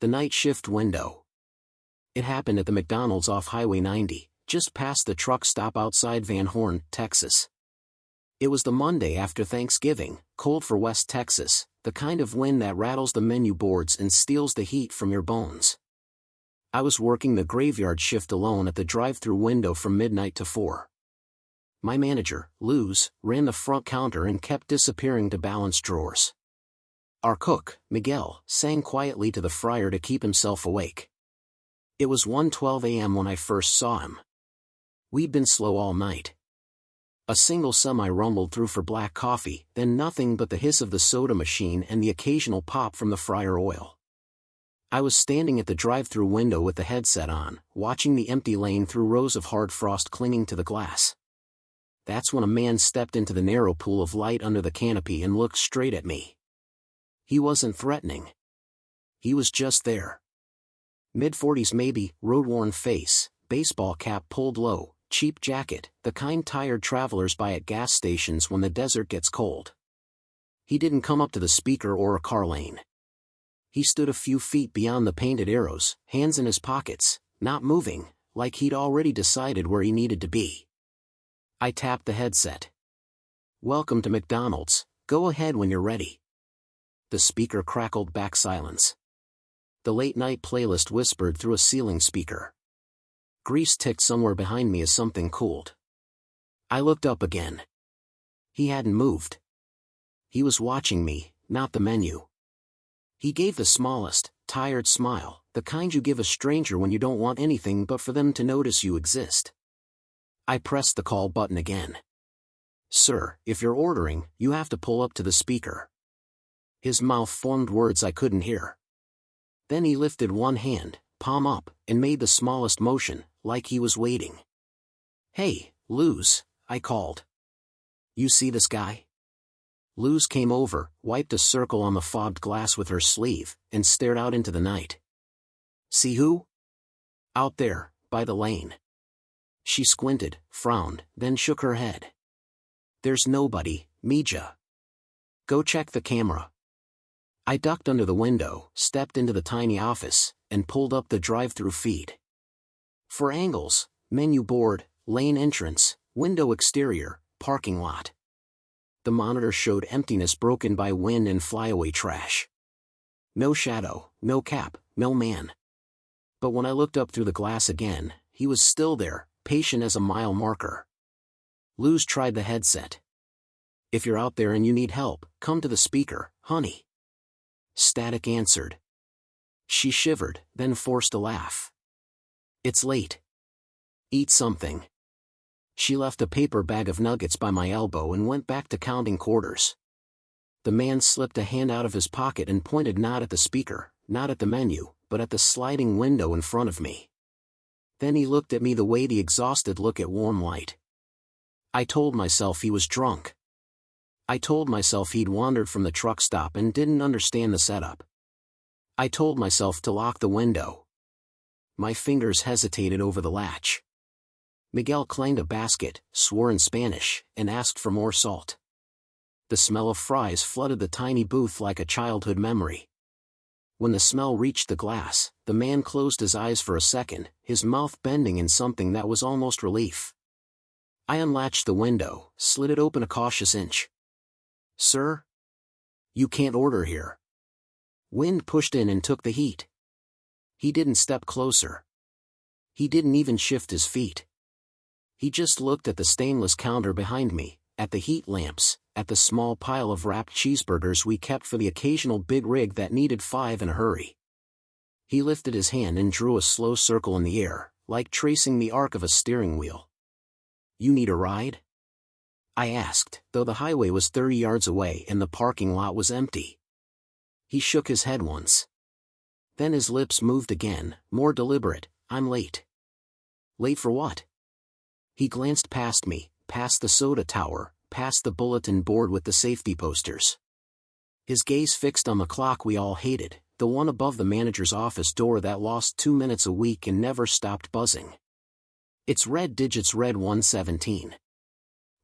The night shift window. It happened at the McDonald's off Highway 90, just past the truck stop outside Van Horn, Texas. It was the Monday after Thanksgiving, cold for West Texas, the kind of wind that rattles the menu boards and steals the heat from your bones. I was working the graveyard shift alone at the drive-thru window from midnight to 4. My manager, Luz, ran the front counter and kept disappearing to balance drawers. Our cook, Miguel, sang quietly to the fryer to keep himself awake. It was 1:12 a.m. when I first saw him. We'd been slow all night. A single semi rumbled through for black coffee, then nothing but the hiss of the soda machine and the occasional pop from the fryer oil. I was standing at the drive-thru window with the headset on, watching the empty lane through rows of hard frost clinging to the glass. That's when a man stepped into the narrow pool of light under the canopy and looked straight at me. He wasn't threatening. He was just there. Mid-40s maybe, road-worn face, baseball cap pulled low, cheap jacket, the kind tired travelers buy at gas stations when the desert gets cold. He didn't come up to the speaker or a car lane. He stood a few feet beyond the painted arrows, hands in his pockets, not moving, like he'd already decided where he needed to be. I tapped the headset. "Welcome to McDonald's, go ahead when you're ready." The speaker crackled back silence. The late-night playlist whispered through a ceiling speaker. Grease ticked somewhere behind me as something cooled. I looked up again. He hadn't moved. He was watching me, not the menu. He gave the smallest, tired smile, the kind you give a stranger when you don't want anything but for them to notice you exist. I pressed the call button again. "Sir, if you're ordering, you have to pull up to the speaker." His mouth formed words I couldn't hear. Then he lifted one hand, palm up, and made the smallest motion, like he was waiting. "Hey, Luz," I called. "You see this guy?" Luz came over, wiped a circle on the fogged glass with her sleeve, and stared out into the night. "See who?" "Out there, by the lane." She squinted, frowned, then shook her head. "There's nobody, Mija. Go check the camera." I ducked under the window, stepped into the tiny office, and pulled up the drive-thru feed. For angles, menu board, lane entrance, window exterior, parking lot. The monitor showed emptiness broken by wind and flyaway trash. No shadow, no cap, no man. But when I looked up through the glass again, he was still there, patient as a mile marker. Luz tried the headset. "If you're out there and you need help, come to the speaker, honey." Static answered. She shivered, then forced a laugh. "It's late. Eat something." She left a paper bag of nuggets by my elbow and went back to counting quarters. The man slipped a hand out of his pocket and pointed not at the speaker, not at the menu, but at the sliding window in front of me. Then he looked at me the way the exhausted look at warm light. I told myself he was drunk. I told myself he'd wandered from the truck stop and didn't understand the setup. I told myself to lock the window. My fingers hesitated over the latch. Miguel clanged a basket, swore in Spanish, and asked for more salt. The smell of fries flooded the tiny booth like a childhood memory. When the smell reached the glass, the man closed his eyes for a second, his mouth bending in something that was almost relief. I unlatched the window, slid it open a cautious inch. "Sir? You can't order here." Wind pushed in and took the heat. He didn't step closer. He didn't even shift his feet. He just looked at the stainless counter behind me, at the heat lamps, at the small pile of wrapped cheeseburgers we kept for the occasional big rig that needed 5 in a hurry. He lifted his hand and drew a slow circle in the air, like tracing the arc of a steering wheel. "You need a ride?" I asked, though the highway was 30 yards away and the parking lot was empty. He shook his head once. Then his lips moved again, more deliberate. "I'm late." "Late for what?" He glanced past me, past the soda tower, past the bulletin board with the safety posters. His gaze fixed on the clock we all hated, the one above the manager's office door that lost 2 minutes a week and never stopped buzzing. Its red digits read 1:17.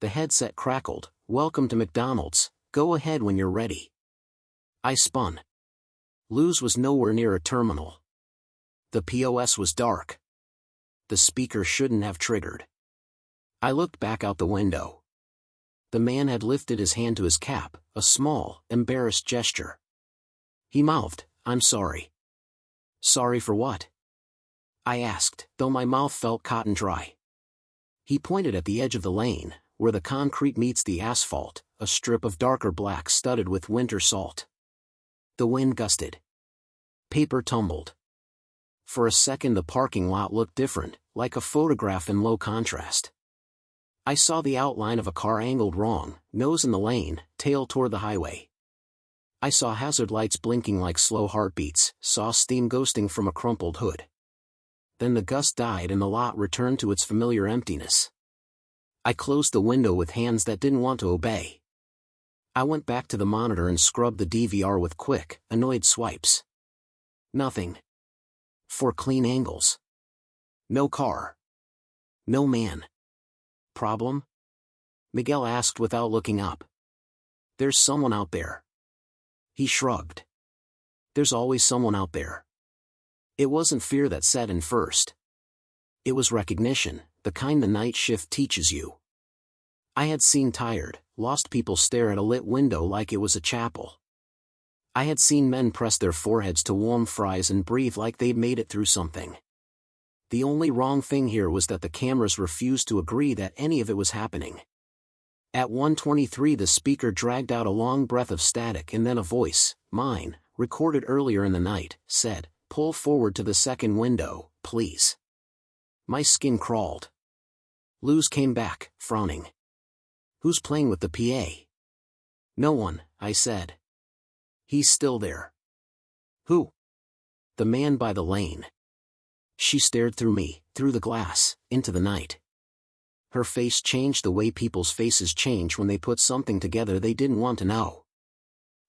The headset crackled. "Welcome to McDonald's, go ahead when you're ready." I spun. Lou's was nowhere near a terminal. The POS was dark. The speaker shouldn't have triggered. I looked back out the window. The man had lifted his hand to his cap, a small, embarrassed gesture. He mouthed, "I'm sorry." "Sorry for what?" I asked, though my mouth felt cotton dry. He pointed at the edge of the lane, where the concrete meets the asphalt, a strip of darker black studded with winter salt. The wind gusted. Paper tumbled. For a second the parking lot looked different, like a photograph in low contrast. I saw the outline of a car angled wrong, nose in the lane, tail toward the highway. I saw hazard lights blinking like slow heartbeats, saw steam ghosting from a crumpled hood. Then the gust died and the lot returned to its familiar emptiness. I closed the window with hands that didn't want to obey. I went back to the monitor and scrubbed the DVR with quick, annoyed swipes. Nothing. 4 clean angles. No car. No man. Problem? Miguel asked without looking up. "There's someone out there." He shrugged. "There's always someone out there." It wasn't fear that set in first. It was recognition, the kind the night shift teaches you. I had seen tired, lost people stare at a lit window like it was a chapel. I had seen men press their foreheads to warm fries and breathe like they'd made it through something. The only wrong thing here was that the cameras refused to agree that any of it was happening. At 1:23 the speaker dragged out a long breath of static and then a voice, mine, recorded earlier in the night, said, "Pull forward to the second window, please." My skin crawled. Luz came back, frowning. "Who's playing with the PA?" "No one," I said. "He's still there." "Who?" "The man by the lane." She stared through me, through the glass, into the night. Her face changed the way people's faces change when they put something together they didn't want to know.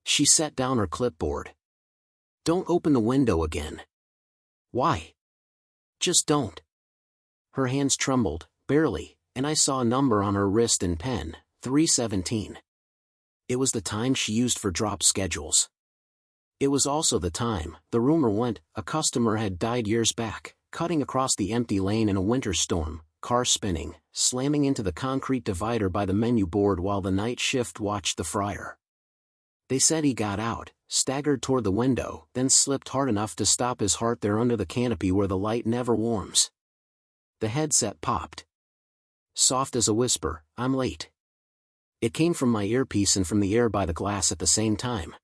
She set down her clipboard. "Don't open the window again." "Why?" "Just don't." Her hands trembled, barely, and I saw a number on her wrist in pen, 3:17. It was the time she used for drop schedules. It was also the time, the rumor went, a customer had died years back, cutting across the empty lane in a winter storm, car spinning, slamming into the concrete divider by the menu board while the night shift watched the fryer. They said he got out, staggered toward the window, then slipped hard enough to stop his heart there under the canopy where the light never warms. The headset popped. Soft as a whisper, "I'm late." It came from my earpiece and from the air by the glass at the same time.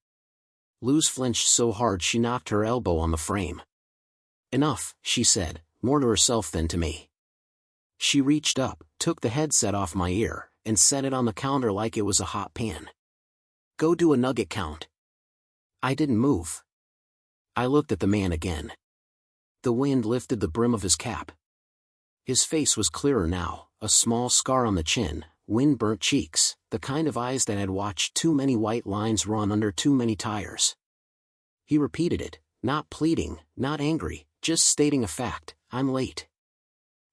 Luz flinched so hard she knocked her elbow on the frame. "Enough," she said, more to herself than to me. She reached up, took the headset off my ear, and set it on the counter like it was a hot pan. "Go do a nugget count." I didn't move. I looked at the man again. The wind lifted the brim of his cap. His face was clearer now, a small scar on the chin, wind-burnt cheeks, the kind of eyes that had watched too many white lines run under too many tires. He repeated it, not pleading, not angry, just stating a fact, "I'm late."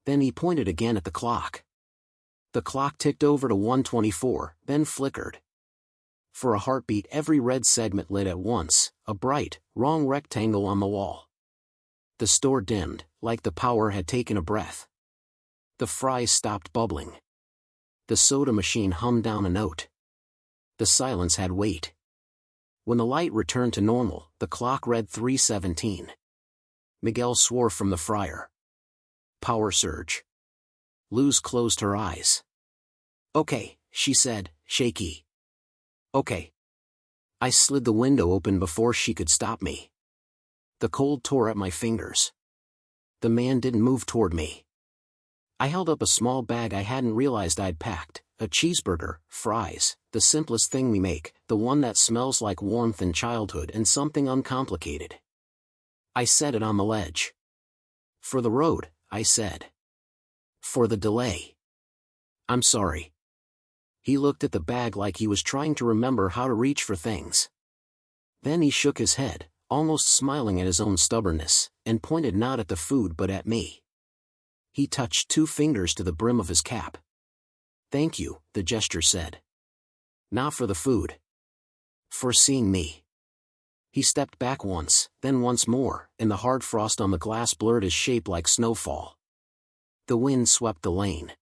Then he pointed again at the clock. The clock ticked over to 1:24, then flickered. For a heartbeat every red segment lit at once, a bright, wrong rectangle on the wall. The store dimmed, like the power had taken a breath. The fries stopped bubbling. The soda machine hummed down a note. The silence had weight. When the light returned to normal, the clock read 3:17. Miguel swore from the fryer. Power surge. Luz closed her eyes. "Okay," she said, shaky. "Okay." I slid the window open before she could stop me. The cold tore at my fingers. The man didn't move toward me. I held up a small bag I hadn't realized I'd packed, a cheeseburger, fries, the simplest thing we make, the one that smells like warmth and childhood and something uncomplicated. I set it on the ledge. "For the road," I said. "For the delay." "I'm sorry." He looked at the bag like he was trying to remember how to reach for things. Then he shook his head, almost smiling at his own stubbornness, and pointed not at the food but at me. He touched 2 fingers to the brim of his cap. "Thank you," the gesture said. "Not for the food. For seeing me." He stepped back once, then once more, and the hard frost on the glass blurred his shape like snowfall. The wind swept the lane.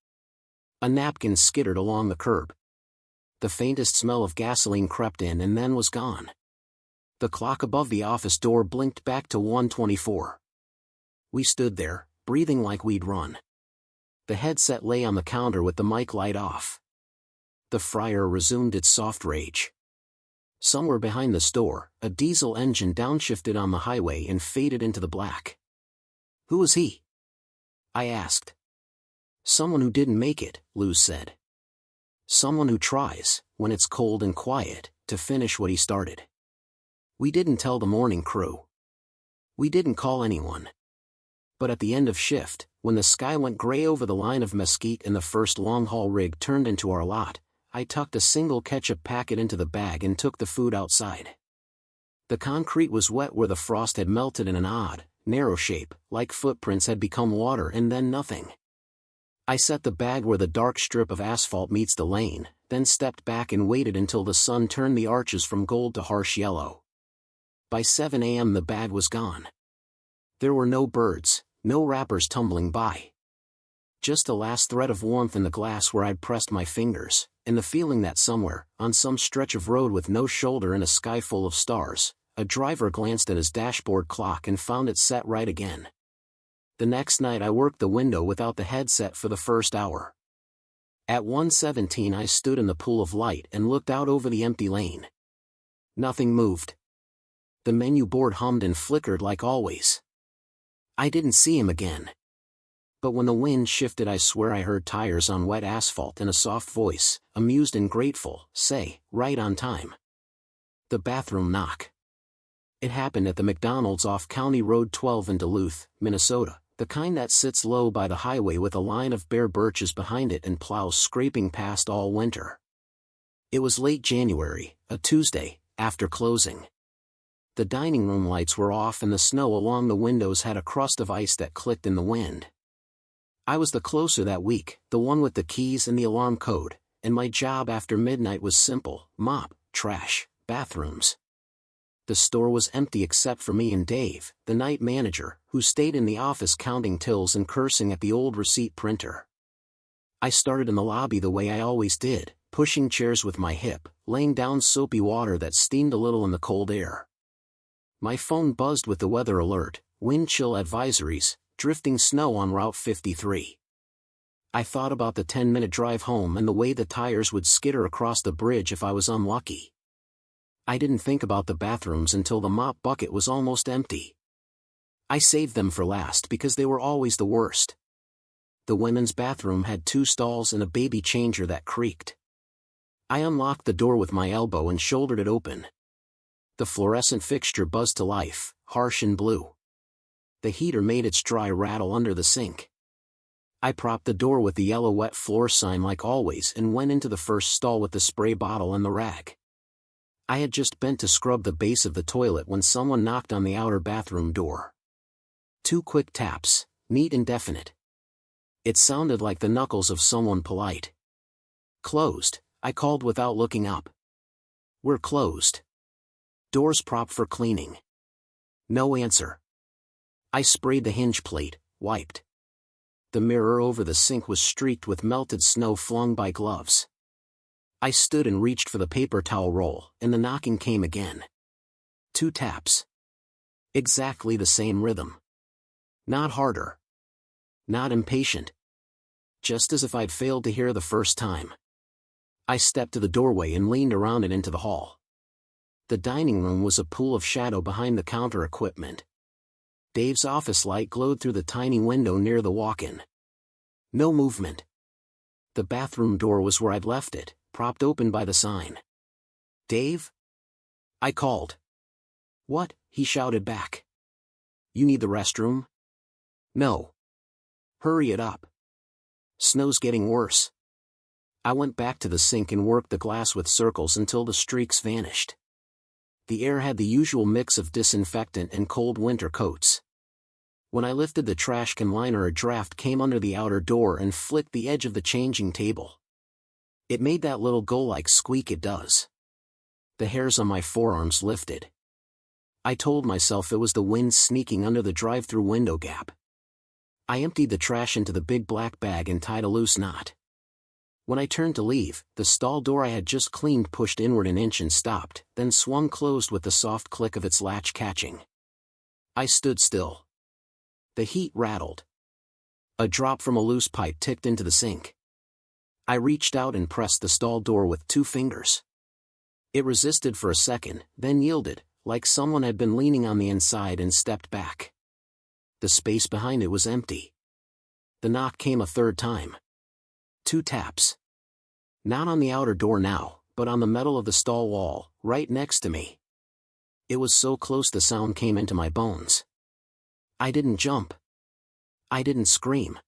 A napkin skittered along the curb. The faintest smell of gasoline crept in and then was gone. The clock above the office door blinked back to 1:24. We stood there, breathing like we'd run. The headset lay on the counter with the mic light off. The fryer resumed its soft rage. Somewhere behind the store, a diesel engine downshifted on the highway and faded into the black. "Who was he?" I asked. "Someone who didn't make it," Luz said. "Someone who tries, when it's cold and quiet, to finish what he started." We didn't tell the morning crew. We didn't call anyone. But at the end of shift, when the sky went gray over the line of mesquite and the first long-haul rig turned into our lot, I tucked a single ketchup packet into the bag and took the food outside. The concrete was wet where the frost had melted in an odd, narrow shape, like footprints had become water and then nothing. I set the bag where the dark strip of asphalt meets the lane, then stepped back and waited until the sun turned the arches from gold to harsh yellow. By 7 a.m. the bag was gone. There were no birds, no wrappers tumbling by. Just a last thread of warmth in the glass where I'd pressed my fingers, and the feeling that somewhere, on some stretch of road with no shoulder and a sky full of stars, a driver glanced at his dashboard clock and found it set right again. The next night I worked the window without the headset for the first hour. At 1:17 I stood in the pool of light and looked out over the empty lane. Nothing moved. The menu board hummed and flickered like always. I didn't see him again. But when the wind shifted I swear I heard tires on wet asphalt and a soft voice, amused and grateful, say, "Right on time." The bathroom knock. It happened at the McDonald's off County Road 12 in Duluth, Minnesota, the kind that sits low by the highway with a line of bare birches behind it and plows scraping past all winter. It was late January, a Tuesday, after closing. The dining room lights were off and the snow along the windows had a crust of ice that clicked in the wind. I was the closer that week, the one with the keys and the alarm code, and my job after midnight was simple: mop, trash, bathrooms. The store was empty except for me and Dave, the night manager, who stayed in the office counting tills and cursing at the old receipt printer. I started in the lobby the way I always did, pushing chairs with my hip, laying down soapy water that steamed a little in the cold air. My phone buzzed with the weather alert, wind chill advisories, drifting snow on Route 53. I thought about the 10-minute drive home and the way the tires would skitter across the bridge if I was unlucky. I didn't think about the bathrooms until the mop bucket was almost empty. I saved them for last because they were always the worst. The women's bathroom had 2 stalls and a baby changer that creaked. I unlocked the door with my elbow and shouldered it open. The fluorescent fixture buzzed to life, harsh and blue. The heater made its dry rattle under the sink. I propped the door with the yellow wet floor sign like always and went into the first stall with the spray bottle and the rag. I had just bent to scrub the base of the toilet when someone knocked on the outer bathroom door. 2 quick taps, neat and definite. It sounded like the knuckles of someone polite. "Closed," I called without looking up. "We're closed." "Doors propped for cleaning." No answer. I sprayed the hinge plate, wiped. The mirror over the sink was streaked with melted snow flung by gloves. I stood and reached for the paper towel roll, and the knocking came again. 2 taps. Exactly the same rhythm. Not harder. Not impatient. Just as if I'd failed to hear the first time. I stepped to the doorway and leaned around it into the hall. The dining room was a pool of shadow behind the counter equipment. Dave's office light glowed through the tiny window near the walk-in. No movement. The bathroom door was where I'd left it, propped open by the sign. "Dave?" I called. "What?" he shouted back. "You need the restroom?" "No." "Hurry it up. Snow's getting worse." I went back to the sink and worked the glass with circles until the streaks vanished. The air had the usual mix of disinfectant and cold winter coats. When I lifted the trash can liner, a draft came under the outer door and flicked the edge of the changing table. It made that little go-like squeak it does. The hairs on my forearms lifted. I told myself it was the wind sneaking under the drive-thru window gap. I emptied the trash into the big black bag and tied a loose knot. When I turned to leave, the stall door I had just cleaned pushed inward an inch and stopped, then swung closed with the soft click of its latch catching. I stood still. The heat rattled. A drop from a loose pipe ticked into the sink. I reached out and pressed the stall door with 2 fingers. It resisted for a second, then yielded, like someone had been leaning on the inside and stepped back. The space behind it was empty. The knock came a 3rd time. 2 taps. Not on the outer door now, but on the metal of the stall wall, right next to me. It was so close the sound came into my bones. I didn't jump. I didn't scream.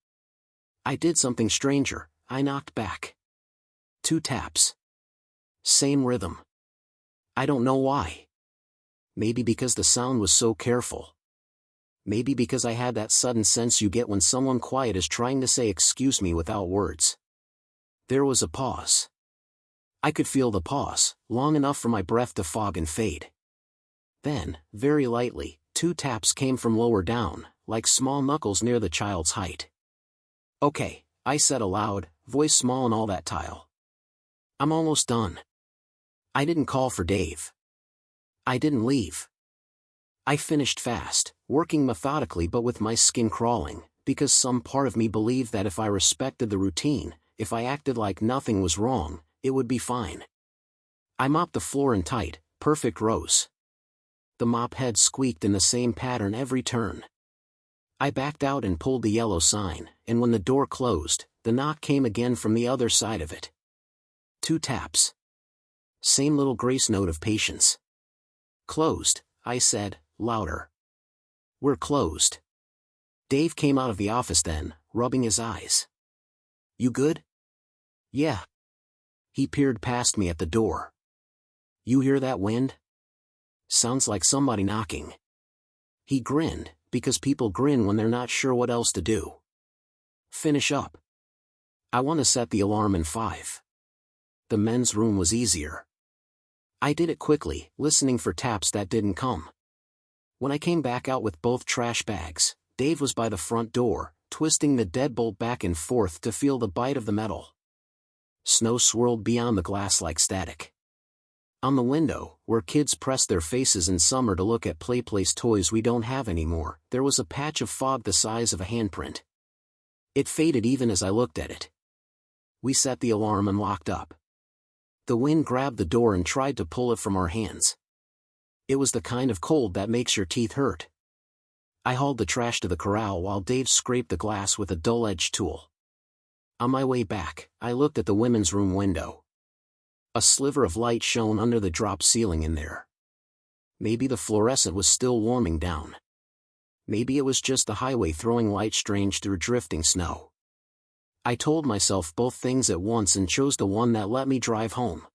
I did something stranger, I knocked back. 2 taps. Same rhythm. I don't know why. Maybe because the sound was so careful. Maybe because I had that sudden sense you get when someone quiet is trying to say excuse me without words. There was a pause. I could feel the pause, long enough for my breath to fog and fade. Then, very lightly, 2 taps came from lower down, like small knuckles near the child's height. "Okay," I said aloud, voice small and all that tile. "I'm almost done." I didn't call for Dave. I didn't leave. I finished fast, working methodically but with my skin crawling, because some part of me believed that if I respected the routine, if I acted like nothing was wrong, it would be fine. I mopped the floor in tight, perfect rows. The mop head squeaked in the same pattern every turn. I backed out and pulled the yellow sign, and when the door closed, the knock came again from the other side of it. 2 taps. Same little grace note of patience. "Closed," I said, louder. "We're closed." Dave came out of the office then, rubbing his eyes. "You good?" "Yeah." He peered past me at the door. "You hear that wind? Sounds like somebody knocking." He grinned, because people grin when they're not sure what else to do. "Finish up. I want to set the alarm in 5. The men's room was easier. I did it quickly, listening for taps that didn't come. When I came back out with both trash bags, Dave was by the front door, twisting the deadbolt back and forth to feel the bite of the metal. Snow swirled beyond the glass like static. On the window, where kids pressed their faces in summer to look at play-place toys we don't have anymore, there was a patch of fog the size of a handprint. It faded even as I looked at it. We set the alarm and locked up. The wind grabbed the door and tried to pull it from our hands. It was the kind of cold that makes your teeth hurt. I hauled the trash to the corral while Dave scraped the glass with a dull-edged tool. On my way back, I looked at the women's room window. A sliver of light shone under the drop ceiling in there. Maybe the fluorescent was still warming down. Maybe it was just the highway throwing light strange through drifting snow. I told myself both things at once and chose the one that let me drive home.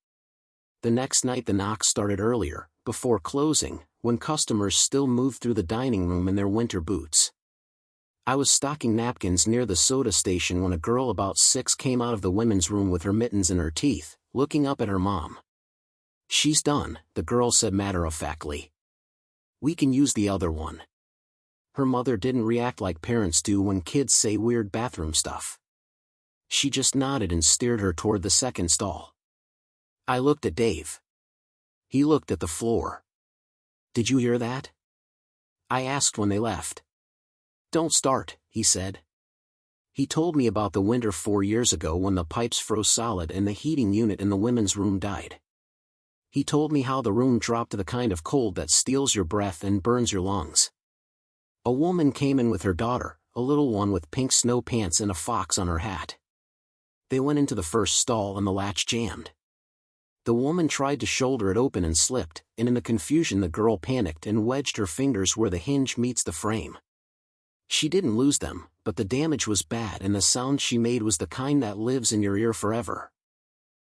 The next night the knocks started earlier, before closing, when customers still moved through the dining room in their winter boots. I was stocking napkins near the soda station when a girl about 6 came out of the women's room with her mittens in her teeth, looking up at her mom. "She's done," the girl said matter-of-factly. "We can use the other one." Her mother didn't react like parents do when kids say weird bathroom stuff. She just nodded and steered her toward the second stall. I looked at Dave. He looked at the floor. "Did you hear that?" I asked when they left. "Don't start," he said. He told me about the winter 4 years ago when the pipes froze solid and the heating unit in the women's room died. He told me how the room dropped to the kind of cold that steals your breath and burns your lungs. A woman came in with her daughter, a little one with pink snow pants and a fox on her hat. They went into the first stall and the latch jammed. The woman tried to shoulder it open and slipped, and in the confusion the girl panicked and wedged her fingers where the hinge meets the frame. She didn't lose them, but the damage was bad and the sound she made was the kind that lives in your ear forever.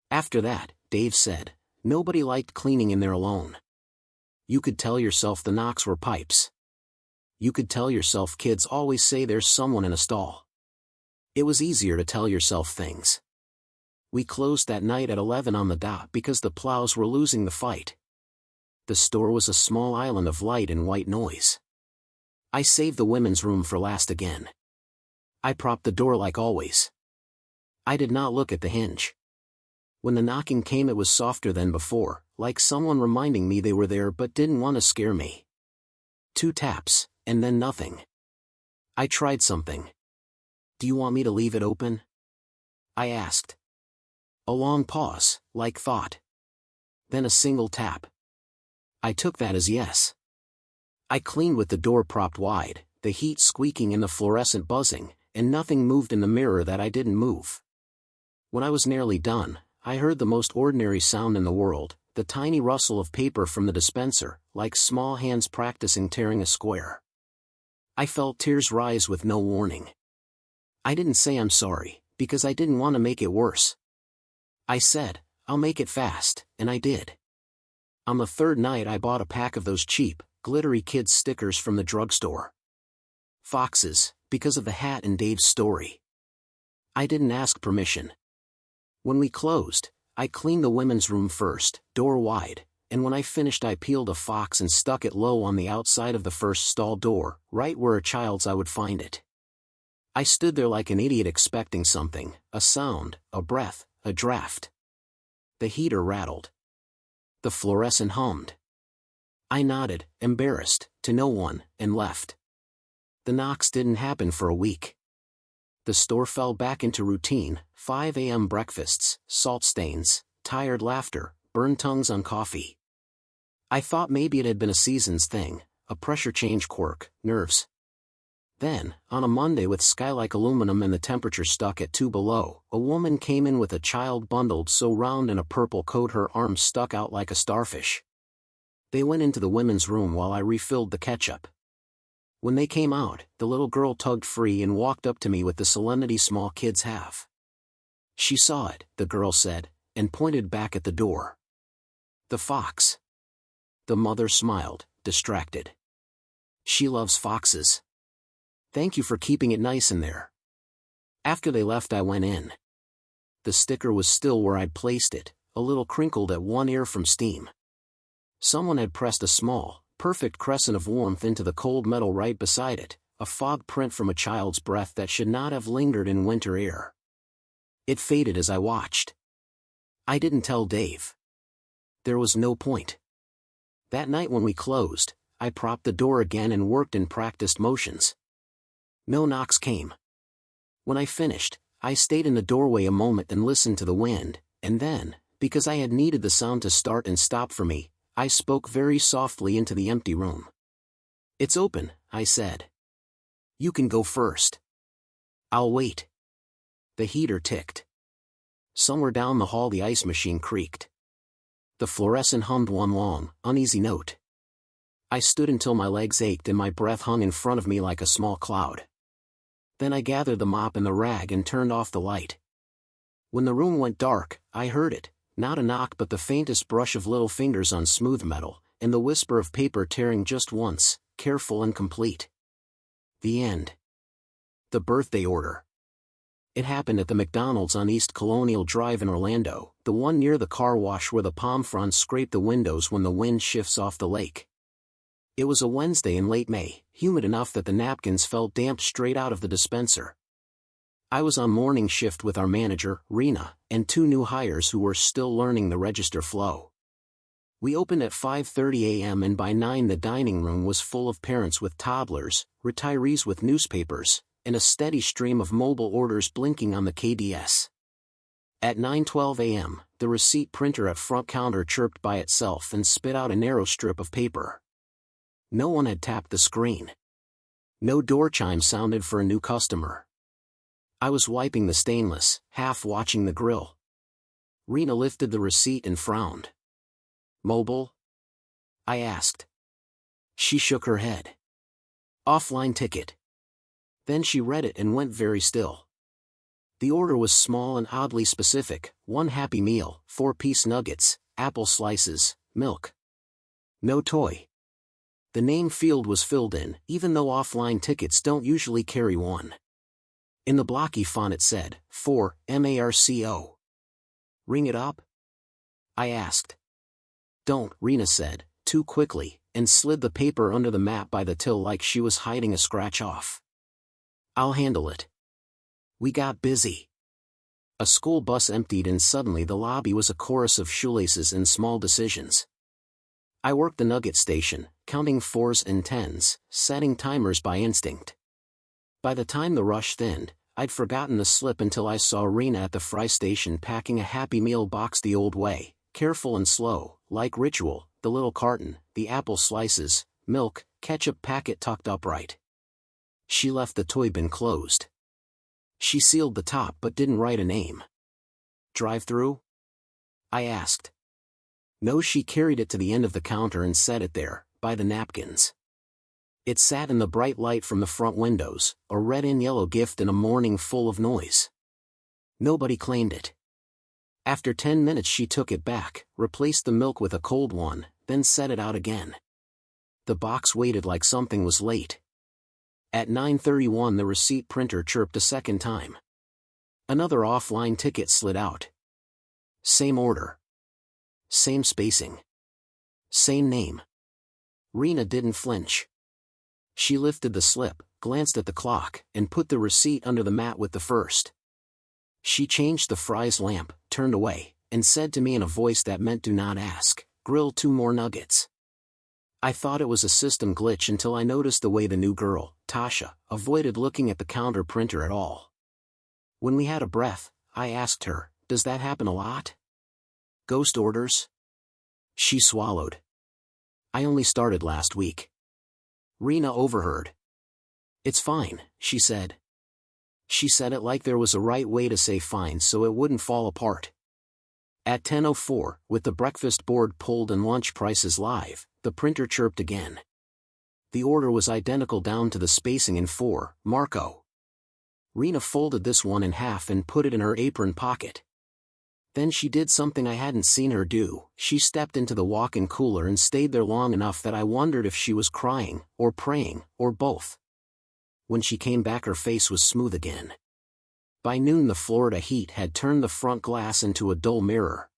After that, Dave said, nobody liked cleaning in there alone. You could tell yourself the knocks were pipes. You could tell yourself kids always say there's someone in a stall. It was easier to tell yourself things. We closed that night at 11 on the dot because the plows were losing the fight. The store was a small island of light and white noise. I saved the women's room for last again. I propped the door like always. I did not look at the hinge. When the knocking came, it was softer than before, like someone reminding me they were there but didn't want to scare me. 2 taps, and then nothing. I tried something. "Do you want me to leave it open?" I asked. A long pause, like thought. Then a single tap. I took that as yes. I cleaned with the door propped wide, the heat squeaking and the fluorescent buzzing, and nothing moved in the mirror that I didn't move. When I was nearly done, I heard the most ordinary sound in the world, the tiny rustle of paper from the dispenser, like small hands practicing tearing a square. I felt tears rise with no warning. I didn't say I'm sorry, because I didn't want to make it worse. I said, "I'll make it fast," and I did. On the 3rd night I bought a pack of those cheap, glittery kids stickers from the drugstore. Foxes, because of the hat and Dave's story. I didn't ask permission. When we closed, I cleaned the women's room first, door wide, and when I finished I peeled a fox and stuck it low on the outside of the first stall door, right where a child's eye would find it. I stood there like an idiot expecting something, a sound, a breath, a draft. The heater rattled. The fluorescent hummed. I nodded, embarrassed, to no one, and left. The knocks didn't happen for a week. The store fell back into routine: 5 a.m. breakfasts, salt stains, tired laughter, burned tongues on coffee. I thought maybe it had been a seasons thing, a pressure change quirk, nerves. Then, on a Monday with sky-like aluminum and the temperature stuck at 2 below, a woman came in with a child bundled so round in a purple coat her arms stuck out like a starfish. They went into the women's room while I refilled the ketchup. When they came out, the little girl tugged free and walked up to me with the solemnity small kids have. She saw it, the girl said, and pointed back at the door. "The fox." The mother smiled, distracted. "She loves foxes. Thank you for keeping it nice in there." After they left I went in. The sticker was still where I'd placed it, a little crinkled at one ear from steam. Someone had pressed a small, perfect crescent of warmth into the cold metal right beside it, a fog print from a child's breath that should not have lingered in winter air. It faded as I watched. I didn't tell Dave. There was no point. That night when we closed, I propped the door again and worked in practiced motions. No knocks came. When I finished, I stayed in the doorway a moment and listened to the wind, and then, because I had needed the sound to start and stop for me, I spoke very softly into the empty room. "It's open," I said. "You can go first." "I'll wait." The heater ticked. Somewhere down the hall the ice machine creaked. The fluorescent hummed one long, uneasy note. I stood until my legs ached and my breath hung in front of me like a small cloud. Then I gathered the mop and the rag and turned off the light. When the room went dark, I heard it, not a knock but the faintest brush of little fingers on smooth metal, and the whisper of paper tearing just once, careful and complete. The end. The birthday order. It happened at the McDonald's on East Colonial Drive in Orlando, the one near the car wash where the palm fronds scrape the windows when the wind shifts off the lake. It was a Wednesday in late May, humid enough that the napkins felt damp straight out of the dispenser. I was on morning shift with our manager, Rena, and 2 new hires who were still learning the register flow. We opened at 5:30 a.m. and by 9 the dining room was full of parents with toddlers, retirees with newspapers, and a steady stream of mobile orders blinking on the KDS. At 9:12 a.m., the receipt printer at front counter chirped by itself and spit out a narrow strip of paper. No one had tapped the screen. No door chime sounded for a new customer. I was wiping the stainless, half watching the grill. Rena lifted the receipt and frowned. "Mobile?" I asked. She shook her head. "Offline ticket." Then she read it and went very still. The order was small and oddly specific: 1 Happy Meal, 4-piece nuggets, apple slices, milk. No toy. The name field was filled in, even though offline tickets don't usually carry one. In the blocky font it said, 4, MARCO. "Ring it up?" I asked. "Don't," Rena said, too quickly, and slid the paper under the mat by the till like she was hiding a scratch off. "I'll handle it." We got busy. A school bus emptied and suddenly the lobby was a chorus of shoelaces and small decisions. I worked the nugget station, counting 4s and 10s, setting timers by instinct. By the time the rush thinned, I'd forgotten the slip until I saw Rena at the fry station packing a Happy Meal box the old way, careful and slow, like ritual, the little carton, the apple slices, milk, ketchup packet tucked upright. She left the toy bin closed. She sealed the top but didn't write a name. "Drive-thru?" I asked. No, she carried it to the end of the counter and set it there, by the napkins. It sat in the bright light from the front windows, a red and yellow gift in a morning full of noise. Nobody claimed it. After 10 minutes she took it back, replaced the milk with a cold one, then set it out again. The box waited like something was late. At 9:31 the receipt printer chirped a second time. Another offline ticket slid out. Same order. Same spacing. Same name. Rena didn't flinch. She lifted the slip, glanced at the clock, and put the receipt under the mat with the first. She changed the fries lamp, turned away, and said to me in a voice that meant "Do not ask, grill 2 more nuggets." I thought it was a system glitch until I noticed the way the new girl, Tasha, avoided looking at the counter printer at all. When we had a breath, I asked her, "Does that happen a lot? Ghost orders?" She swallowed. "I only started last week." Rena overheard. "It's fine," she said. She said it like there was a right way to say fine so it wouldn't fall apart. At 10:04, with the breakfast board pulled and lunch prices live, the printer chirped again. The order was identical down to the spacing in 4, Marco. Rena folded this one in half and put it in her apron pocket. Then she did something I hadn't seen her do. She stepped into the walk-in cooler and stayed there long enough that I wondered if she was crying, or praying, or both. When she came back her face was smooth again. By noon the Florida heat had turned the front glass into a dull mirror.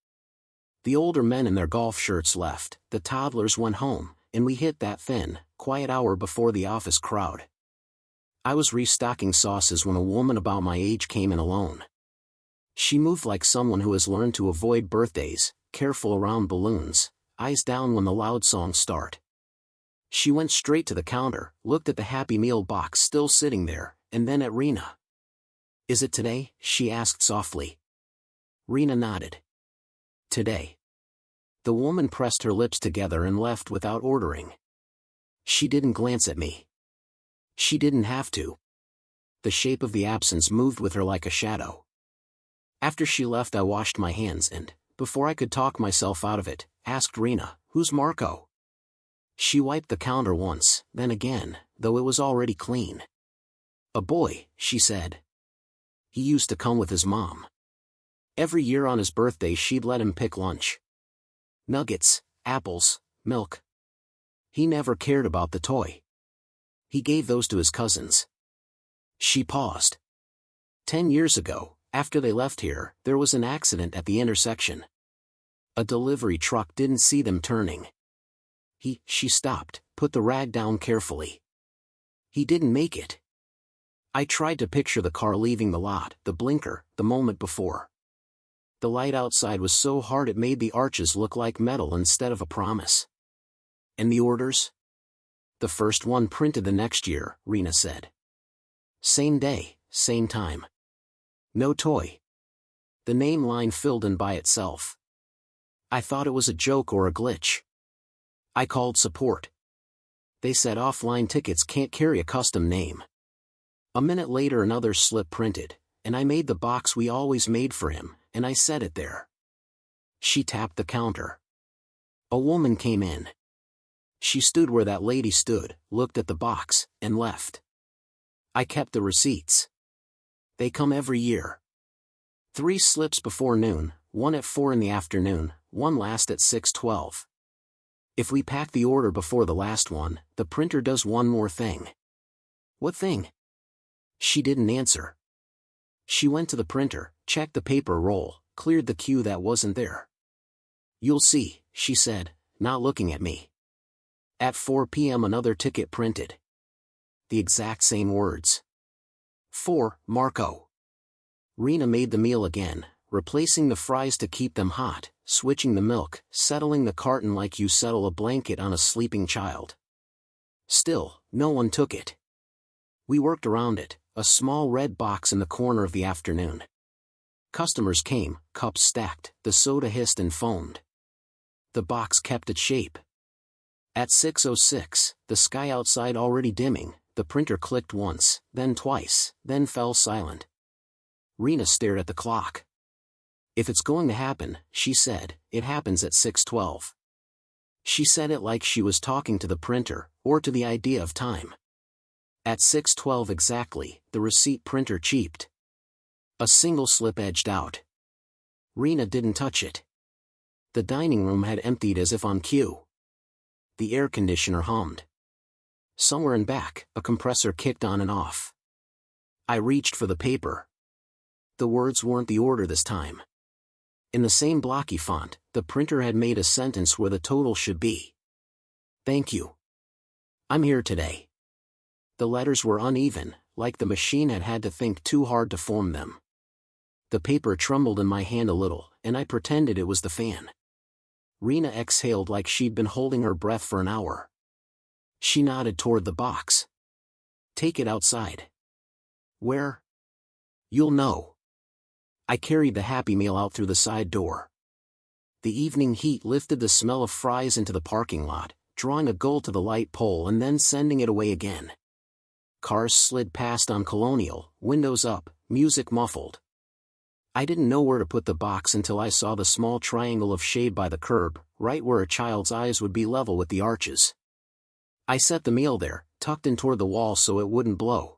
The older men in their golf shirts left, the toddlers went home, and we hit that thin, quiet hour before the office crowd. I was restocking sauces when a woman about my age came in alone. She moved like someone who has learned to avoid birthdays, careful around balloons, eyes down when the loud songs start. She went straight to the counter, looked at the Happy Meal box still sitting there, and then at Rena. "Is it today?" she asked softly. Rena nodded. "Today." The woman pressed her lips together and left without ordering. She didn't glance at me. She didn't have to. The shape of the absence moved with her like a shadow. After she left I washed my hands and, before I could talk myself out of it, asked Rena, "Who's Marco?" She wiped the counter once, then again, though it was already clean. "A boy," she said. "He used to come with his mom. Every year on his birthday she'd let him pick lunch. Nuggets, apples, milk. He never cared about the toy. He gave those to his cousins." She paused. 10 years ago, after they left here, there was an accident at the intersection. A delivery truck didn't see them turning. She stopped, put the rag down carefully. "He didn't make it." I tried to picture the car leaving the lot, the blinker, the moment before. The light outside was so hard it made the arches look like metal instead of a promise. "And the orders?" "The first one printed the next year," Rena said. "Same day, same time. No toy." The name line filled in by itself. I thought it was a joke or a glitch. I called support. They said offline tickets can't carry a custom name. A minute later another slip printed, and I made the box we always made for him, and I set it there. She tapped the counter. A woman came in. She stood where that lady stood, looked at the box, and left. I kept the receipts. They come every year. 3 slips before noon, 1 at 4 in the afternoon, 1 last at 6:12. If we pack the order before the last one, the printer does one more thing. "What thing?" She didn't answer. She went to the printer, checked the paper roll, cleared the queue that wasn't there. "You'll see," she said, not looking at me. At 4 p.m. another ticket printed. The exact same words. For Marco. Rena made the meal again, replacing the fries to keep them hot, switching the milk, settling the carton like you settle a blanket on a sleeping child. Still, no one took it. We worked around it, a small red box in the corner of the afternoon. Customers came, cups stacked, the soda hissed and foamed. The box kept its shape. At 6:06, the sky outside already dimming, the printer clicked once, then twice, then fell silent. Rena stared at the clock. If it's going to happen, she said, it happens at 6:12. She said it like she was talking to the printer, or to the idea of time. At 6:12 exactly, the receipt printer cheeped. A single slip edged out. Rena didn't touch it. The dining room had emptied as if on cue. The air conditioner hummed. Somewhere in back, a compressor kicked on and off. I reached for the paper. The words weren't the order this time. In the same blocky font, the printer had made a sentence where the total should be. Thank you. I'm here today. The letters were uneven, like the machine had had to think too hard to form them. The paper trembled in my hand a little, and I pretended it was the fan. Rena exhaled like she'd been holding her breath for an hour. She nodded toward the box. Take it outside. Where? You'll know. I carried the Happy Meal out through the side door. The evening heat lifted the smell of fries into the parking lot, drawing a gull to the light pole and then sending it away again. Cars slid past on Colonial, windows up, music muffled. I didn't know where to put the box until I saw the small triangle of shade by the curb, right where a child's eyes would be level with the arches. I set the meal there, tucked in toward the wall so it wouldn't blow.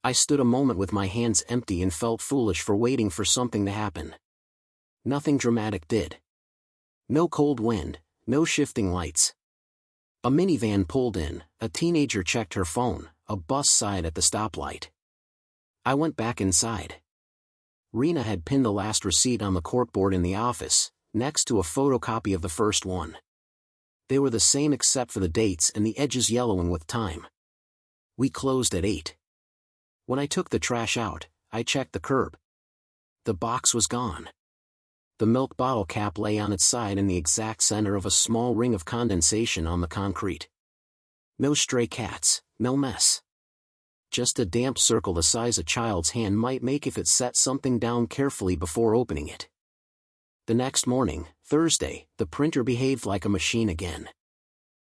I stood a moment with my hands empty and felt foolish for waiting for something to happen. Nothing dramatic did. No cold wind, no shifting lights. A minivan pulled in, a teenager checked her phone, a bus sighed at the stoplight. I went back inside. Rena had pinned the last receipt on the corkboard in the office, next to a photocopy of the first one. They were the same except for the dates and the edges yellowing with time. We closed at 8. When I took the trash out, I checked the curb. The box was gone. The milk bottle cap lay on its side in the exact center of a small ring of condensation on the concrete. No stray cats, no mess. Just a damp circle the size a child's hand might make if it set something down carefully before opening it. The next morning, Thursday, the printer behaved like a machine again.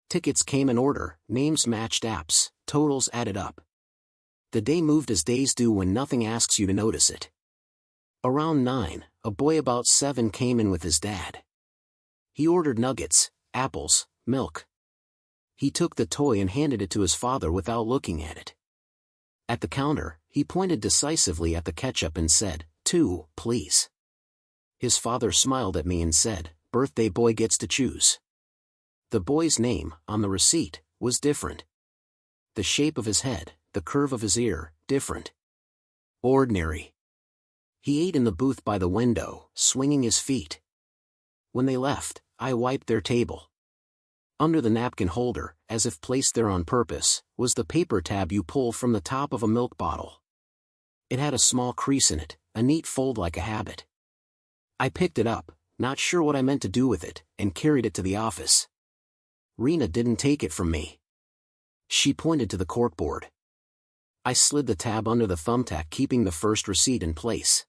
Tickets came in order, names matched apps, totals added up. The day moved as days do when nothing asks you to notice it. Around 9, a boy about 7 came in with his dad. He ordered nuggets, apples, milk. He took the toy and handed it to his father without looking at it. At the counter, he pointed decisively at the ketchup and said, 2, please. His father smiled at me and said, birthday boy gets to choose. The boy's name, on the receipt, was different. The shape of his head, the curve of his ear, different. Ordinary. He ate in the booth by the window, swinging his feet. When they left, I wiped their table. Under the napkin holder, as if placed there on purpose, was the paper tab you pull from the top of a milk bottle. It had a small crease in it, a neat fold like a habit. I picked it up, not sure what I meant to do with it, and carried it to the office. Rena didn't take it from me. She pointed to the corkboard. I slid the tab under the thumbtack, keeping the first receipt in place.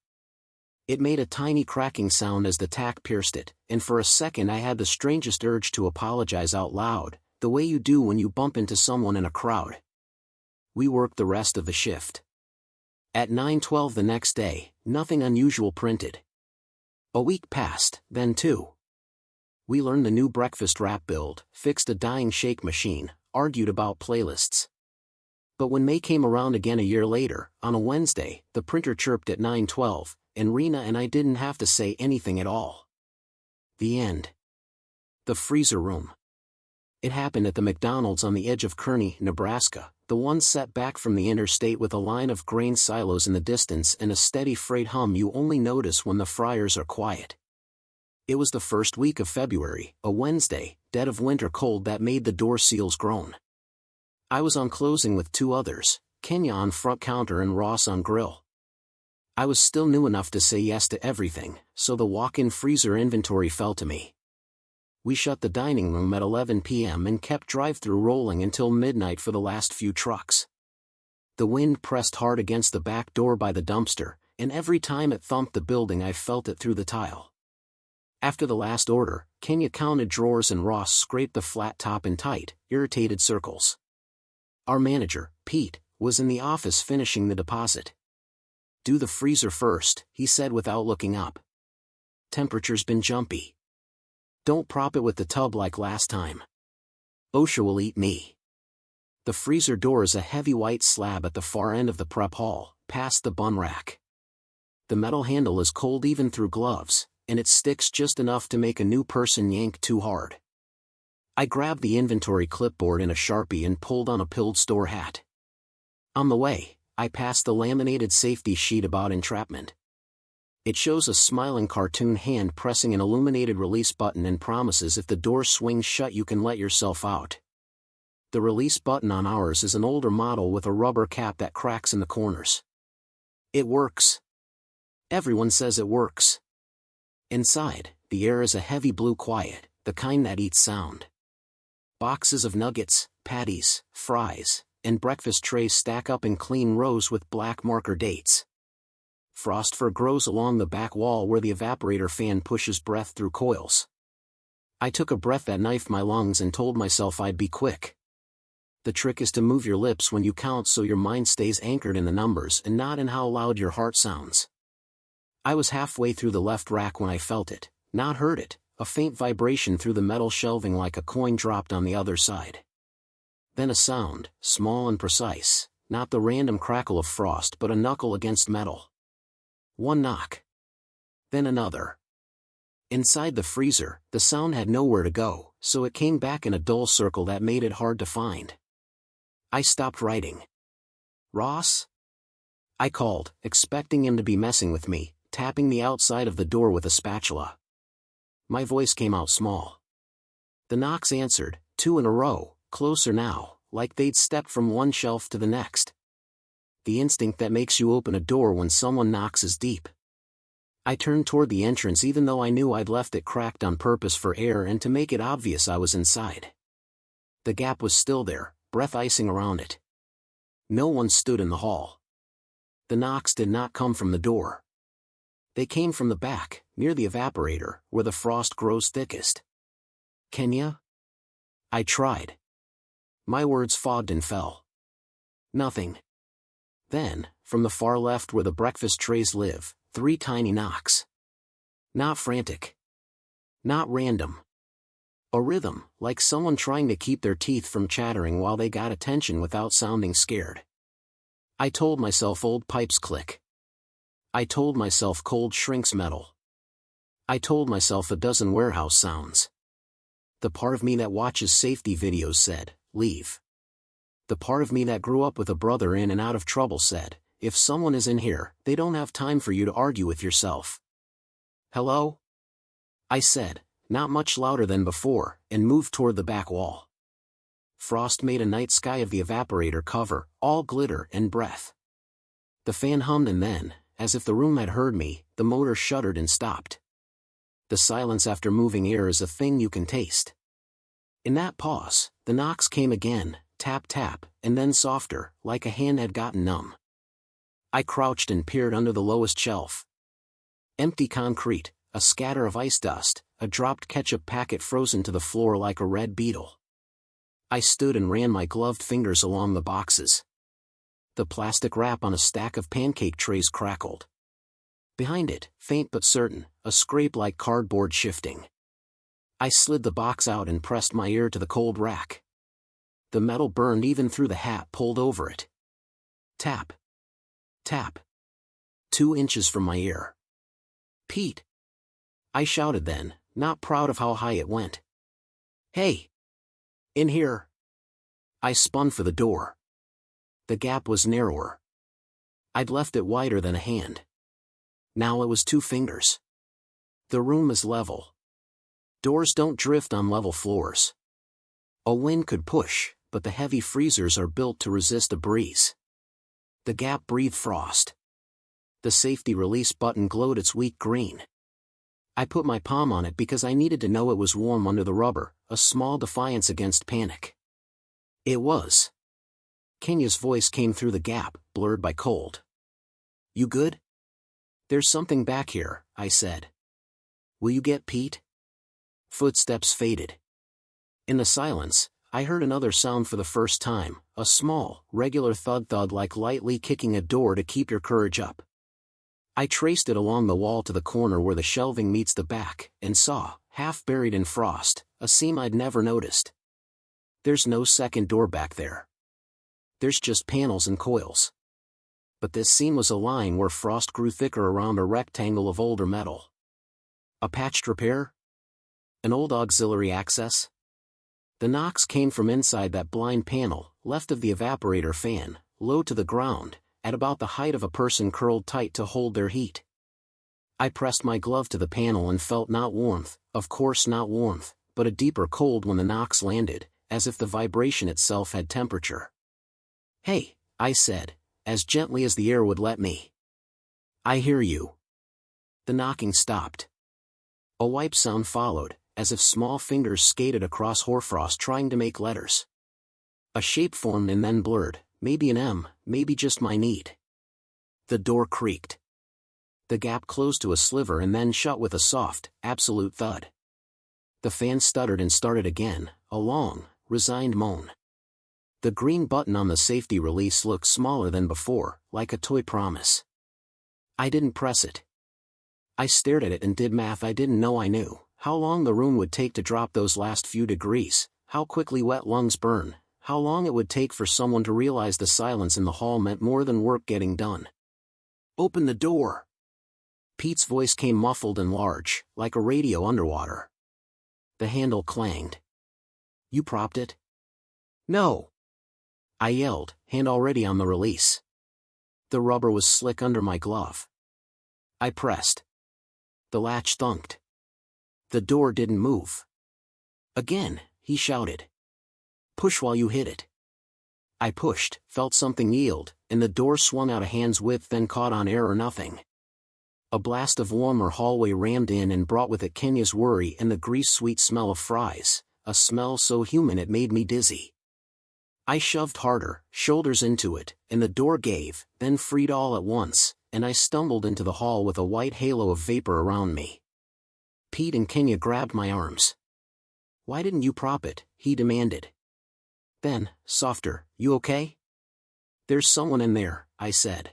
It made a tiny cracking sound as the tack pierced it, and for a second I had the strangest urge to apologize out loud, the way you do when you bump into someone in a crowd. We worked the rest of the shift. At 9:12 the next day, nothing unusual printed. A week passed, then 2. We learned the new breakfast wrap build, fixed a dying shake machine, argued about playlists. But when May came around again a year later, on a Wednesday, the printer chirped at 9:12, and Rena and I didn't have to say anything at all. The end. The freezer room. It happened at the McDonald's on the edge of Kearney, Nebraska, the one set back from the interstate with a line of grain silos in the distance and a steady freight hum you only notice when the fryers are quiet. It was the first week of February, a Wednesday, dead of winter cold that made the door seals groan. I was on closing with two others, Kenya on front counter and Ross on grill. I was still new enough to say yes to everything, so the walk-in freezer inventory fell to me. We shut the dining room at 11 p.m. and kept drive-thru rolling until midnight for the last few trucks. The wind pressed hard against the back door by the dumpster, and every time it thumped the building I felt it through the tile. After the last order, Kenya counted drawers and Ross scraped the flat top in tight, irritated circles. Our manager, Pete, was in the office finishing the deposit. "Do the freezer first," he said without looking up. "Temperature's been jumpy. Don't prop it with the tub like last time. OSHA will eat me." The freezer door is a heavy white slab at the far end of the prep hall, past the bun rack. The metal handle is cold even through gloves, and it sticks just enough to make a new person yank too hard. I grabbed the inventory clipboard and a Sharpie and pulled on a pilled store hat. On the way, I passed the laminated safety sheet about entrapment. It shows a smiling cartoon hand pressing an illuminated release button and promises if the door swings shut you can let yourself out. The release button on ours is an older model with a rubber cap that cracks in the corners. It works. Everyone says it works. Inside, the air is a heavy blue quiet, the kind that eats sound. Boxes of nuggets, patties, fries, and breakfast trays stack up in clean rows with black marker dates. Frost fur grows along the back wall where the evaporator fan pushes breath through coils. I took a breath that knifed my lungs and told myself I'd be quick. The trick is to move your lips when you count so your mind stays anchored in the numbers and not in how loud your heart sounds. I was halfway through the left rack when I felt it, not heard it, a faint vibration through the metal shelving like a coin dropped on the other side. Then a sound, small and precise, not the random crackle of frost but a knuckle against metal. One knock. Then another. Inside the freezer, the sound had nowhere to go, so it came back in a dull circle that made it hard to find. I stopped writing. "Ross?" I called, expecting him to be messing with me, tapping the outside of the door with a spatula. My voice came out small. The knocks answered, 2 in a row, closer now, like they'd stepped from one shelf to the next. The instinct that makes you open a door when someone knocks is deep. I turned toward the entrance even though I knew I'd left it cracked on purpose for air and to make it obvious I was inside. The gap was still there, breath icing around it. No one stood in the hall. The knocks did not come from the door. They came from the back, near the evaporator, where the frost grows thickest. "Kenya?" I tried. My words fogged and fell. Nothing. Then, from the far left where the breakfast trays live, 3 tiny knocks. Not frantic. Not random. A rhythm, like someone trying to keep their teeth from chattering while they got attention without sounding scared. I told myself old pipes click. I told myself cold shrinks metal. I told myself a dozen warehouse sounds. The part of me that watches safety videos said, "Leave." The part of me that grew up with a brother in and out of trouble said, "If someone is in here, they don't have time for you to argue with yourself." "Hello?" I said, not much louder than before, and moved toward the back wall. Frost made a night sky of the evaporator cover, all glitter and breath. The fan hummed and then, as if the room had heard me, the motor shuddered and stopped. The silence after moving air is a thing you can taste. In that pause, the knocks came again, tap tap, and then softer, like a hand had gotten numb. I crouched and peered under the lowest shelf. Empty concrete, a scatter of ice dust, a dropped ketchup packet frozen to the floor like a red beetle. I stood and ran my gloved fingers along the boxes. The plastic wrap on a stack of pancake trays crackled. Behind it, faint but certain, a scrape like cardboard shifting. I slid the box out and pressed my ear to the cold rack. The metal burned even through the hat pulled over it. Tap. Tap. 2 inches from my ear. "Pete!" I shouted then, not proud of how high it went. "Hey! In here!" I spun for the door. The gap was narrower. I'd left it wider than a hand. Now it was 2 fingers. The room is level. Doors don't drift on level floors. A wind could push, but the heavy freezers are built to resist a breeze. The gap breathed frost. The safety release button glowed its weak green. I put my palm on it because I needed to know it was warm under the rubber, a small defiance against panic. It was. Kenya's voice came through the gap, blurred by cold. You good? There's something back here, I said. Will you get Pete? Footsteps faded. In the silence, I heard another sound for the first time, a small, regular thud-thud like lightly kicking a door to keep your courage up. I traced it along the wall to the corner where the shelving meets the back, and saw, half buried in frost, a seam I'd never noticed. There's no second door back there. There's just panels and coils. But this seam was a line where frost grew thicker around a rectangle of older metal. A patched repair? An old auxiliary access? The knocks came from inside that blind panel, left of the evaporator fan, low to the ground, at about the height of a person curled tight to hold their heat. I pressed my glove to the panel and felt not warmth, of course not warmth, but a deeper cold when the knocks landed, as if the vibration itself had temperature. Hey, I said, as gently as the air would let me. I hear you. The knocking stopped. A wipe sound followed, as if small fingers skated across hoarfrost trying to make letters. A shape formed and then blurred, maybe an M, maybe just my need. The door creaked. The gap closed to a sliver and then shut with a soft, absolute thud. The fan stuttered and started again, a long, resigned moan. The green button on the safety release looked smaller than before, like a toy promise. I didn't press it. I stared at it and did math I didn't know I knew, how long the room would take to drop those last few degrees, how quickly wet lungs burn, how long it would take for someone to realize the silence in the hall meant more than work getting done. Open the door. Pete's voice came muffled and large, like a radio underwater. The handle clanged. You propped it? No. I yelled, hand already on the release. The rubber was slick under my glove. I pressed. The latch thunked. The door didn't move. Again, he shouted. Push while you hit it. I pushed, felt something yield, and the door swung out a hand's width, then caught on air or nothing. A blast of warmer hallway rammed in and brought with it Kenya's worry and the grease-sweet smell of fries, a smell so human it made me dizzy. I shoved harder, shoulders into it, and the door gave, then freed all at once, and I stumbled into the hall with a white halo of vapor around me. Pete and Kenya grabbed my arms. Why didn't you prop it? He demanded. Then, softer, you okay? There's someone in there, I said.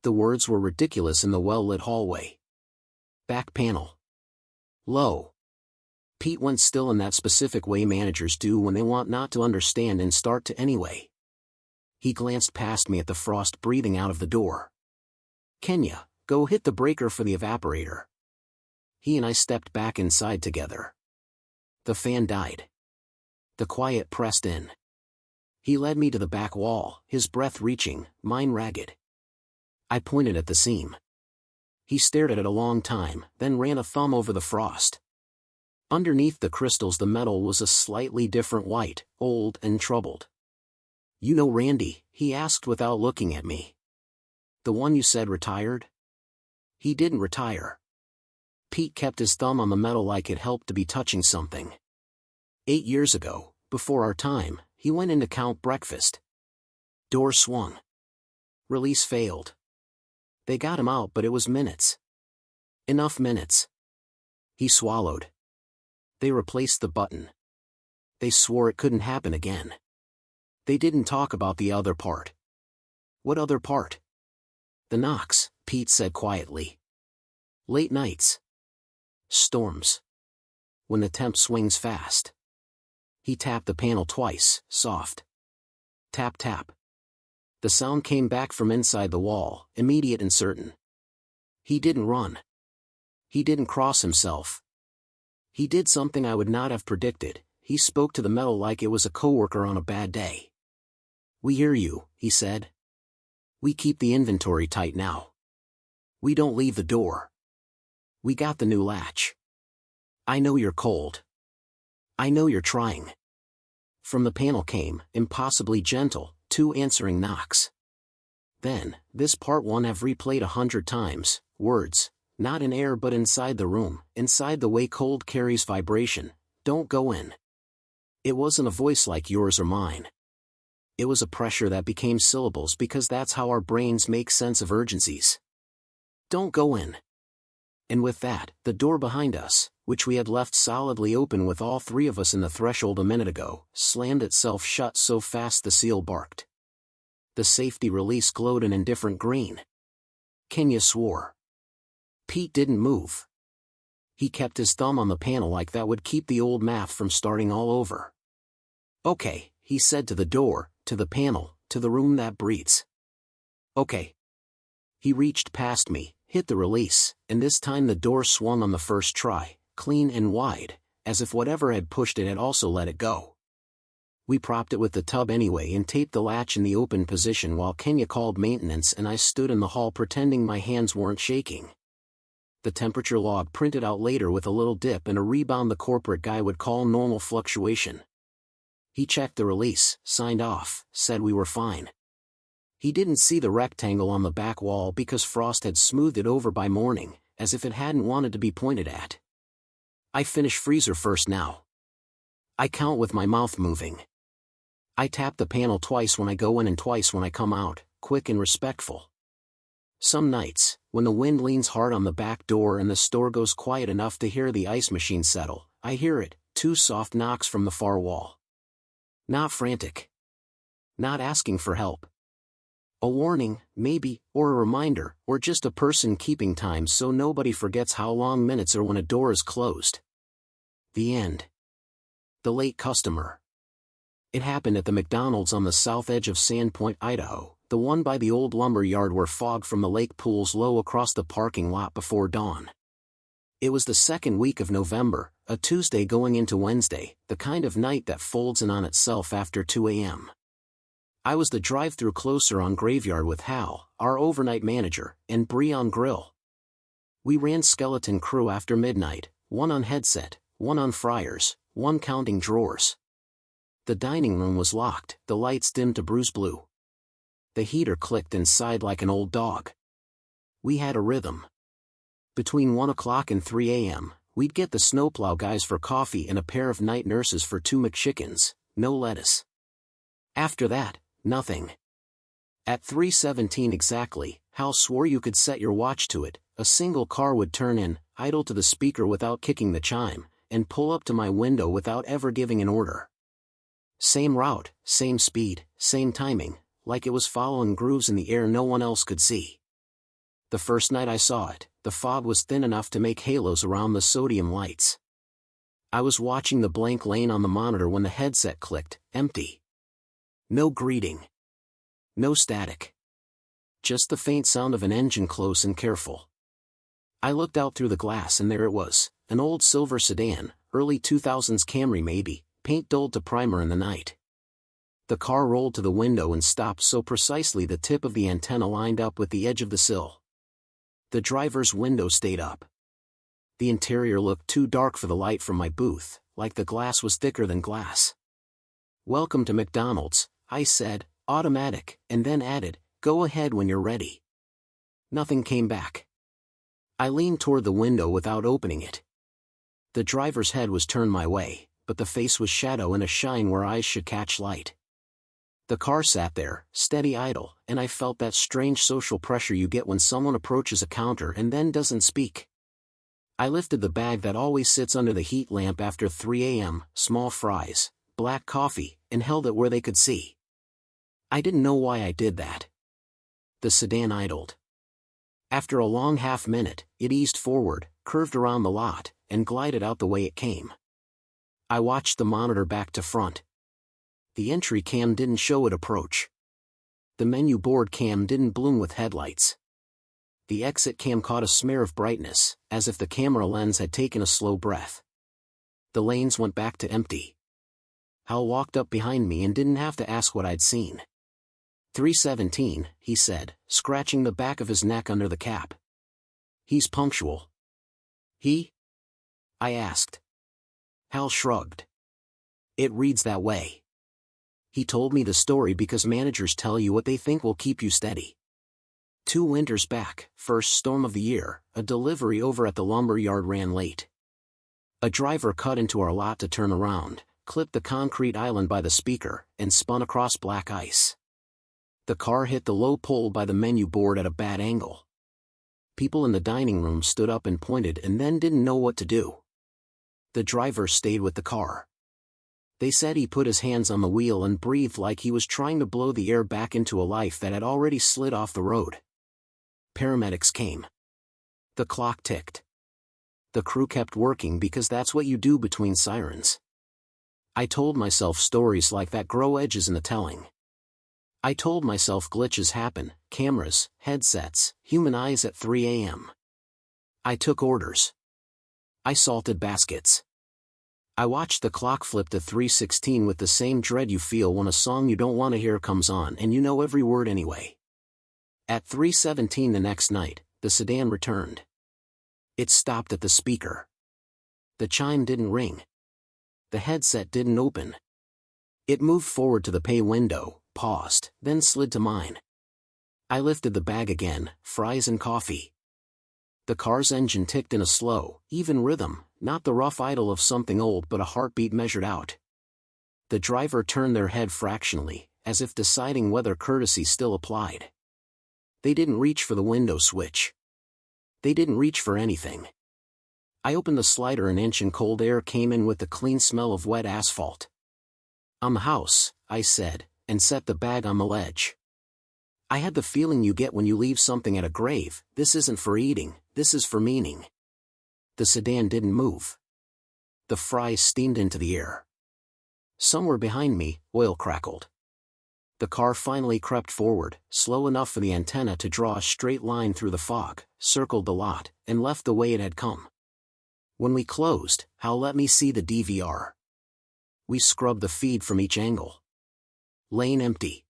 The words were ridiculous in the well-lit hallway. Back panel. Low. Pete went still in that specific way managers do when they want not to understand and start to anyway. He glanced past me at the frost breathing out of the door. Kenya, go hit the breaker for the evaporator. He and I stepped back inside together. The fan died. The quiet pressed in. He led me to the back wall, his breath reaching, mine ragged. I pointed at the seam. He stared at it a long time, then ran a thumb over the frost. Underneath the crystals the metal was a slightly different white, old and troubled. You know Randy? He asked without looking at me. The one you said retired? He didn't retire. Pete kept his thumb on the metal like it helped to be touching something. 8 years ago, before our time, he went in to count breakfast. Door swung. Release failed. They got him out, but it was minutes. Enough minutes. He swallowed. They replaced the button. They swore it couldn't happen again. They didn't talk about the other part. What other part? The knocks, Pete said quietly. Late nights. Storms. When the temp swings fast. He tapped the panel twice, soft. Tap tap. The sound came back from inside the wall, immediate and certain. He didn't run. He didn't cross himself. He did something I would not have predicted. He spoke to the metal like it was a coworker on a bad day. We hear you, he said. We keep the inventory tight now. We don't leave the door. We got the new latch. I know you're cold. I know you're trying. From the panel came, impossibly gentle, 2 answering knocks. Then, this part 1 have replayed 100 times, words, not in air but inside the room, inside the way cold carries vibration, don't go in. It wasn't a voice like yours or mine. It was a pressure that became syllables because that's how our brains make sense of urgencies. Don't go in. And with that, the door behind us, which we had left solidly open with all 3 of us in the threshold a minute ago, slammed itself shut so fast the seal barked. The safety release glowed an indifferent green. Kenya swore. Pete didn't move. He kept his thumb on the panel like that would keep the old math from starting all over. Okay, he said to the door, to the panel, to the room that breathes. Okay. He reached past me, hit the release, and this time the door swung on the first try, clean and wide, as if whatever had pushed it had also let it go. We propped it with the tub anyway and taped the latch in the open position while Kenya called maintenance and I stood in the hall pretending my hands weren't shaking. The temperature log printed out later with a little dip and a rebound the corporate guy would call normal fluctuation. He checked the release, signed off, said we were fine. He didn't see the rectangle on the back wall because Frost had smoothed it over by morning, as if it hadn't wanted to be pointed at. I finish freezer first now. I count with my mouth moving. I tap the panel twice when I go in and twice when I come out, quick and respectful. Some nights, when the wind leans hard on the back door and the store goes quiet enough to hear the ice machine settle, I hear it, 2 soft knocks from the far wall. Not frantic. Not asking for help. A warning, maybe, or a reminder, or just a person keeping time so nobody forgets how long minutes are when a door is closed. The end. The late customer. It happened at the McDonald's on the south edge of Sandpoint, Idaho, the one by the old lumber yard where fog from the lake pools low across the parking lot before dawn. It was the second week of November, a Tuesday going into Wednesday, the kind of night that folds in on itself after 2 a.m. I was the drive-thru closer on Graveyard with Hal, our overnight manager, and Bree on grill. We ran skeleton crew after midnight, 1 on headset, 1 on fryers, 1 counting drawers. The dining room was locked, the lights dimmed to bruise blue. The heater clicked and sighed like an old dog. We had a rhythm. Between 1 o'clock and 3 a.m., we'd get the snowplow guys for coffee and a pair of night nurses for 2 McChickens, no lettuce. After that, nothing. At 3:17 exactly, Hal swore you could set your watch to it, a single car would turn in, idle to the speaker without kicking the chime, and pull up to my window without ever giving an order. Same route, same speed, same timing, like it was following grooves in the air no one else could see. The first night I saw it, the fog was thin enough to make halos around the sodium lights. I was watching the blank lane on the monitor when the headset clicked, empty. No greeting. No static. Just the faint sound of an engine close and careful. I looked out through the glass and there it was, an old silver sedan, early 2000s Camry maybe, paint dulled to primer in the night. The car rolled to the window and stopped so precisely the tip of the antenna lined up with the edge of the sill. The driver's window stayed up. The interior looked too dark for the light from my booth, like the glass was thicker than glass. "Welcome to McDonald's," I said, automatic, and then added, "Go ahead when you're ready." Nothing came back. I leaned toward the window without opening it. The driver's head was turned my way, but the face was shadow and a shine where eyes should catch light. The car sat there, steady idle, and I felt that strange social pressure you get when someone approaches a counter and then doesn't speak. I lifted the bag that always sits under the heat lamp after 3 a.m., small fries, black coffee, and held it where they could see. I didn't know why I did that. The sedan idled. After a long half-minute, it eased forward, curved around the lot, and glided out the way it came. I watched the monitor back to front. The entry cam didn't show it approach. The menu board cam didn't bloom with headlights. The exit cam caught a smear of brightness, as if the camera lens had taken a slow breath. The lanes went back to empty. Hal walked up behind me and didn't have to ask what I'd seen. 3:17, he said, scratching the back of his neck under the cap. "He's punctual." "He?" I asked. Hal shrugged. It reads that way. He told me the story because managers tell you what they think will keep you steady. 2 winters back, first storm of the year, a delivery over at the lumber yard ran late. A driver cut into our lot to turn around, clipped the concrete island by the speaker, and spun across black ice. The car hit the low pole by the menu board at a bad angle. People in the dining room stood up and pointed and then didn't know what to do. The driver stayed with the car. They said he put his hands on the wheel and breathed like he was trying to blow the air back into a life that had already slid off the road. Paramedics came. The clock ticked. The crew kept working because that's what you do between sirens. I told myself stories like that grow edges in the telling. I told myself glitches happen, cameras, headsets, human eyes at 3 a.m. I took orders. I salted baskets. I watched the clock flip to 3:16 with the same dread you feel when a song you don't want to hear comes on and you know every word anyway. At 3:17 the next night, the sedan returned. It stopped at the speaker. The chime didn't ring. The headset didn't open. It moved forward to the pay window, paused, then slid to mine. I lifted the bag again, fries and coffee. The car's engine ticked in a slow, even rhythm, not the rough idle of something old but a heartbeat measured out. The driver turned their head fractionally, as if deciding whether courtesy still applied. They didn't reach for the window switch. They didn't reach for anything. I opened the slider an inch and cold air came in with the clean smell of wet asphalt. "On the house," I said, and set the bag on the ledge. I had the feeling you get when you leave something at a grave. This isn't for eating, this is for meaning. The sedan didn't move. The fries steamed into the air. Somewhere behind me, oil crackled. The car finally crept forward, slow enough for the antenna to draw a straight line through the fog, circled the lot, and left the way it had come. When we closed, Hal let me see the DVR. We scrubbed the feed from each angle. Lane empty.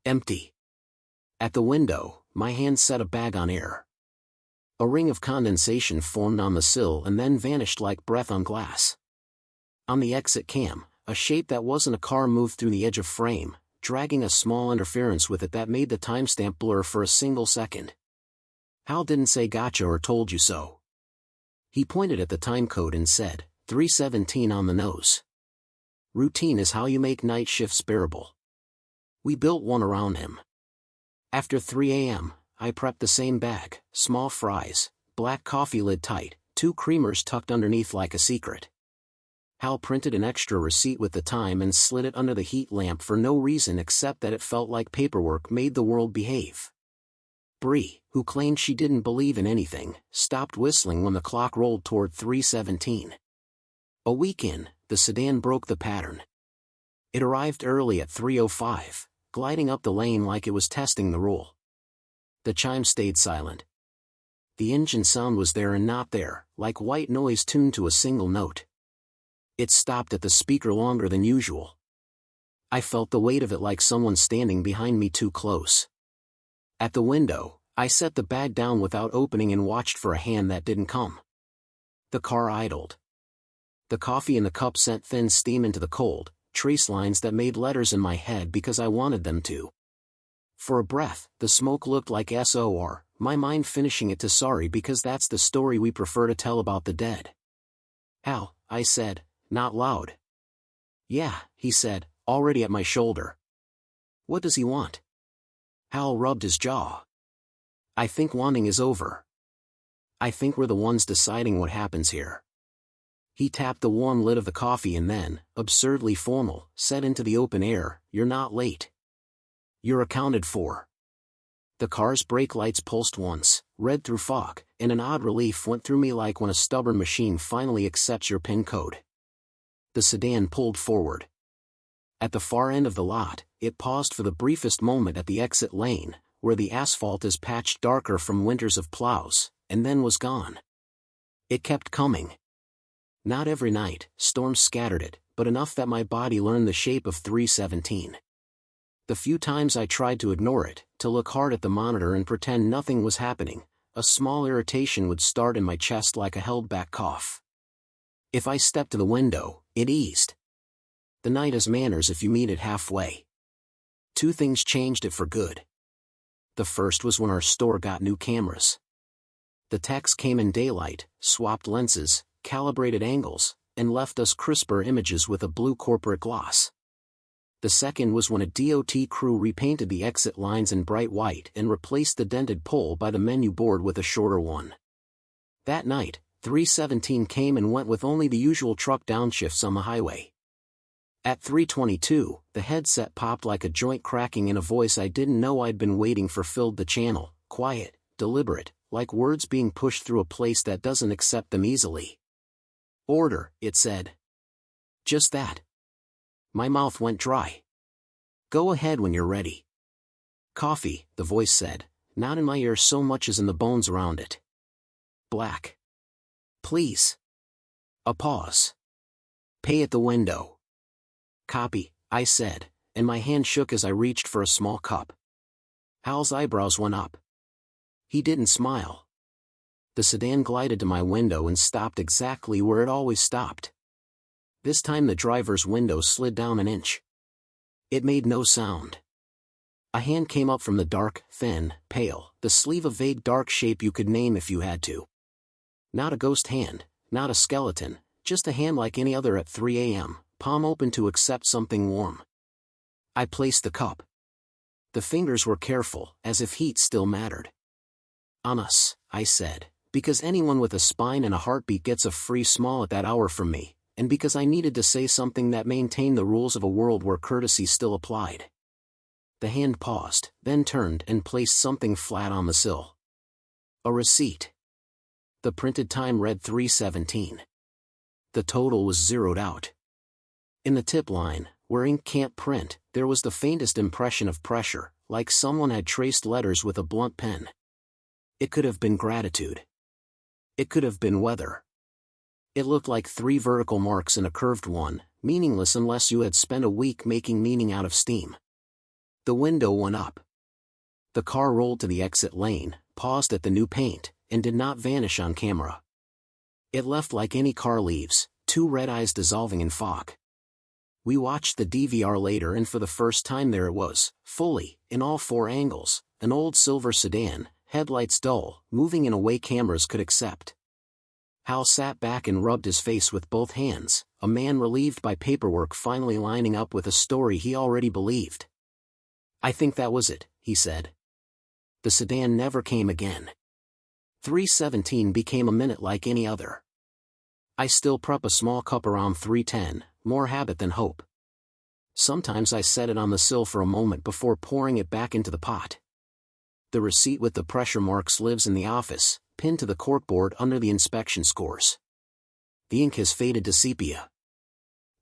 Empty. At the window, my hand set a bag on air. A ring of condensation formed on the sill and then vanished like breath on glass. On the exit cam, a shape that wasn't a car moved through the edge of frame, dragging a small interference with it that made the timestamp blur for a single second. Hal didn't say gotcha or told you so. He pointed at the timecode and said, 3:17 on the nose. Routine is how you make night shifts bearable. We built one around him. After 3 a.m., I prepped the same bag, small fries, black coffee lid tight, 2 creamers tucked underneath like a secret. Hal printed an extra receipt with the time and slid it under the heat lamp for no reason except that it felt like paperwork made the world behave. Bree, who claimed she didn't believe in anything, stopped whistling when the clock rolled toward 3:17. A week in, the sedan broke the pattern. It arrived early at 3:05. Gliding up the lane like it was testing the rule. The chime stayed silent. The engine sound was there and not there, like white noise tuned to a single note. It stopped at the speaker longer than usual. I felt the weight of it like someone standing behind me too close. At the window, I set the bag down without opening and watched for a hand that didn't come. The car idled. The coffee in the cup sent thin steam into the cold, trace lines that made letters in my head because I wanted them to. For a breath, the smoke looked like SOR, my mind finishing it to sorry because that's the story we prefer to tell about the dead. "Hal," I said, not loud. "Yeah," he said, already at my shoulder. "What does he want?" Hal rubbed his jaw. "I think wanting is over. I think we're the ones deciding what happens here." He tapped the warm lid of the coffee and then, absurdly formal, said into the open air, "You're not late. You're accounted for." The car's brake lights pulsed once, red through fog, and an odd relief went through me like when a stubborn machine finally accepts your PIN code. The sedan pulled forward. At the far end of the lot, it paused for the briefest moment at the exit lane, where the asphalt is patched darker from winters of plows, and then was gone. It kept coming. Not every night, storms scattered it, but enough that my body learned the shape of 3:17. The few times I tried to ignore it, to look hard at the monitor and pretend nothing was happening, a small irritation would start in my chest like a held-back cough. If I stepped to the window, it eased. The night has manners if you meet it halfway. Two things changed it for good. The first was when our store got new cameras. The techs came in daylight, swapped lenses, calibrated angles, and left us crisper images with a blue corporate gloss. The second was when a DOT crew repainted the exit lines in bright white and replaced the dented pole by the menu board with a shorter one. That night, 317 came and went with only the usual truck downshifts on the highway. At 322, the headset popped like a joint cracking in a voice I didn't know I'd been waiting for filled the channel, quiet, deliberate, like words being pushed through a place that doesn't accept them easily. "Order," it said. Just that. My mouth went dry. "Go ahead when you're ready." "Coffee," the voice said, not in my ear so much as in the bones around it. "Black." "Please." A pause. "Pay at the window." "Copy," I said, and my hand shook as I reached for a small cup. Hal's eyebrows went up. He didn't smile. The sedan glided to my window and stopped exactly where it always stopped. This time the driver's window slid down an inch. It made no sound. A hand came up from the dark, thin, pale, the sleeve of vague dark shape you could name if you had to. Not a ghost hand, not a skeleton, just a hand like any other at 3 a.m., palm open to accept something warm. I placed the cup. The fingers were careful, as if heat still mattered. "On us," I said, because anyone with a spine and a heartbeat gets a free small at that hour from me, and because I needed to say something that maintained the rules of a world where courtesy still applied. The hand paused, then turned and placed something flat on the sill. A receipt. The printed time read 3:17. The total was zeroed out. In the tip line, where ink can't print, there was the faintest impression of pressure, like someone had traced letters with a blunt pen. It could have been gratitude. It could have been weather. It looked like 3 vertical marks in a curved one, meaningless unless you had spent a week making meaning out of steam. The window went up. The car rolled to the exit lane, paused at the new paint, and did not vanish on camera. It left like any car leaves, 2 red eyes dissolving in fog. We watched the DVR later and for the first time there it was, fully, in all 4 angles, an old silver sedan, headlights dull, moving in a way cameras could accept. Hal sat back and rubbed his face with both hands, a man relieved by paperwork finally lining up with a story he already believed. "I think that was it," he said. The sedan never came again. 317 became a minute like any other. I still prep a small cup around 3:10, more habit than hope. Sometimes I set it on the sill for a moment before pouring it back into the pot. The receipt with the pressure marks lives in the office, pinned to the corkboard under the inspection scores. The ink has faded to sepia.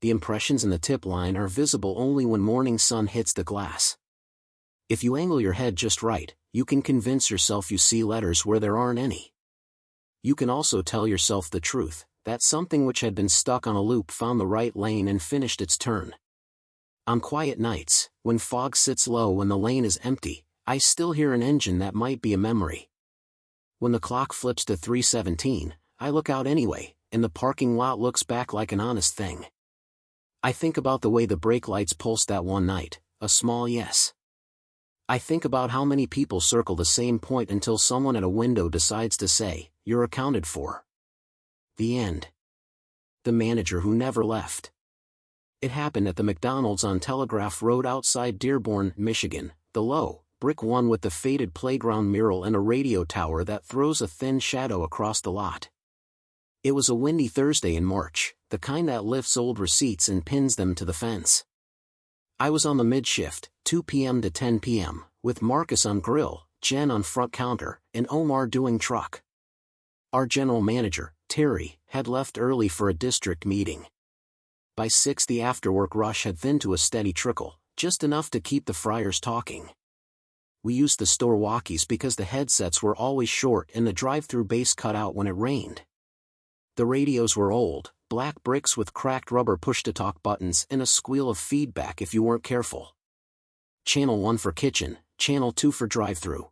The impressions in the tip line are visible only when morning sun hits the glass. If you angle your head just right, you can convince yourself you see letters where there aren't any. You can also tell yourself the truth, that something which had been stuck on a loop found the right lane and finished its turn. On quiet nights, when fog sits low and the lane is empty, I still hear an engine that might be a memory. When the clock flips to 3:17, I look out anyway, and the parking lot looks back like an honest thing. I think about the way the brake lights pulsed that one night, a small yes. I think about how many people circle the same point until someone at a window decides to say, "You're accounted for." The end. The manager who never left. It happened at the McDonald's on Telegraph Road outside Dearborn, Michigan, the low, brick one with the faded playground mural and a radio tower that throws a thin shadow across the lot. It was a windy Thursday in March, the kind that lifts old receipts and pins them to the fence. I was on the mid-shift, 2 p.m. to 10 p.m., with Marcus on grill, Jen on front counter, and Omar doing truck. Our general manager, Terry, had left early for a district meeting. By 6 the after-work rush had thinned to a steady trickle, just enough to keep the friars talking. We used the store walkies because the headsets were always short and the drive-thru bass cut out when it rained. The radios were old, black bricks with cracked rubber push-to-talk buttons and a squeal of feedback if you weren't careful. Channel 1 for kitchen, Channel 2 for drive-thru.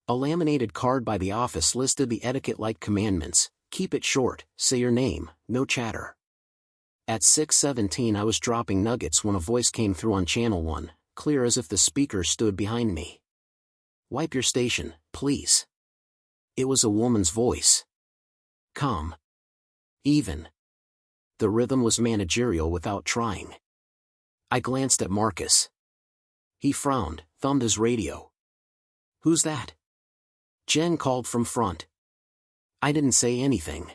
A laminated card by the office listed the etiquette-like commandments: Keep it short, say your name, no chatter. At 6:17 I was dropping nuggets when a voice came through on channel 1, clear as if the speaker stood behind me. Wipe your station, please. It was a woman's voice. Calm. Even. The rhythm was managerial without trying. I glanced at Marcus. He frowned, thumbed his radio. Who's that? Jen called from front. I didn't say anything.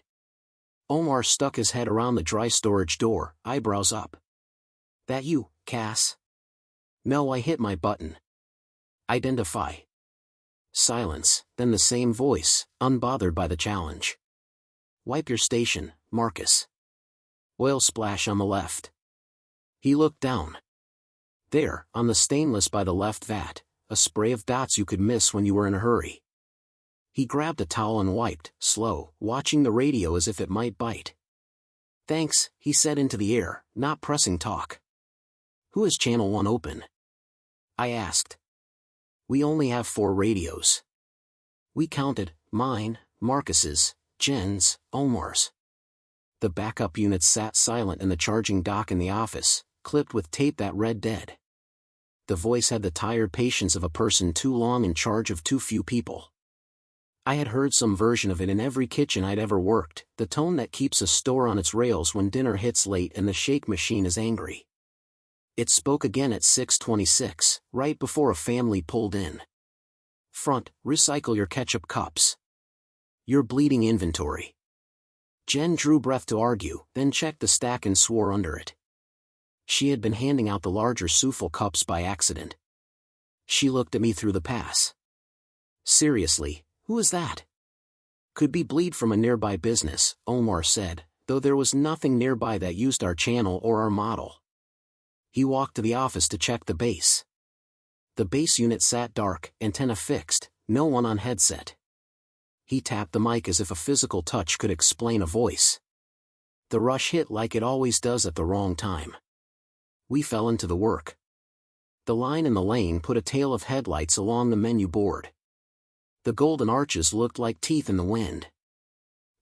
Omar stuck his head around the dry storage door, eyebrows up. That you, Cass? No, I hit my button. Identify. Silence, then the same voice, unbothered by the challenge. Wipe your station, Marcus. Oil splash on the left. He looked down. There, on the stainless by the left vat, a spray of dots you could miss when you were in a hurry. He grabbed a towel and wiped, slow, watching the radio as if it might bite. Thanks, he said into the air, not pressing talk. Who has channel 1 open? I asked. We only have 4 radios. We counted, mine, Marcus's, Jen's, Omar's. The backup units sat silent in the charging dock in the office, clipped with tape that read dead. The voice had the tired patience of a person too long in charge of too few people. I had heard some version of it in every kitchen I'd ever worked, the tone that keeps a store on its rails when dinner hits late and the shake machine is angry. It spoke again at 6:26, right before a family pulled in. Front, recycle your ketchup cups. Your bleeding inventory. Jen drew breath to argue, then checked the stack and swore under it. She had been handing out the larger Soufle cups by accident. She looked at me through the pass. Seriously, who is that? Could be bleed from a nearby business, Omar said, though there was nothing nearby that used our channel or our model. He walked to the office to check the base. The base unit sat dark, antenna fixed, no one on headset. He tapped the mic as if a physical touch could explain a voice. The rush hit like it always does at the wrong time. We fell into the work. The line in the lane put a tail of headlights along the menu board. The golden arches looked like teeth in the wind.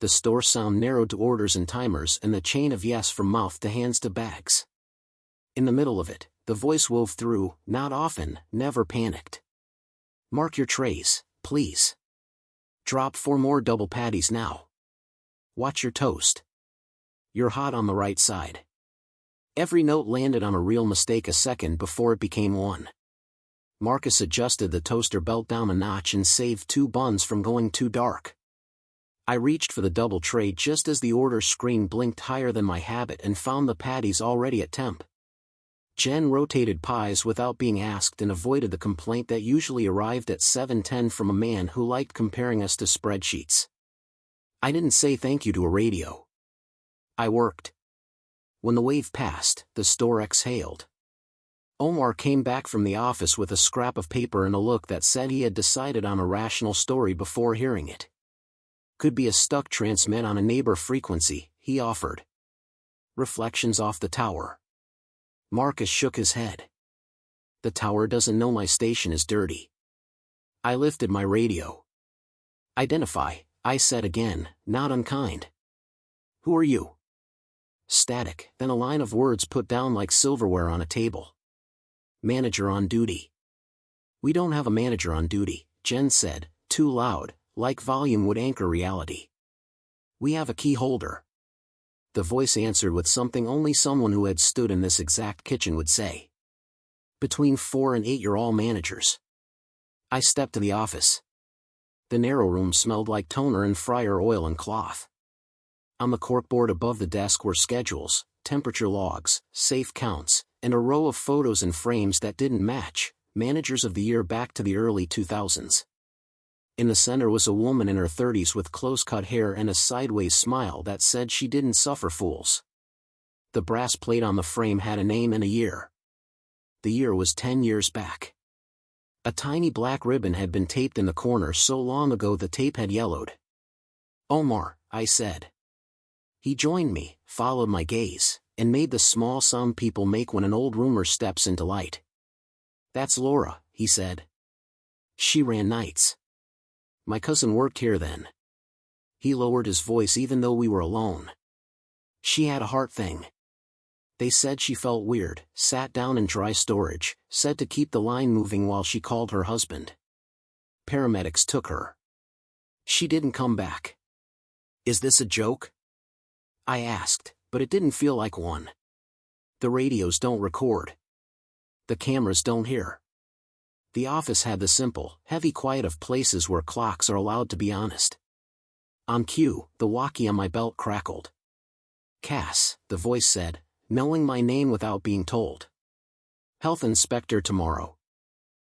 The store sound narrowed to orders and timers and the chain of yes from mouth to hands to bags. In the middle of it, the voice wove through, not often, never panicked. Mark your trays, please. Drop 4 more double patties now. Watch your toast. You're hot on the right side. Every note landed on a real mistake a second before it became one. Marcus adjusted the toaster belt down a notch and saved 2 buns from going too dark. I reached for the double tray just as the order screen blinked higher than my habit and found the patties already at temp. Jen rotated pies without being asked and avoided the complaint that usually arrived at 7:10 from a man who liked comparing us to spreadsheets. I didn't say thank you to a radio. I worked. When the wave passed, the store exhaled. Omar came back from the office with a scrap of paper and a look that said he had decided on a rational story before hearing it. Could be a stuck transmit on a neighbor frequency, he offered. Reflections off the tower. Marcus shook his head. The tower doesn't know my station is dirty. I lifted my radio. Identify, I said again, not unkind. Who are you? Static, then a line of words put down like silverware on a table. Manager on duty. We don't have a manager on duty, Jen said, too loud, like volume would anchor reality. We have a key holder. The voice answered with something only someone who had stood in this exact kitchen would say. Between 4 and 8 you're all managers. I stepped to the office. The narrow room smelled like toner and fryer oil and cloth. On the corkboard above the desk were schedules, temperature logs, safe counts, and a row of photos and frames that didn't match, managers of the year back to the early 2000s. In the center was a woman in her 30s with close-cut hair and a sideways smile that said she didn't suffer fools. The brass plate on the frame had a name and a year. The year was 10 years back. A tiny black ribbon had been taped in the corner so long ago the tape had yellowed. Omar, I said. He joined me, followed my gaze, and made the small sound people make when an old roomer steps into light. That's Laura, he said. She ran nights. My cousin worked here then. He lowered his voice even though we were alone. She had a heart thing. They said she felt weird, sat down in dry storage, said to keep the line moving while she called her husband. Paramedics took her. She didn't come back. Is this a joke? I asked, but it didn't feel like one. The radios don't record. The cameras don't hear. The office had the simple, heavy quiet of places where clocks are allowed to be honest. On cue, the walkie on my belt crackled. Cass, the voice said, knowing my name without being told. Health inspector tomorrow.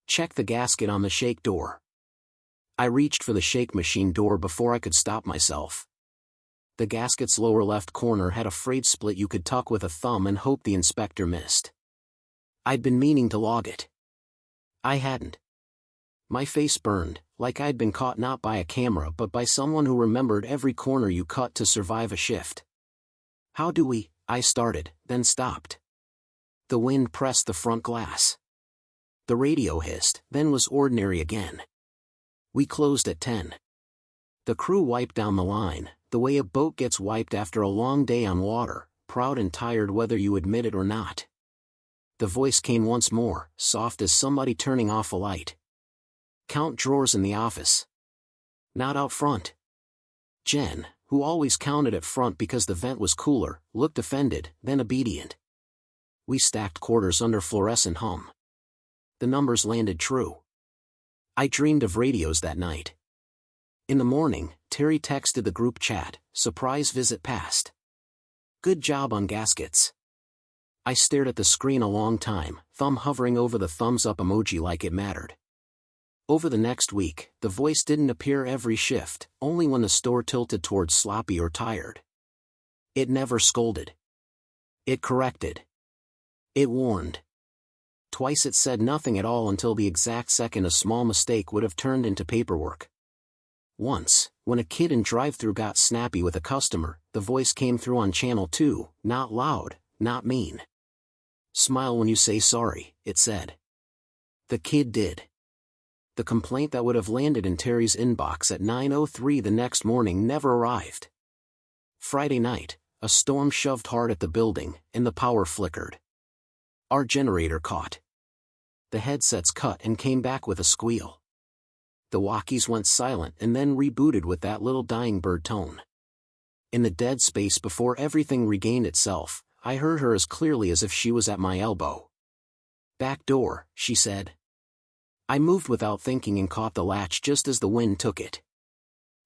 Check the gasket on the shake door. I reached for the shake machine door before I could stop myself. The gasket's lower left corner had a frayed split you could tuck with a thumb and hope the inspector missed. I'd been meaning to log it. I hadn't. My face burned, like I'd been caught not by a camera but by someone who remembered every corner you cut to survive a shift. How do we? I started, then stopped. The wind pressed the front glass. The radio hissed, then was ordinary again. We closed at 10. The crew wiped down the line, the way a boat gets wiped after a long day on water, proud and tired whether you admit it or not. The voice came once more, soft as somebody turning off a light. Count drawers in the office. Not out front. Jen, who always counted at front because the vent was cooler, looked offended, then obedient. We stacked quarters under fluorescent hum. The numbers landed true. I dreamed of radios that night. In the morning, Terry texted the group chat, surprise visit passed. Good job on gaskets. I stared at the screen a long time, thumb hovering over the thumbs up emoji like it mattered. Over the next week, the voice didn't appear every shift, only when the store tilted towards sloppy or tired. It never scolded. It corrected. It warned. Twice it said nothing at all until the exact second a small mistake would have turned into paperwork. Once, when a kid in drive-thru got snappy with a customer, the voice came through on channel 2, not loud, not mean. Smile when you say sorry, it said. The kid did. The complaint that would have landed in Terry's inbox at 9:03 the next morning never arrived. Friday night, a storm shoved hard at the building, and the power flickered. Our generator caught. The headsets cut and came back with a squeal. The walkies went silent and then rebooted with that little dying bird tone. In the dead space before everything regained itself, I heard her as clearly as if she was at my elbow. Back door, she said. I moved without thinking and caught the latch just as the wind took it.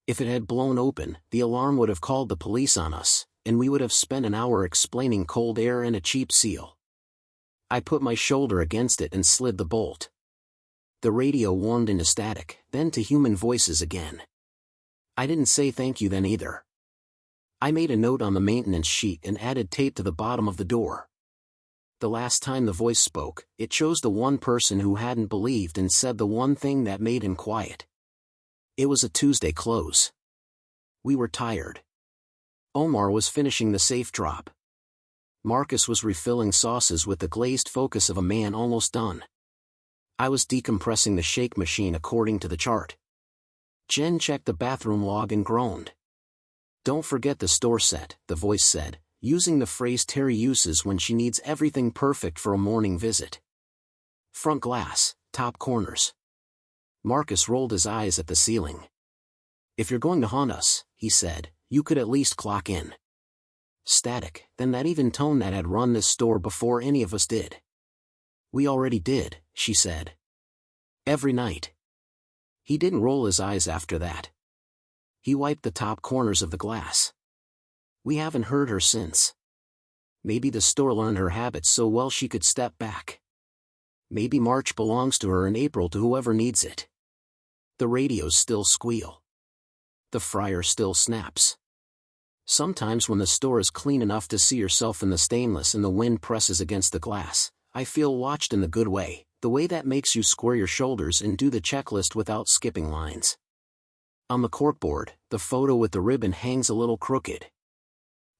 If it had blown open, the alarm would have called the police on us, and we would have spent an hour explaining cold air and a cheap seal. I put my shoulder against it and slid the bolt. The radio warmed into static, then to human voices again. I didn't say thank you then either. I made a note on the maintenance sheet and added tape to the bottom of the door. The last time the voice spoke, it chose the one person who hadn't believed and said the one thing that made him quiet. It was a Tuesday close. We were tired. Omar was finishing the safe drop. Marcus was refilling sauces with the glazed focus of a man almost done. I was decompressing the shake machine according to the chart. Jen checked the bathroom log and groaned. Don't forget the store set, the voice said, using the phrase Terry uses when she needs everything perfect for a morning visit. Front glass, top corners. Marcus rolled his eyes at the ceiling. If you're going to haunt us, he said, you could at least clock in. Static, then that even tone that had run this store before any of us did. We already did, she said. Every night. He didn't roll his eyes after that. He wiped the top corners of the glass. We haven't heard her since. Maybe the store learned her habits so well she could step back. Maybe March belongs to her and April to whoever needs it. The radios still squeal. The fryer still snaps. Sometimes when the store is clean enough to see yourself in the stainless and the wind presses against the glass, I feel watched in the good way, the way that makes you square your shoulders and do the checklist without skipping lines. On the corkboard, the photo with the ribbon hangs a little crooked.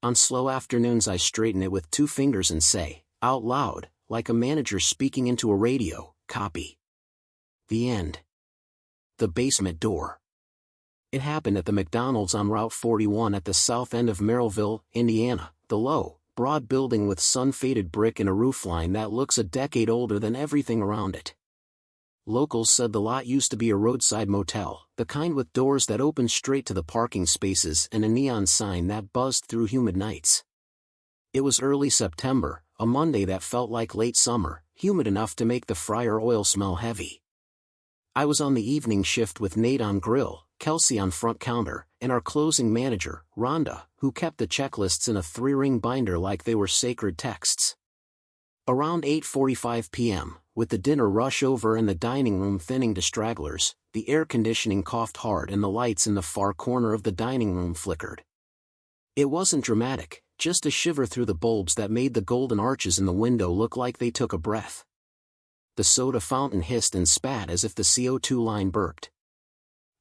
On slow afternoons I straighten it with 2 fingers and say, out loud, like a manager speaking into a radio, copy. The end. The basement door. It happened at the McDonald's on Route 41 at the south end of Merrillville, Indiana, the low, broad building with sun-faded brick and a roofline that looks a decade older than everything around it. Locals said the lot used to be a roadside motel, the kind with doors that opened straight to the parking spaces and a neon sign that buzzed through humid nights. It was early September, a Monday that felt like late summer, humid enough to make the fryer oil smell heavy. I was on the evening shift with Nate on grill, Kelsey on front counter, and our closing manager, Rhonda, who kept the checklists in a 3-ring binder like they were sacred texts. Around 8:45 p.m., with the dinner rush over and the dining room thinning to stragglers, the air conditioning coughed hard and the lights in the far corner of the dining room flickered. It wasn't dramatic, just a shiver through the bulbs that made the golden arches in the window look like they took a breath. The soda fountain hissed and spat as if the CO2 line burped.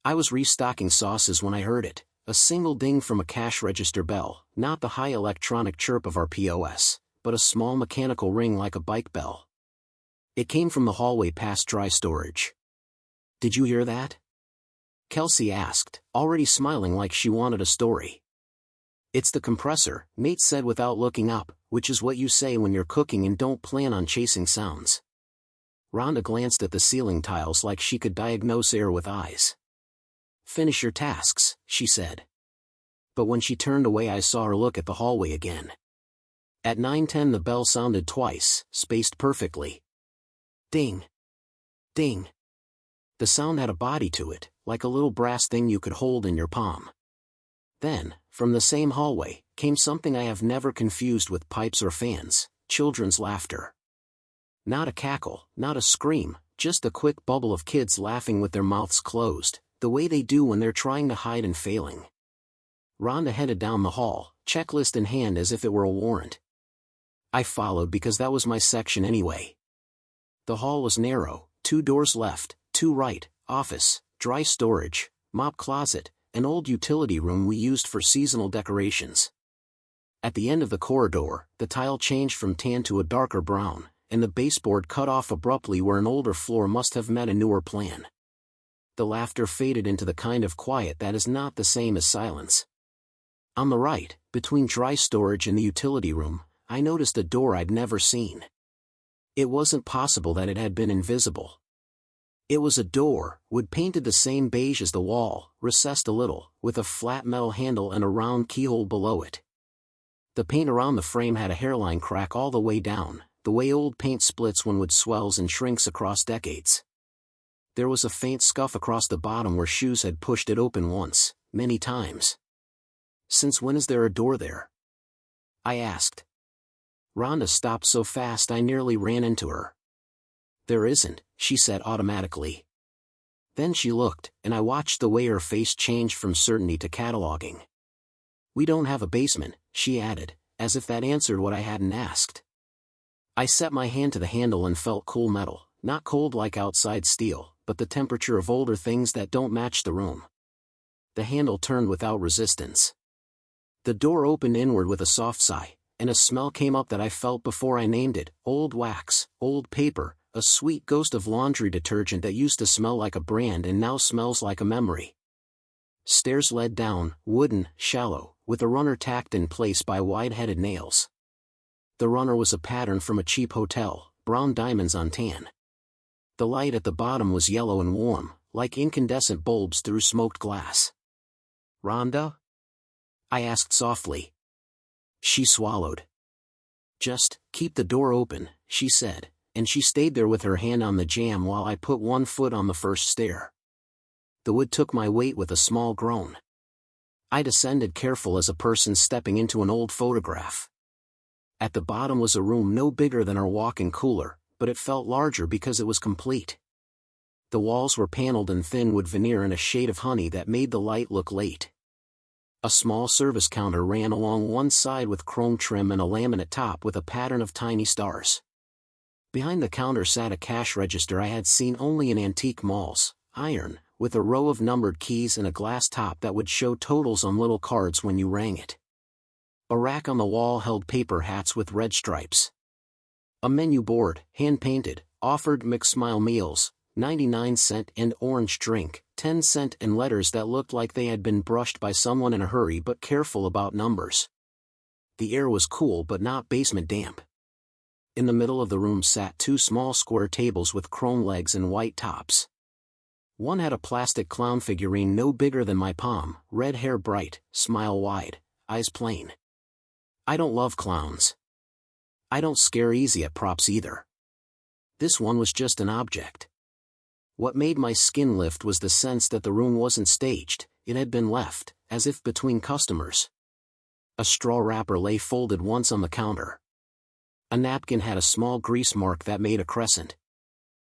I was restocking sauces when I heard it, a single ding from a cash register bell, not the high electronic chirp of our POS, but a small mechanical ring like a bike bell. It came from the hallway past dry storage. "Did you hear that?" Kelsey asked, already smiling like she wanted a story. "It's the compressor," Nate said without looking up, which is what you say when you're cooking and don't plan on chasing sounds. Rhonda glanced at the ceiling tiles like she could diagnose air with eyes. "Finish your tasks," she said. But when she turned away I saw her look at the hallway again. At 9:10 the bell sounded twice, spaced perfectly. Ding. Ding. The sound had a body to it, like a little brass thing you could hold in your palm. Then, from the same hallway, came something I have never confused with pipes or fans: children's laughter. Not a cackle, not a scream, just a quick bubble of kids laughing with their mouths closed, the way they do when they're trying to hide and failing. Rhonda headed down the hall, checklist in hand as if it were a warrant. I followed because that was my section anyway. The hall was narrow, 2 doors left, 2 right, office, dry storage, mop closet, an old utility room we used for seasonal decorations. At the end of the corridor, the tile changed from tan to a darker brown, and the baseboard cut off abruptly where an older floor must have met a newer plan. The laughter faded into the kind of quiet that is not the same as silence. On the right, between dry storage and the utility room, I noticed a door I'd never seen. It wasn't possible that it had been invisible. It was a door, wood-painted the same beige as the wall, recessed a little, with a flat metal handle and a round keyhole below it. The paint around the frame had a hairline crack all the way down, the way old paint splits when wood swells and shrinks across decades. There was a faint scuff across the bottom where shoes had pushed it open once, many times. "Since when is there a door there?" I asked. Rhonda stopped so fast I nearly ran into her. "There isn't," she said automatically. Then she looked, and I watched the way her face changed from certainty to cataloging. "We don't have a basement," she added, as if that answered what I hadn't asked. I set my hand to the handle and felt cool metal, not cold like outside steel, but the temperature of older things that don't match the room. The handle turned without resistance. The door opened inward with a soft sigh, and a smell came up that I felt before I named it: old wax, old paper, a sweet ghost of laundry detergent that used to smell like a brand and now smells like a memory. Stairs led down, wooden, shallow, with a runner tacked in place by wide-headed nails. The runner was a pattern from a cheap hotel, brown diamonds on tan. The light at the bottom was yellow and warm, like incandescent bulbs through smoked glass. "Rhonda?" I asked softly. She swallowed. "Just keep the door open," she said, and she stayed there with her hand on the jamb while I put one foot on the first stair. The wood took my weight with a small groan. I descended careful as a person stepping into an old photograph. At the bottom was a room no bigger than our walk-in cooler, but it felt larger because it was complete. The walls were paneled in thin wood veneer in a shade of honey that made the light look late. A small service counter ran along one side with chrome trim and a laminate top with a pattern of tiny stars. Behind the counter sat a cash register I had seen only in antique malls, iron, with a row of numbered keys and a glass top that would show totals on little cards when you rang it. A rack on the wall held paper hats with red stripes. A menu board, hand-painted, offered McSmile meals, 99-cent and orange drink, 10-cent and letters that looked like they had been brushed by someone in a hurry but careful about numbers. The air was cool but not basement damp. In the middle of the room sat two small square tables with chrome legs and white tops. One had a plastic clown figurine no bigger than my palm, red hair bright, smile wide, eyes plain. I don't love clowns. I don't scare easy at props either. This one was just an object. What made my skin lift was the sense that the room wasn't staged, it had been left, as if between customers. A straw wrapper lay folded once on the counter. A napkin had a small grease mark that made a crescent.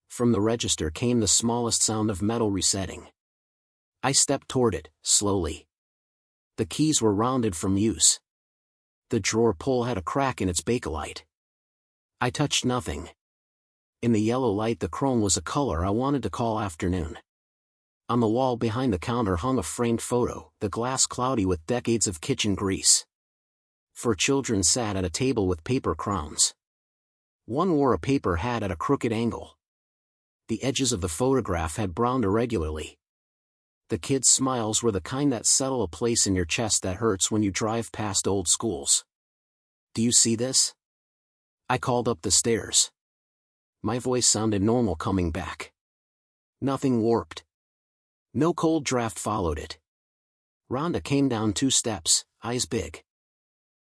From the register came the smallest sound of metal resetting. I stepped toward it, slowly. The keys were rounded from use. The drawer pull had a crack in its bakelite. I touched nothing. In the yellow light the chrome was a color I wanted to call afternoon. On the wall behind the counter hung a framed photo, the glass cloudy with decades of kitchen grease. 4 children sat at a table with paper crowns. One wore a paper hat at a crooked angle. The edges of the photograph had browned irregularly. The kids' smiles were the kind that settle a place in your chest that hurts when you drive past old schools. Do you see this? I called up the stairs. My voice sounded normal coming back. Nothing warped. No cold draft followed it. Rhonda came down 2 steps, eyes big.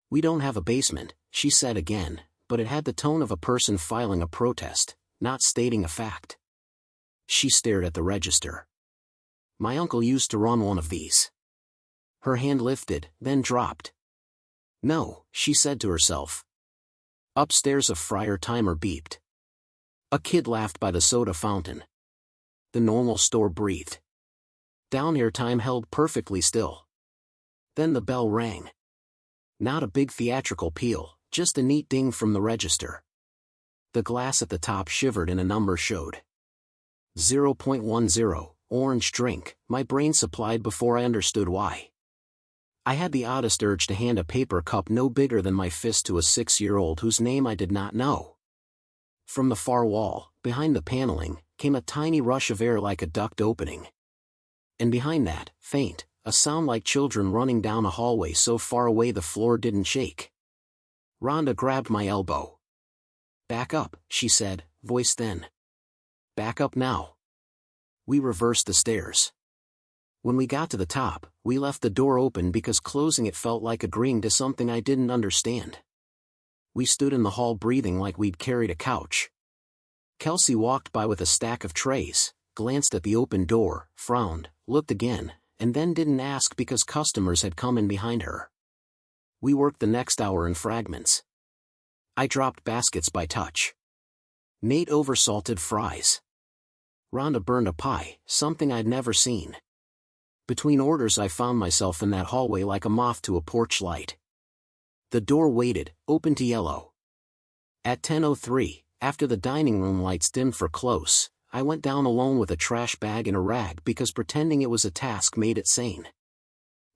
We don't have a basement, she said again, but it had the tone of a person filing a protest, not stating a fact. She stared at the register. My uncle used to run one of these. Her hand lifted, then dropped. No, she said to herself. Upstairs a Fryer timer beeped. A kid laughed by the soda fountain. The normal store breathed. Down here time held perfectly still. Then the bell rang. Not a big theatrical peal, just a neat ding from the register. The glass at the top shivered and a number showed. 0.10, orange drink, my brain supplied before I understood why. I had the oddest urge to hand a paper cup no bigger than my fist to a 6-year-old whose name I did not know. From the far wall, behind the paneling, came a tiny rush of air like a duct opening. And behind that, faint, a sound like children running down a hallway so far away the floor didn't shake. Rhonda grabbed my elbow. Back up, she said, voice thin. Back up now. We reversed the stairs. When we got to the top, we left the door open because closing it felt like agreeing to something I didn't understand. We stood in the hall breathing like we'd carried a couch. Kelsey walked by with a stack of trays, glanced at the open door, frowned, looked again, and then didn't ask because customers had come in behind her. We worked the next hour in fragments. I dropped baskets by touch. Nate oversalted fries. Rhonda burned a pie, something I'd never seen. Between orders I found myself in that hallway like a moth to a porch light. The door waited, open to yellow. At 10:03, after the dining room lights dimmed for close, I went down alone with a trash bag and a rag because pretending it was a task made it sane.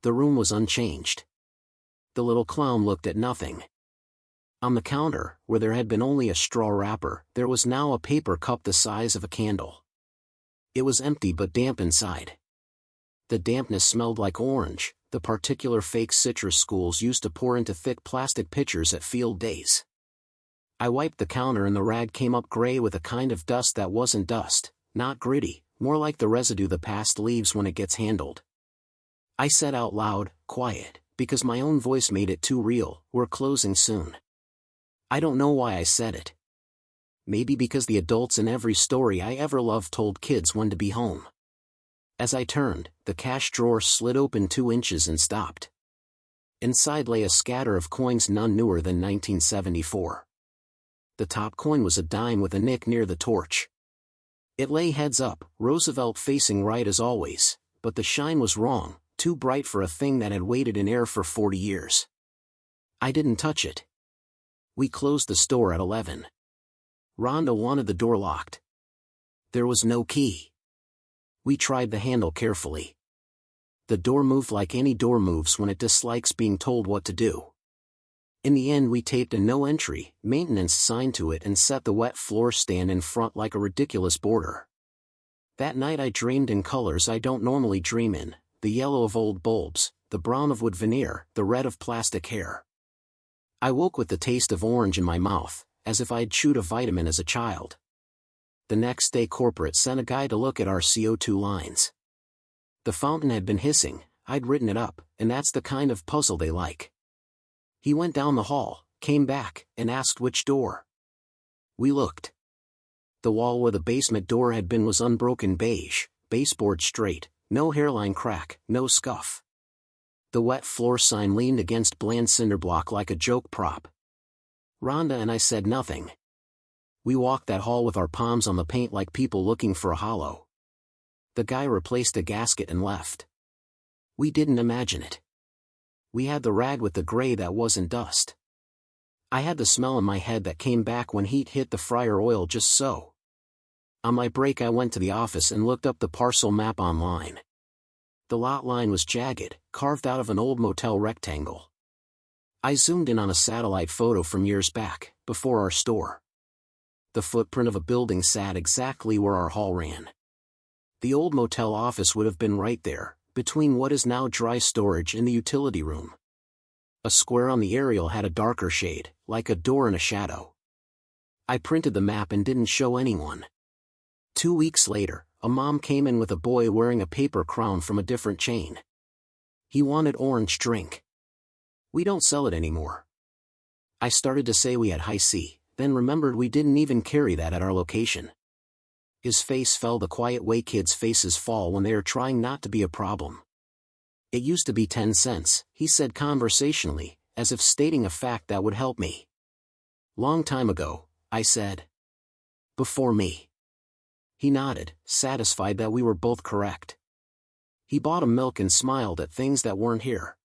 The room was unchanged. The little clown looked at nothing. On the counter, where there had been only a straw wrapper, there was now a paper cup the size of a candle. It was empty but damp inside. The dampness smelled like orange, the particular fake citrus schools used to pour into thick plastic pitchers at field days. I wiped the counter and the rag came up gray with a kind of dust that wasn't dust, not gritty, more like the residue the past leaves when it gets handled. I said out loud, quiet, because my own voice made it too real, we're closing soon. I don't know why I said it. Maybe because the adults in every story I ever loved told kids when to be home. As I turned, the cash drawer slid open 2 inches and stopped. Inside lay a scatter of coins none newer than 1974. The top coin was a dime with a nick near the torch. It lay heads up, Roosevelt facing right as always, but the shine was wrong, too bright for a thing that had waited in air for 40 years. I didn't touch it. We closed the store at 11. Rhonda wanted the door locked. There was no key. We tried the handle carefully. The door moved like any door moves when it dislikes being told what to do. In the end we taped a no entry, maintenance sign to it and set the wet floor stand in front like a ridiculous border. That night I dreamed in colors I don't normally dream in, the yellow of old bulbs, the brown of wood veneer, the red of plastic hair. I woke with the taste of orange in my mouth, as if I'd chewed a vitamin as a child. The next day corporate sent a guy to look at our CO2 lines. The fountain had been hissing, I'd written it up, and that's the kind of puzzle they like. He went down the hall, came back, and asked which door. We looked. The wall where the basement door had been was unbroken beige, baseboard straight, no hairline crack, no scuff. The wet floor sign leaned against bland cinder block like a joke prop. Rhonda and I said nothing. We walked that hall with our palms on the paint like people looking for a hollow. The guy replaced the gasket and left. We didn't imagine it. We had the rag with the gray that wasn't dust. I had the smell in my head that came back when heat hit the fryer oil just so. On my break I went to the office and looked up the parcel map online. The lot line was jagged, carved out of an old motel rectangle. I zoomed in on a satellite photo from years back, before our store. The footprint of a building sat exactly where our hall ran. The old motel office would have been right there, between what is now dry storage and the utility room. A square on the aerial had a darker shade, like a door in a shadow. I printed the map and didn't show anyone. 2 weeks later, a mom came in with a boy wearing a paper crown from a different chain. He wanted orange drink. We don't sell it anymore. I started to say we had high C, then remembered we didn't even carry that at our location. His face fell the quiet way kids' faces fall when they are trying not to be a problem. It used to be 10 cents, he said conversationally, as if stating a fact that would help me. Long time ago, I said. Before me. He nodded, satisfied that we were both correct. He bought him milk and smiled at things that weren't here.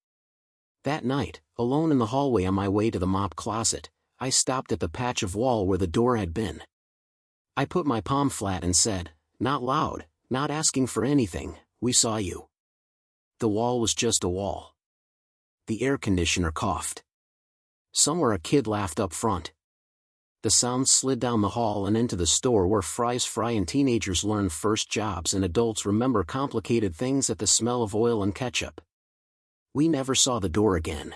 That night, alone in the hallway on my way to the mop closet, I stopped at the patch of wall where the door had been. I put my palm flat and said, not loud, not asking for anything, we saw you. The wall was just a wall. The air conditioner coughed. Somewhere a kid laughed up front. The sound slid down the hall and into the store where fries fry and teenagers learn first jobs and adults remember complicated things at the smell of oil and ketchup. We never saw the door again.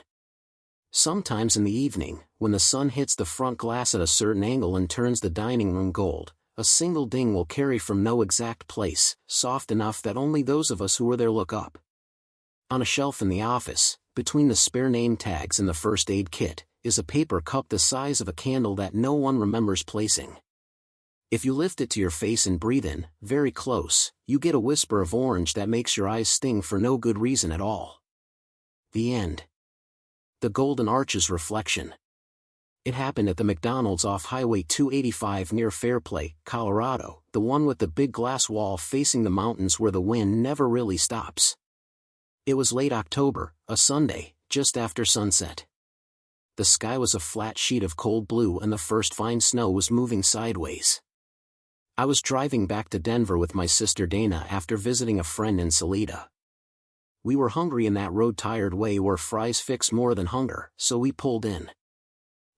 Sometimes in the evening, when the sun hits the front glass at a certain angle and turns the dining room gold, a single ding will carry from no exact place, soft enough that only those of us who were there look up. On a shelf in the office, between the spare name tags and the first aid kit, is a paper cup the size of a candle that no one remembers placing. If you lift it to your face and breathe in, very close, you get a whisper of orange that makes your eyes sting for no good reason at all. The end. The Golden Arches reflection. It happened at the McDonald's off Highway 285 near Fairplay, Colorado, the one with the big glass wall facing the mountains where the wind never really stops. It was late October, a Sunday, just after sunset. The sky was a flat sheet of cold blue and the first fine snow was moving sideways. I was driving back to Denver with my sister Dana after visiting a friend in Salida. We were hungry in that road-tired way where fries fix more than hunger, so we pulled in.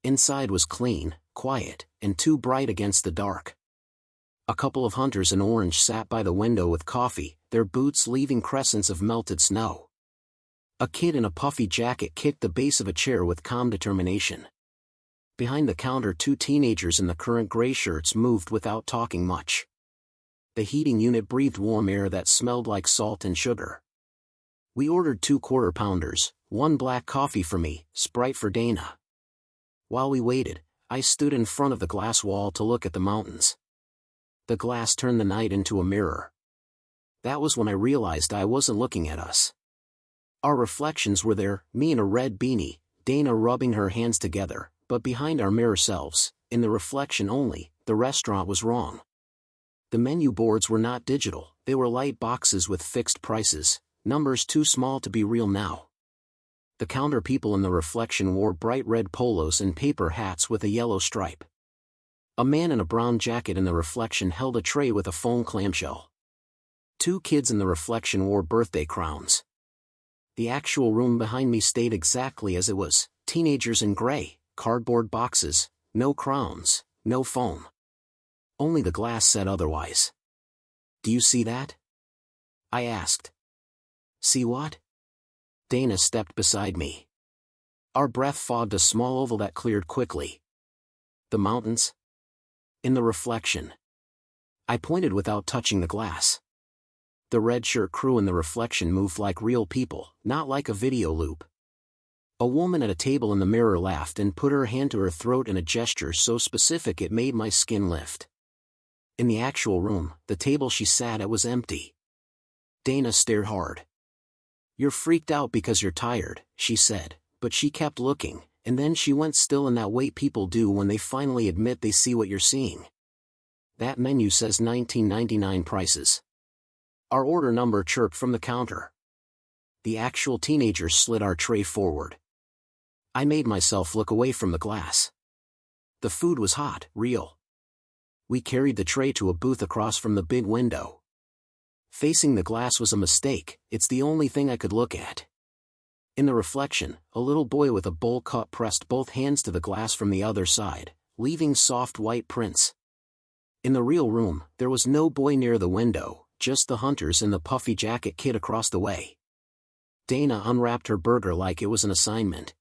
Inside was clean, quiet, and too bright against the dark. A couple of hunters in orange sat by the window with coffee, their boots leaving crescents of melted snow. A kid in a puffy jacket kicked the base of a chair with calm determination. Behind the counter 2 teenagers in the current gray shirts moved without talking much. The heating unit breathed warm air that smelled like salt and sugar. We ordered 2 quarter-pounders, 1 black coffee for me, Sprite for Dana. While we waited, I stood in front of the glass wall to look at the mountains. The glass turned the night into a mirror. That was when I realized I wasn't looking at us. Our reflections were there, me in a red beanie, Dana rubbing her hands together, but behind our mirror selves, in the reflection only, the restaurant was wrong. The menu boards were not digital, they were light boxes with fixed prices, numbers too small to be real now. The counter people in the reflection wore bright red polos and paper hats with a yellow stripe. A man in a brown jacket in the reflection held a tray with a foam clamshell. 2 kids in the reflection wore birthday crowns. The actual room behind me stayed exactly as it was, teenagers in gray, cardboard boxes, no crowns, no foam. Only the glass said otherwise. Do you see that? I asked. See what? Dana stepped beside me. Our breath fogged a small oval that cleared quickly. The mountains? In the reflection. I pointed without touching the glass. The red shirt crew in the reflection moved like real people, not like a video loop. A woman at a table in the mirror laughed and put her hand to her throat in a gesture so specific it made my skin lift. In the actual room, the table she sat at was empty. Dana stared hard. You're freaked out because you're tired, she said, but she kept looking, and then she went still in that way people do when they finally admit they see what you're seeing. That menu says $19.99 prices. Our order number chirped from the counter. The actual teenager slid our tray forward. I made myself look away from the glass. The food was hot, real. We carried the tray to a booth across from the big window. Facing the glass was a mistake, it's the only thing I could look at. In the reflection, a little boy with a bowl cut pressed both hands to the glass from the other side, leaving soft white prints. In the real room, there was no boy near the window, just the hunters and the puffy jacket kid across the way. Dana unwrapped her burger like it was an assignment.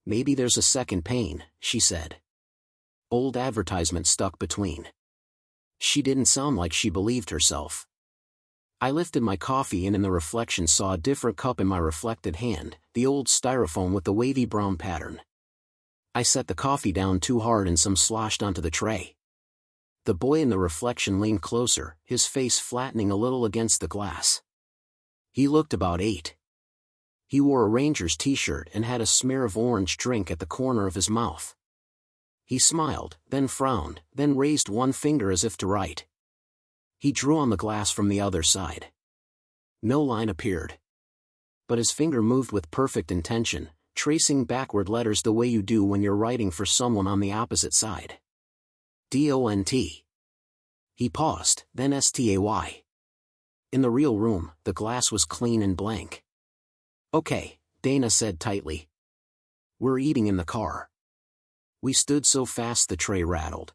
Maybe there's a second pane, she said. Old advertisement stuck between. She didn't sound like she believed herself. I lifted my coffee and in the reflection saw a different cup in my reflected hand, the old styrofoam with the wavy brown pattern. I set the coffee down too hard and some sloshed onto the tray. The boy in the reflection leaned closer, his face flattening a little against the glass. He looked about 8. He wore a Rangers t-shirt and had a smear of orange drink at the corner of his mouth. He smiled, then frowned, then raised one finger as if to write. He drew on the glass from the other side. No line appeared. But his finger moved with perfect intention, tracing backward letters the way you do when you're writing for someone on the opposite side. D-O-N-T. He paused, then S-T-A-Y. In the real room, the glass was clean and blank. Okay, Dana said tightly. We're eating in the car. We stood so fast the tray rattled.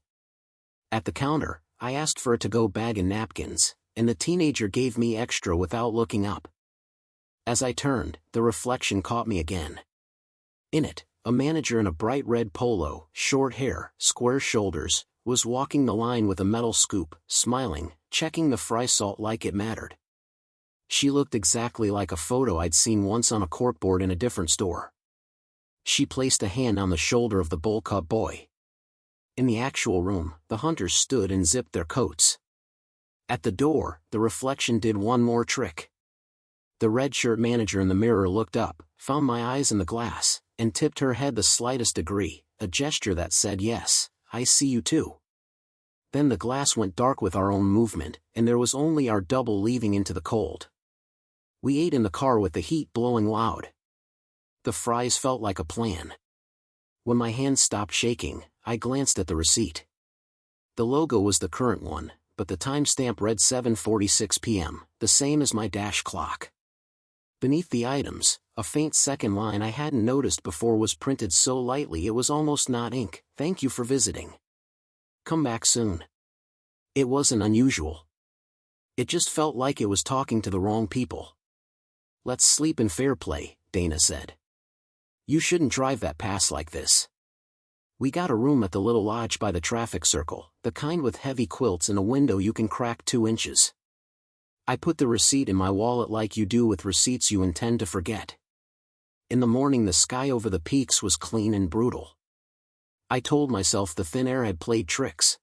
At the counter, I asked for a to-go bag and napkins, and the teenager gave me extra without looking up. As I turned, the reflection caught me again. In it, a manager in a bright red polo, short hair, square shoulders, was walking the line with a metal scoop, smiling, checking the fry salt like it mattered. She looked exactly like a photo I'd seen once on a corkboard in a different store. She placed a hand on the shoulder of the bowl cut boy. In the actual room, the hunters stood and zipped their coats. At the door, the reflection did one more trick. The red shirt manager in the mirror looked up, found my eyes in the glass, and tipped her head the slightest degree, a gesture that said yes, I see you too. Then the glass went dark with our own movement, and there was only our double leaving into the cold. We ate in the car with the heat blowing loud. The fries felt like a plan. When my hands stopped shaking, I glanced at the receipt. The logo was the current one, but the timestamp read 7:46 p.m., the same as my dash clock. Beneath the items, a faint second line I hadn't noticed before was printed so lightly it was almost not ink. Thank you for visiting. Come back soon. It wasn't unusual. It just felt like it was talking to the wrong people. Let's sleep in fair play, Dana said. You shouldn't drive that past like this. We got a room at the little lodge by the traffic circle, the kind with heavy quilts and a window you can crack 2 inches. I put the receipt in my wallet like you do with receipts you intend to forget. In the morning the sky over the peaks was clean and brutal. I told myself the thin air had played tricks.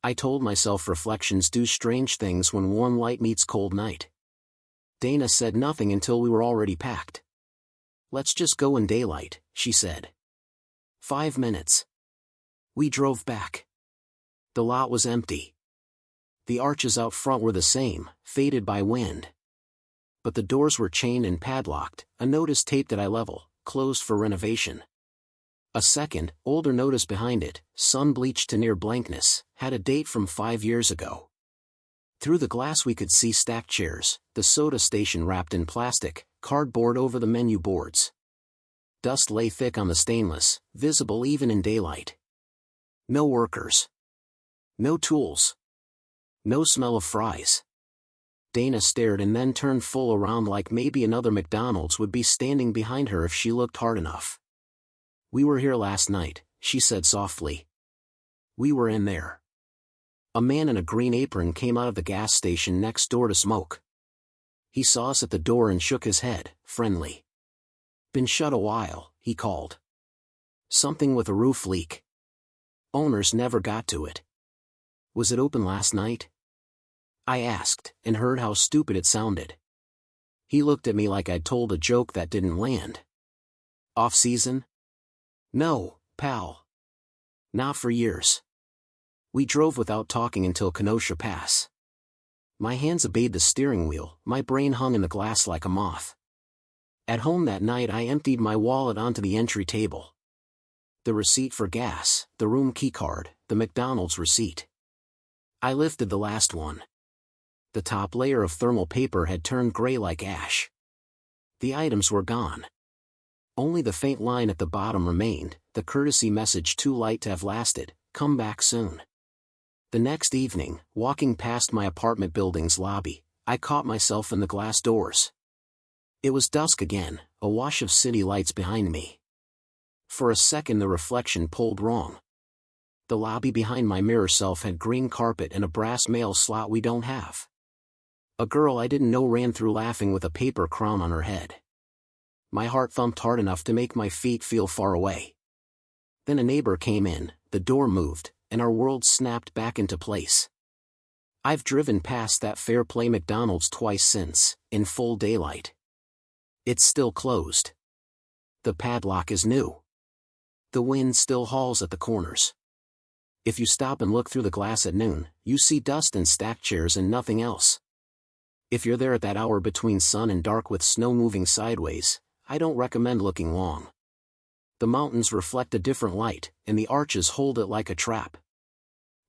I told myself reflections do strange things when warm light meets cold night. Dana said nothing until we were already packed. Let's just go in daylight, she said. 5 minutes. We drove back. The lot was empty. The arches out front were the same, faded by wind. But the doors were chained and padlocked, a notice taped at eye level, closed for renovation. A second, older notice behind it, sun-bleached to near blankness, had a date from 5 years ago. Through the glass we could see stacked chairs, the soda station wrapped in plastic, cardboard over the menu boards. Dust lay thick on the stainless, visible even in daylight. No workers. No tools. No smell of fries. Dana stared and then turned full around like maybe another McDonald's would be standing behind her if she looked hard enough. "We were here last night," she said softly. "We were in there." A man in a green apron came out of the gas station next door to smoke. He saw us at the door and shook his head, friendly. "Been shut a while," he called. "Something with a roof leak. Owners never got to it." "Was it open last night?" I asked, and heard how stupid it sounded. He looked at me like I'd told a joke that didn't land. "Off season?" "No, pal. Not for years." We drove without talking until Kenosha Pass. My hands obeyed the steering wheel, my brain hung in the glass like a moth. At home that night I emptied my wallet onto the entry table. The receipt for gas, the room keycard, the McDonald's receipt. I lifted the last one. The top layer of thermal paper had turned gray like ash. The items were gone. Only the faint line at the bottom remained, the courtesy message too light to have lasted, "Come back soon." The next evening, walking past my apartment building's lobby, I caught myself in the glass doors. It was dusk again, a wash of city lights behind me. For a second the reflection pulled wrong. The lobby behind my mirror self had green carpet and a brass mail slot we don't have. A girl I didn't know ran through laughing with a paper crown on her head. My heart thumped hard enough to make my feet feel far away. Then a neighbor came in, the door moved, and our world snapped back into place. I've driven past that Fair Play McDonald's twice since, in full daylight. It's still closed. The padlock is new. The wind still howls at the corners. If you stop and look through the glass at noon, you see dust and stacked chairs and nothing else. If you're there at that hour between sun and dark with snow moving sideways, I don't recommend looking long. The mountains reflect a different light, and the arches hold it like a trap.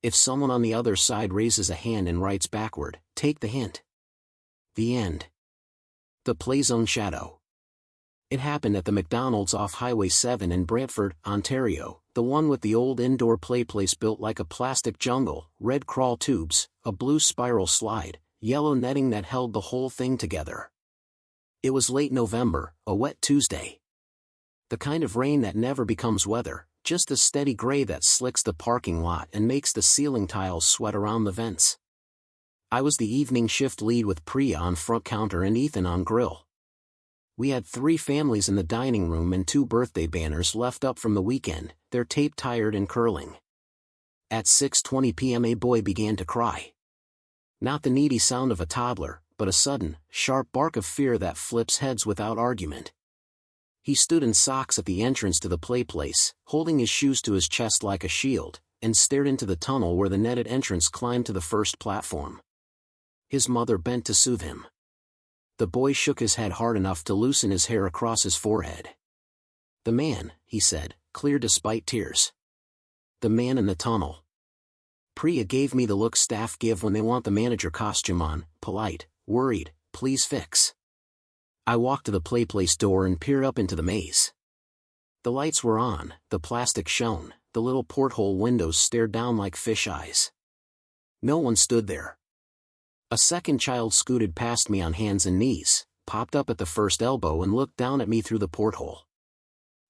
If someone on the other side raises a hand and writes backward, take the hint. The end. The Playzone Shadow. It happened at the McDonald's off Highway 7 in Brantford, Ontario, the one with the old indoor play place built like a plastic jungle, red crawl tubes, a blue spiral slide, yellow netting that held the whole thing together. It was late November, a wet Tuesday. The kind of rain that never becomes weather, just a steady gray that slicks the parking lot and makes the ceiling tiles sweat around the vents. I was the evening shift lead with Priya on front counter and Ethan on grill. We had 3 families in the dining room and 2 birthday banners left up from the weekend, their tape tired and curling. At 6:20 p.m. a boy began to cry. Not the needy sound of a toddler, but a sudden, sharp bark of fear that flips heads without argument. He stood in socks at the entrance to the play place, holding his shoes to his chest like a shield, and stared into the tunnel where the netted entrance climbed to the first platform. His mother bent to soothe him. The boy shook his head hard enough to loosen his hair across his forehead. "The man," he said, clear despite tears. "The man in the tunnel." Priya gave me the look staff give when they want the manager costume on, polite, worried, "Please fix." I walked to the play place door and peered up into the maze. The lights were on, the plastic shone, the little porthole windows stared down like fish eyes. No one stood there. A second child scooted past me on hands and knees, popped up at the first elbow and looked down at me through the porthole.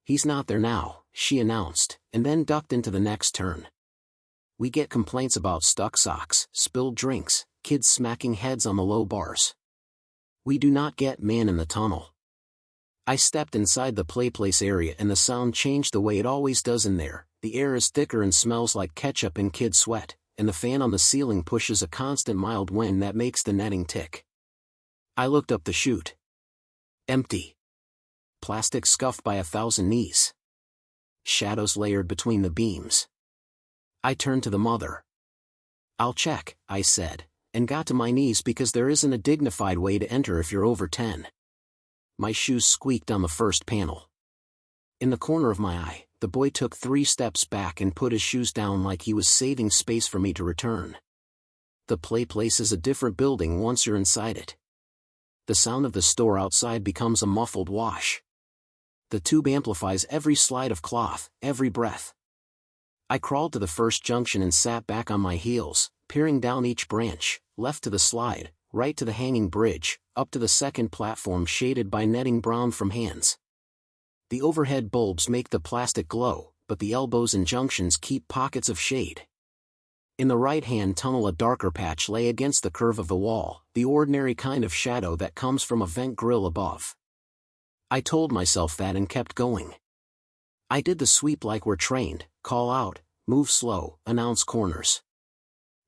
"He's not there now," she announced, and then ducked into the next turn. We get complaints about stuck socks, spilled drinks, kids smacking heads on the low bars. We do not get man in the tunnel. I stepped inside the play place area and the sound changed the way it always does in there. The air is thicker and smells like ketchup and kid sweat, and the fan on the ceiling pushes a constant mild wind that makes the netting tick. I looked up the chute. Empty. Plastic scuffed by 1,000 knees. Shadows layered between the beams. I turned to the mother. "I'll check," I said, and got to my knees because there isn't a dignified way to enter if you're over 10. My shoes squeaked on the first panel. In the corner of my eye, the boy took 3 steps back and put his shoes down like he was saving space for me to return. The play place is a different building once you're inside it. The sound of the store outside becomes a muffled wash. The tube amplifies every slide of cloth, every breath. I crawled to the first junction and sat back on my heels, peering down each branch, left to the slide, right to the hanging bridge, up to the second platform shaded by netting brown from hands. The overhead bulbs make the plastic glow, but the elbows and junctions keep pockets of shade. In the right-hand tunnel a darker patch lay against the curve of the wall, the ordinary kind of shadow that comes from a vent grill above. I told myself that and kept going. I did the sweep like we're trained, call out, move slow, announce corners.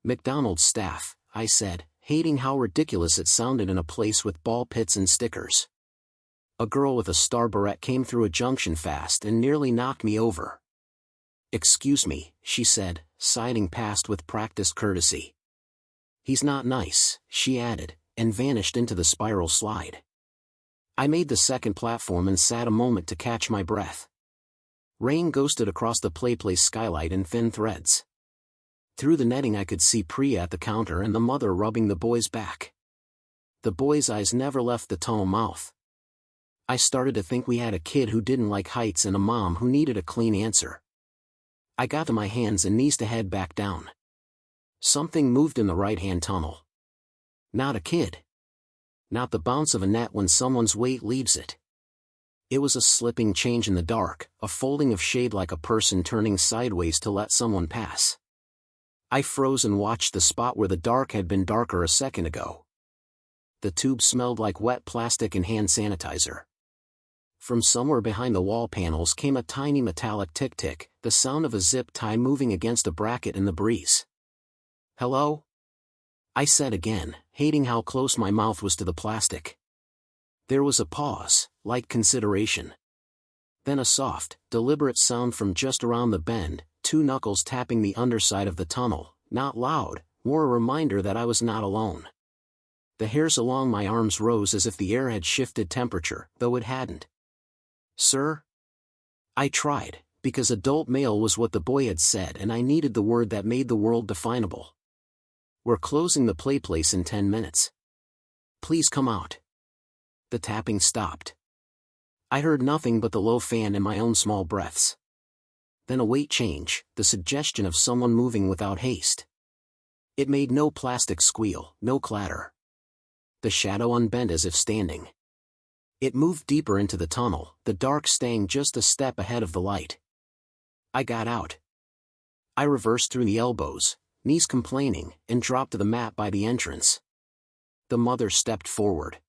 McDonald's staff, I said, hating how ridiculous it sounded in a place with ball pits and stickers. A girl with a star barrette came through a junction fast and nearly knocked me over. "Excuse me," she said, siding past with practiced courtesy. "He's not nice," she added, and vanished into the spiral slide. I made the second platform and sat a moment to catch my breath. Rain ghosted across the playplace skylight in thin threads. Through the netting I could see Priya at the counter and the mother rubbing the boy's back. The boy's eyes never left the tunnel mouth. I started to think we had a kid who didn't like heights and a mom who needed a clean answer. I got to my hands and knees to head back down. Something moved in the right-hand tunnel. Not a kid. Not the bounce of a net when someone's weight leaves it. It was a slipping change in the dark, a folding of shade like a person turning sideways to let someone pass. I froze and watched the spot where the dark had been darker a second ago. The tube smelled like wet plastic and hand sanitizer. From somewhere behind the wall panels came a tiny metallic tick-tick, the sound of a zip tie moving against a bracket in the breeze. "Hello?" I said again, hating how close my mouth was to the plastic. There was a pause, like consideration. Then a soft, deliberate sound from just around the bend, two knuckles tapping the underside of the tunnel, not loud, more a reminder that I was not alone. The hairs along my arms rose as if the air had shifted temperature, though it hadn't. "Sir?" I tried, because adult male was what the boy had said and I needed the word that made the world definable. "We're closing the playplace in 10 minutes. Please come out." The tapping stopped. I heard nothing but the low fan and my own small breaths. Then a weight change, the suggestion of someone moving without haste. It made no plastic squeal, no clatter. The shadow unbent as if standing. It moved deeper into the tunnel, the dark staying just a step ahead of the light. I got out. I reversed through the elbows, knees complaining, and dropped to the mat by the entrance. The mother stepped forward.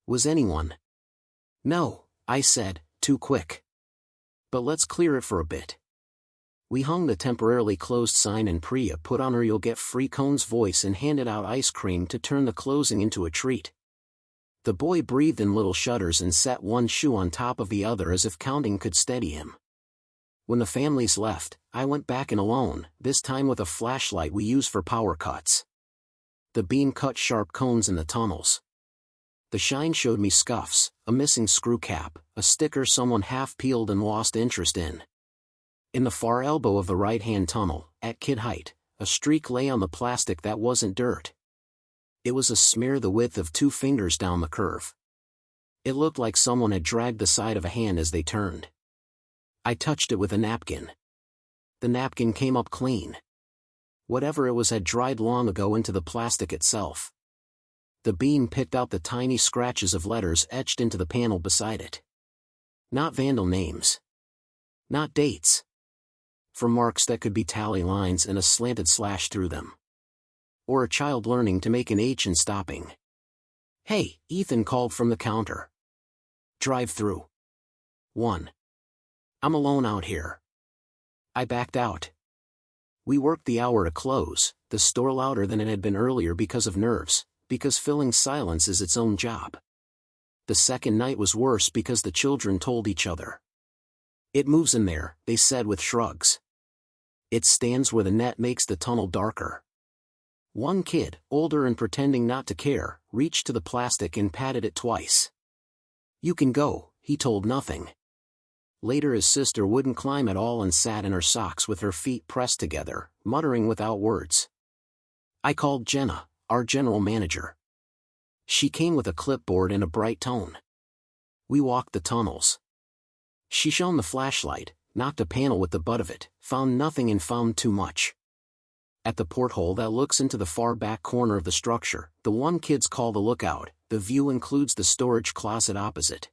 "Was anyone?" "No," I said, too quick. "But let's clear it for a bit." We hung the temporarily closed sign and Priya put on her "You'll get free cones" voice and handed out ice cream to turn the closing into a treat. The boy breathed in little shudders and set one shoe on top of the other as if counting could steady him. When the families left, I went back in alone, this time with a flashlight we use for power cuts. The beam cut sharp cones in the tunnels. The shine showed me scuffs, a missing screw cap, a sticker someone half peeled and lost interest in. In the far elbow of the right-hand tunnel, at kid height, a streak lay on the plastic that wasn't dirt. It was a smear the width of 2 fingers down the curve. It looked like someone had dragged the side of a hand as they turned. I touched it with a napkin. The napkin came up clean. Whatever it was had dried long ago into the plastic itself. The beam picked out the tiny scratches of letters etched into the panel beside it. Not vandal names. Not dates. For marks that could be tally lines and a slanted slash through them. Or a child learning to make an H and stopping. "Hey," Ethan called from the counter. "Drive-thru. 1. I'm alone out here." I backed out. We worked the hour to close, the store louder than it had been earlier because of nerves, because filling silence is its own job. The second night was worse because the children told each other. "It moves in there," they said with shrugs. "It stands where the net makes the tunnel darker." One kid, older and pretending not to care, reached to the plastic and patted it twice. "You can go," he told nothing. Later his sister wouldn't climb at all and sat in her socks with her feet pressed together, muttering without words. I called Jenna, our general manager. She came with a clipboard and a bright tone. We walked the tunnels. She shone the flashlight, knocked a panel with the butt of it, found nothing and found too much. At the porthole that looks into the far back corner of the structure, the one kids call the lookout, the view includes the storage closet opposite.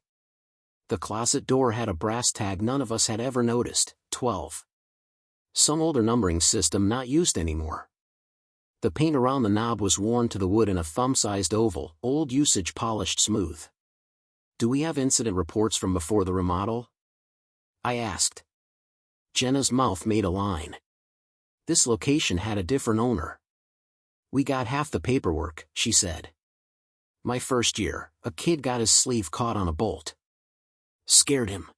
The closet door had a brass tag none of us had ever noticed, 12. Some older numbering system not used anymore. The paint around the knob was worn to the wood in a thumb-sized oval, old usage polished smooth. Do we have incident reports from before the remodel? I asked. Jenna's mouth made a line. This location had a different owner. We got half the paperwork, she said. My first year, a kid got his sleeve caught on a bolt. Scared him.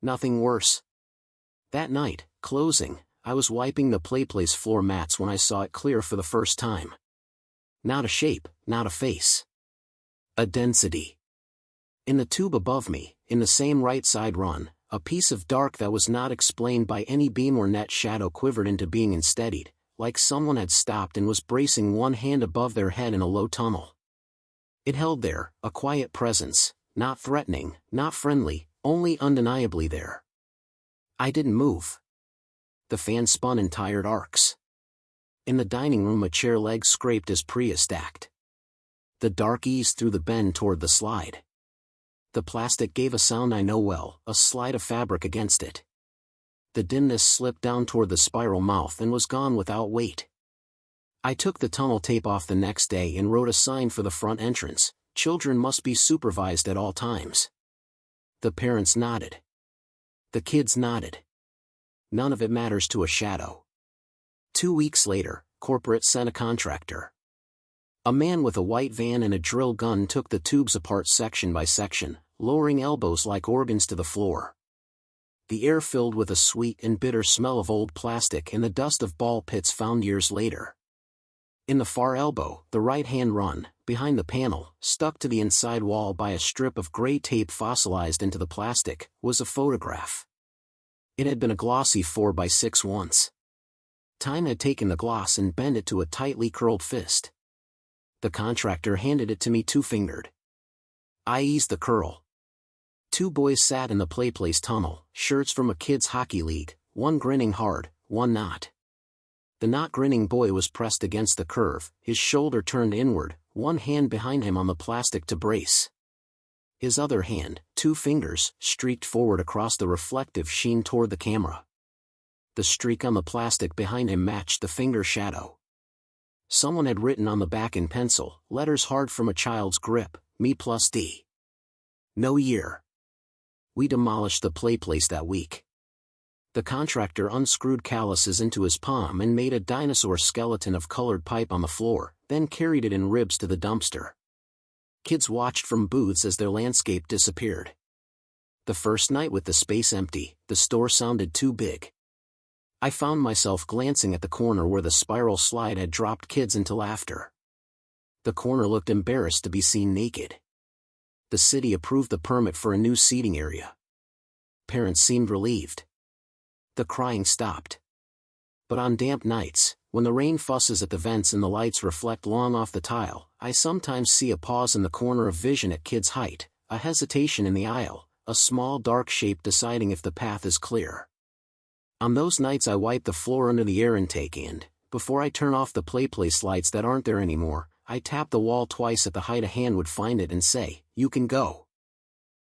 Nothing worse. That night, closing, I was wiping the playplace floor mats when I saw it clear for the first time. Not a shape, not a face. A density. In the tube above me, in the same right side run, a piece of dark that was not explained by any beam or net shadow quivered into being and steadied, like someone had stopped and was bracing one hand above their head in a low tunnel. It held there, a quiet presence, not threatening, not friendly, only undeniably there. I didn't move. The fan spun in tired arcs. In the dining room a chair leg scraped as Priya stacked. The dark eased through the bend toward the slide. The plastic gave a sound I know well, a slide of fabric against it. The dimness slipped down toward the spiral mouth and was gone without weight. I took the tunnel tape off the next day and wrote a sign for the front entrance: children must be supervised at all times. The parents nodded. The kids nodded. None of it matters to a shadow. 2 weeks later, corporate sent a contractor. A man with a white van and a drill gun took the tubes apart section by section, lowering elbows like organs to the floor. The air filled with a sweet and bitter smell of old plastic and the dust of ball pits found years later. In the far elbow, the right-hand run, behind the panel, stuck to the inside wall by a strip of gray tape fossilized into the plastic, was a photograph. It had been a glossy 4x6 once. Time had taken the gloss and bent it to a tightly curled fist. The contractor handed it to me two-fingered. I eased the curl. 2 boys sat in the playplace tunnel, shirts from a kids' hockey league, one grinning hard, one not. The not grinning boy was pressed against the curve, his shoulder turned inward, one hand behind him on the plastic to brace. His other hand, 2 fingers, streaked forward across the reflective sheen toward the camera. The streak on the plastic behind him matched the finger shadow. Someone had written on the back in pencil, letters hard from a child's grip, me plus D. No year. We demolished the playplace that week. The contractor unscrewed calluses into his palm and made a dinosaur skeleton of colored pipe on the floor, then carried it in ribs to the dumpster. Kids watched from booths as their landscape disappeared. The first night with the space empty, the store sounded too big. I found myself glancing at the corner where the spiral slide had dropped kids into laughter. The corner looked embarrassed to be seen naked. The city approved the permit for a new seating area. Parents seemed relieved. The crying stopped. But on damp nights, when the rain fusses at the vents and the lights reflect long off the tile, I sometimes see a pause in the corner of vision at kids' height, a hesitation in the aisle, a small dark shape deciding if the path is clear. On those nights I wipe the floor under the air intake and, before I turn off the playplace lights that aren't there anymore, I tap the wall twice at the height a hand would find it and say, "You can go."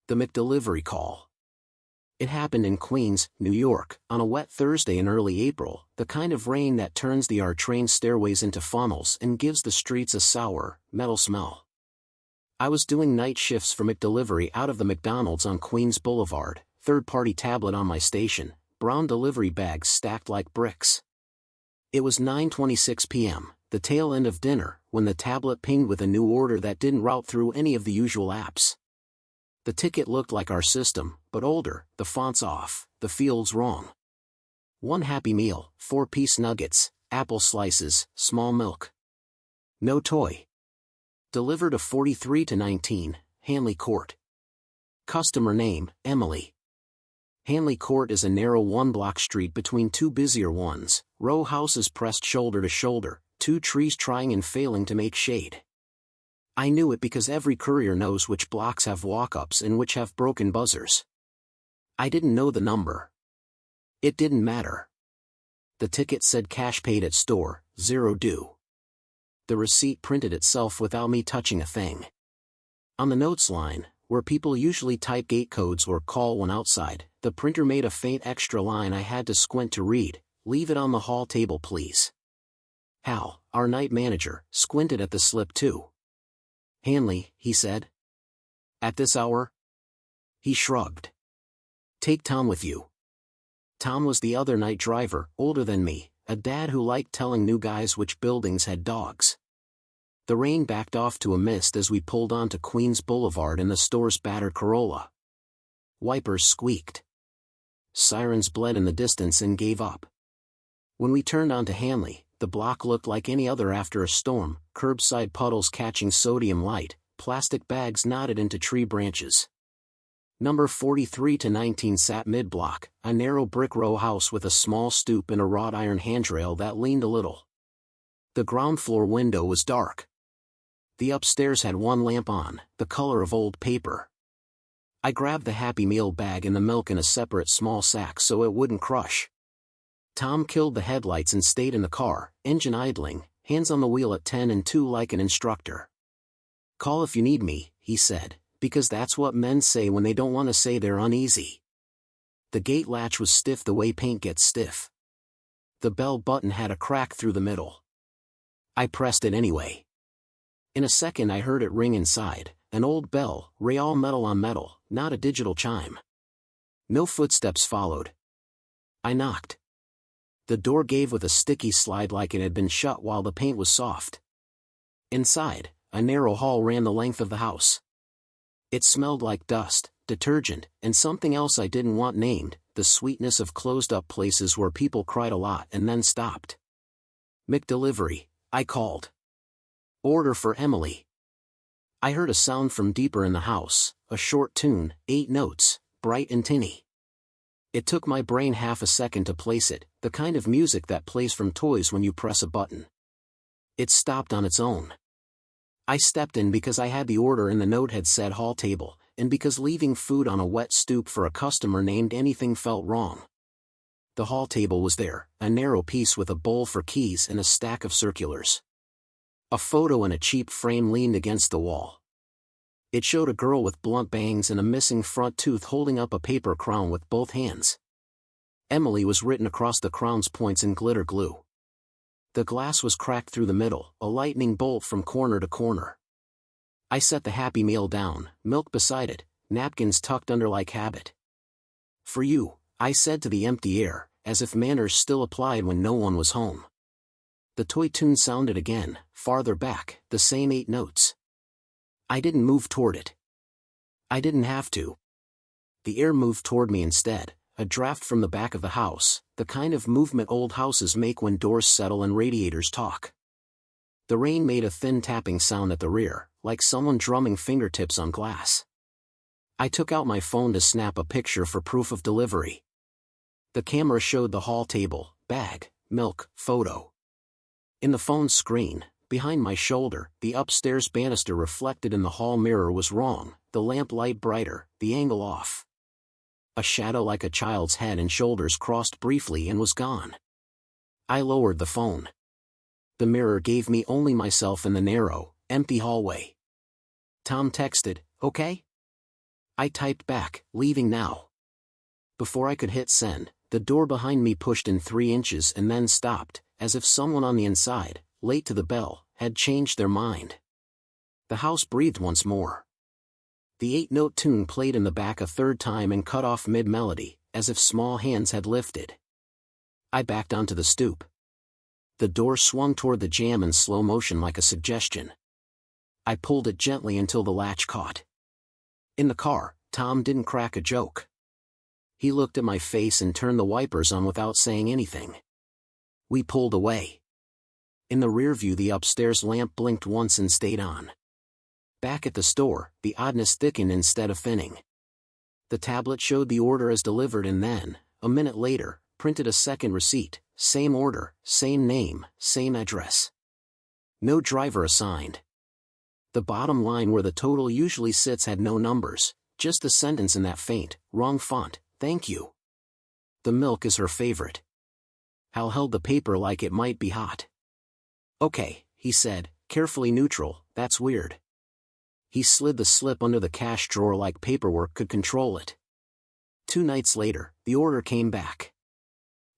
The McDelivery call. It happened in Queens, New York, on a wet Thursday in early April, the kind of rain that turns the R train stairways into funnels and gives the streets a sour, metal smell. I was doing night shifts for McDelivery out of the McDonald's on Queens Boulevard, third-party tablet on my station, brown delivery bags stacked like bricks. It was 9:26 p.m., the tail end of dinner, when the tablet pinged with a new order that didn't route through any of the usual apps. The ticket looked like our system, but older, the font's off, the field's wrong. 1 Happy Meal, 4-piece nuggets, apple slices, small milk. No toy. Delivered to 43-19, Hanley Court. Customer name, Emily. Hanley Court is a narrow 1-block street between 2 busier ones, row houses pressed shoulder to shoulder, 2 trees trying and failing to make shade. I knew it because every courier knows which blocks have walk-ups and which have broken buzzers. I didn't know the number. It didn't matter. The ticket said cash paid at store, 0 due. The receipt printed itself without me touching a thing. On the notes line, where people usually type gate codes or call one outside, the printer made a faint extra line I had to squint to read, "Leave it on the hall table please." Hal, our night manager, squinted at the slip too. "Hanley," he said. "At this hour?" He shrugged. "Take Tom with you." Tom was the other night driver, older than me, a dad who liked telling new guys which buildings had dogs. The rain backed off to a mist as we pulled onto Queens Boulevard in the store's battered Corolla. Wipers squeaked. Sirens bled in the distance and gave up. When we turned onto Hanley, the block looked like any other after a storm, curbside puddles catching sodium light, plastic bags knotted into tree branches. Number 43 to 19 sat mid-block, a narrow brick row house with a small stoop and a wrought iron handrail that leaned a little. The ground floor window was dark. The upstairs had one lamp on, the color of old paper. I grabbed the Happy Meal bag and the milk in a separate small sack so it wouldn't crush. Tom killed the headlights and stayed in the car, engine idling, hands on the wheel at 10 and 2 like an instructor. "Call if you need me," he said, because that's what men say when they don't want to say they're uneasy. The gate latch was stiff the way paint gets stiff. The bell button had a crack through the middle. I pressed it anyway. In a second I heard it ring inside, an old bell, real metal on metal, not a digital chime. No footsteps followed. I knocked. The door gave with a sticky slide like it had been shut while the paint was soft. Inside, a narrow hall ran the length of the house. It smelled like dust, detergent, and something else I didn't want named, the sweetness of closed-up places where people cried a lot and then stopped. "McDelivery," I called. "Order for Emily." I heard a sound from deeper in the house, a short tune, 8 notes, bright and tinny. It took my brain half a second to place it, the kind of music that plays from toys when you press a button. It stopped on its own. I stepped in because I had the order and the note had said hall table, and because leaving food on a wet stoop for a customer named anything felt wrong. The hall table was there, a narrow piece with a bowl for keys and a stack of circulars. A photo in a cheap frame leaned against the wall. It showed a girl with blunt bangs and a missing front tooth holding up a paper crown with both hands. Emily was written across the crown's points in glitter glue. The glass was cracked through the middle, a lightning bolt from corner to corner. I set the Happy Meal down, milk beside it, napkins tucked under like habit. "For you," I said to the empty air, as if manners still applied when no one was home. The toy tune sounded again, farther back, the same 8 notes. I didn't move toward it. I didn't have to. The air moved toward me instead, a draft from the back of the house, the kind of movement old houses make when doors settle and radiators talk. The rain made a thin tapping sound at the rear, like someone drumming fingertips on glass. I took out my phone to snap a picture for proof of delivery. The camera showed the hall table, bag, milk, photo. In the phone's screen, behind my shoulder, the upstairs banister reflected in the hall mirror was wrong, the lamp light brighter, the angle off. A shadow like a child's head and shoulders crossed briefly and was gone. I lowered the phone. The mirror gave me only myself in the narrow, empty hallway. Tom texted, "Okay?" I typed back, "Leaving now." Before I could hit send, the door behind me pushed in 3 inches and then stopped, as if someone on the inside, late to the bell, had changed their mind. The house breathed once more. The 8-note tune played in the back a third time and cut off mid-melody, as if small hands had lifted. I backed onto the stoop. The door swung toward the jamb in slow motion like a suggestion. I pulled it gently until the latch caught. In the car, Tom didn't crack a joke. He looked at my face and turned the wipers on without saying anything. We pulled away. In the rearview the upstairs lamp blinked once and stayed on. Back at the store, the oddness thickened instead of thinning. The tablet showed the order as delivered and then, a minute later, printed a second receipt, same order, same name, same address. No driver assigned. The bottom line where the total usually sits had no numbers, just the sentence in that faint, wrong font, "Thank you. The milk is her favorite." Hal held the paper like it might be hot. "Okay," he said, carefully neutral, "that's weird." He slid the slip under the cash drawer like paperwork could control it. 2 nights later, the order came back.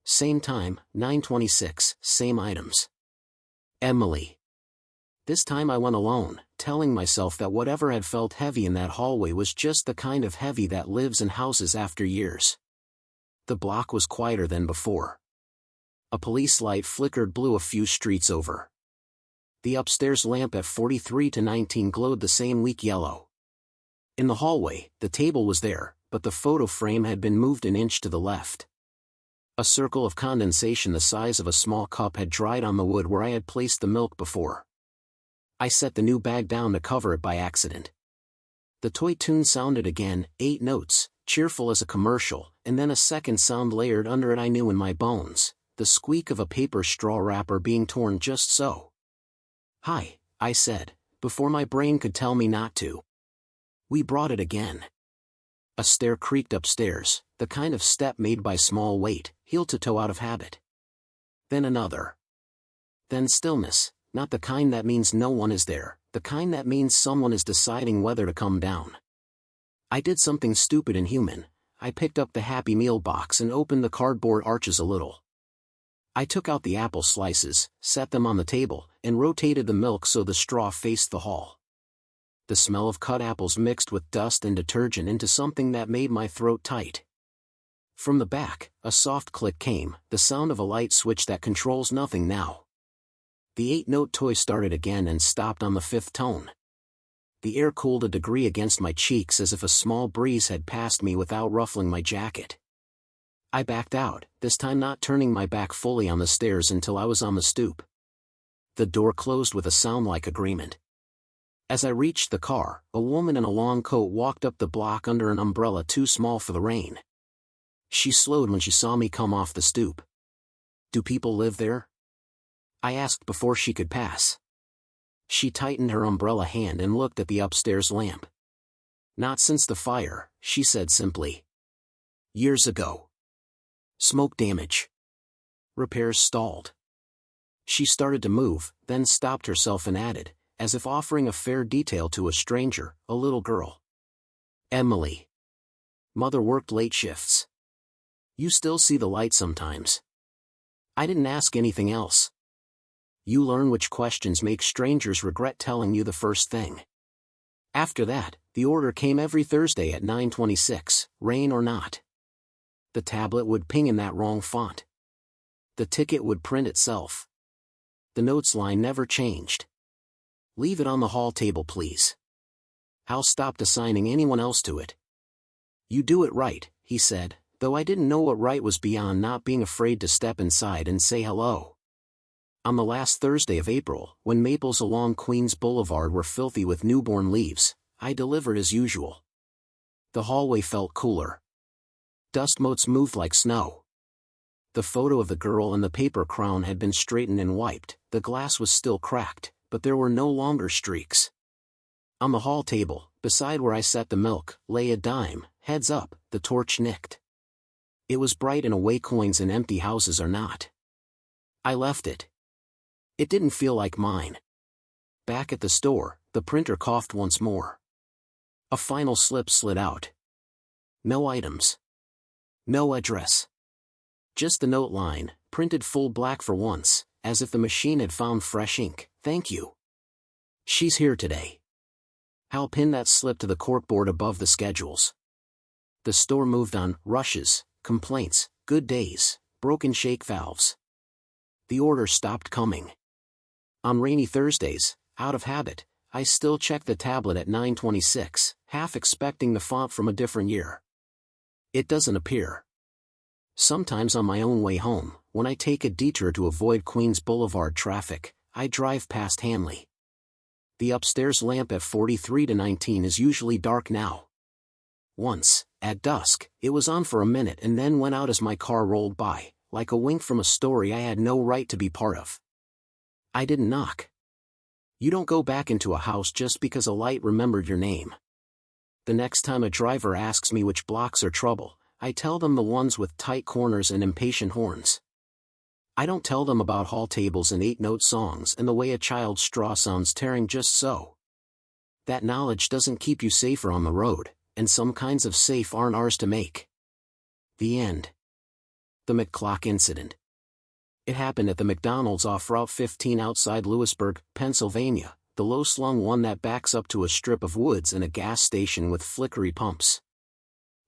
Same time, 9:26, same items. Emily. This time I went alone, telling myself that whatever had felt heavy in that hallway was just the kind of heavy that lives in houses after years. The block was quieter than before. A police light flickered blue a few streets over. The upstairs lamp at 43 to 19 glowed the same weak yellow. In the hallway, the table was there, but the photo frame had been moved an inch to the left. A circle of condensation the size of a small cup had dried on the wood where I had placed the milk before. I set the new bag down to cover it by accident. The toy tune sounded again, 8 notes, cheerful as a commercial, and then a second sound layered under it I knew in my bones, the squeak of a paper straw wrapper being torn just so. "Hi," I said, before my brain could tell me not to. We brought it again. A stair creaked upstairs, the kind of step made by small weight, heel to toe out of habit. Then another. Then stillness, not the kind that means no one is there, the kind that means someone is deciding whether to come down. I did something stupid and human. I picked up the Happy Meal box and opened the cardboard arches a little. I took out the apple slices, set them on the table, and rotated the milk so the straw faced the hall. The smell of cut apples mixed with dust and detergent into something that made my throat tight. From the back, a soft click came, the sound of a light switch that controls nothing now. The 8-note toy started again and stopped on the 5th tone. The air cooled a degree against my cheeks as if a small breeze had passed me without ruffling my jacket. I backed out, this time not turning my back fully on the stairs until I was on the stoop. The door closed with a sound like agreement. As I reached the car, a woman in a long coat walked up the block under an umbrella too small for the rain. She slowed when she saw me come off the stoop. "Do people live there?" I asked before she could pass. She tightened her umbrella hand and looked at the upstairs lamp. "Not since the fire," she said simply. "Years ago. Smoke damage. Repairs stalled." She started to move, then stopped herself and added, as if offering a fair detail to a stranger, "A little girl. Emily. Mother worked late shifts. You still see the light sometimes." I didn't ask anything else. You learn which questions make strangers regret telling you the first thing. After that, the order came every Thursday at 9:26, rain or not. The tablet would ping in that wrong font. The ticket would print itself. The notes line never changed. "Leave it on the hall table, please." Hal stopped assigning anyone else to it. "You do it right," he said, though I didn't know what right was beyond not being afraid to step inside and say hello. On the last Thursday of April, when maples along Queens Boulevard were filthy with newborn leaves, I delivered as usual. The hallway felt cooler. Dust motes moved like snow. The photo of the girl in the paper crown had been straightened and wiped, the glass was still cracked, but there were no longer streaks. On the hall table, beside where I set the milk, lay a dime, heads up, the torch nicked. It was bright in a way coins in empty houses are not. I left it. It didn't feel like mine. Back at the store, the printer coughed once more. A final slip slid out. No items. No address. Just the note line, printed full black for once, as if the machine had found fresh ink. "Thank you. She's here today." Hal pinned that slip to the corkboard above the schedules. The store moved on, rushes, complaints, good days, broken shake valves. The order stopped coming. On rainy Thursdays, out of habit, I still check the tablet at 9:26, half expecting the font from a different year. It doesn't appear. Sometimes on my own way home, when I take a detour to avoid Queens Boulevard traffic, I drive past Hanley. The upstairs lamp at 43 to 19 is usually dark now. Once, at dusk, it was on for a minute and then went out as my car rolled by, like a wink from a story I had no right to be part of. I didn't knock. You don't go back into a house just because a light remembered your name. The next time a driver asks me which blocks are trouble, I tell them the ones with tight corners and impatient horns. I don't tell them about hall tables and 8-note songs and the way a child's straw sounds tearing just so. That knowledge doesn't keep you safer on the road, and some kinds of safe aren't ours to make. The end. The McClock incident. It happened at the McDonald's off Route 15 outside Lewisburg, Pennsylvania, the low-slung one that backs up to a strip of woods and a gas station with flickery pumps.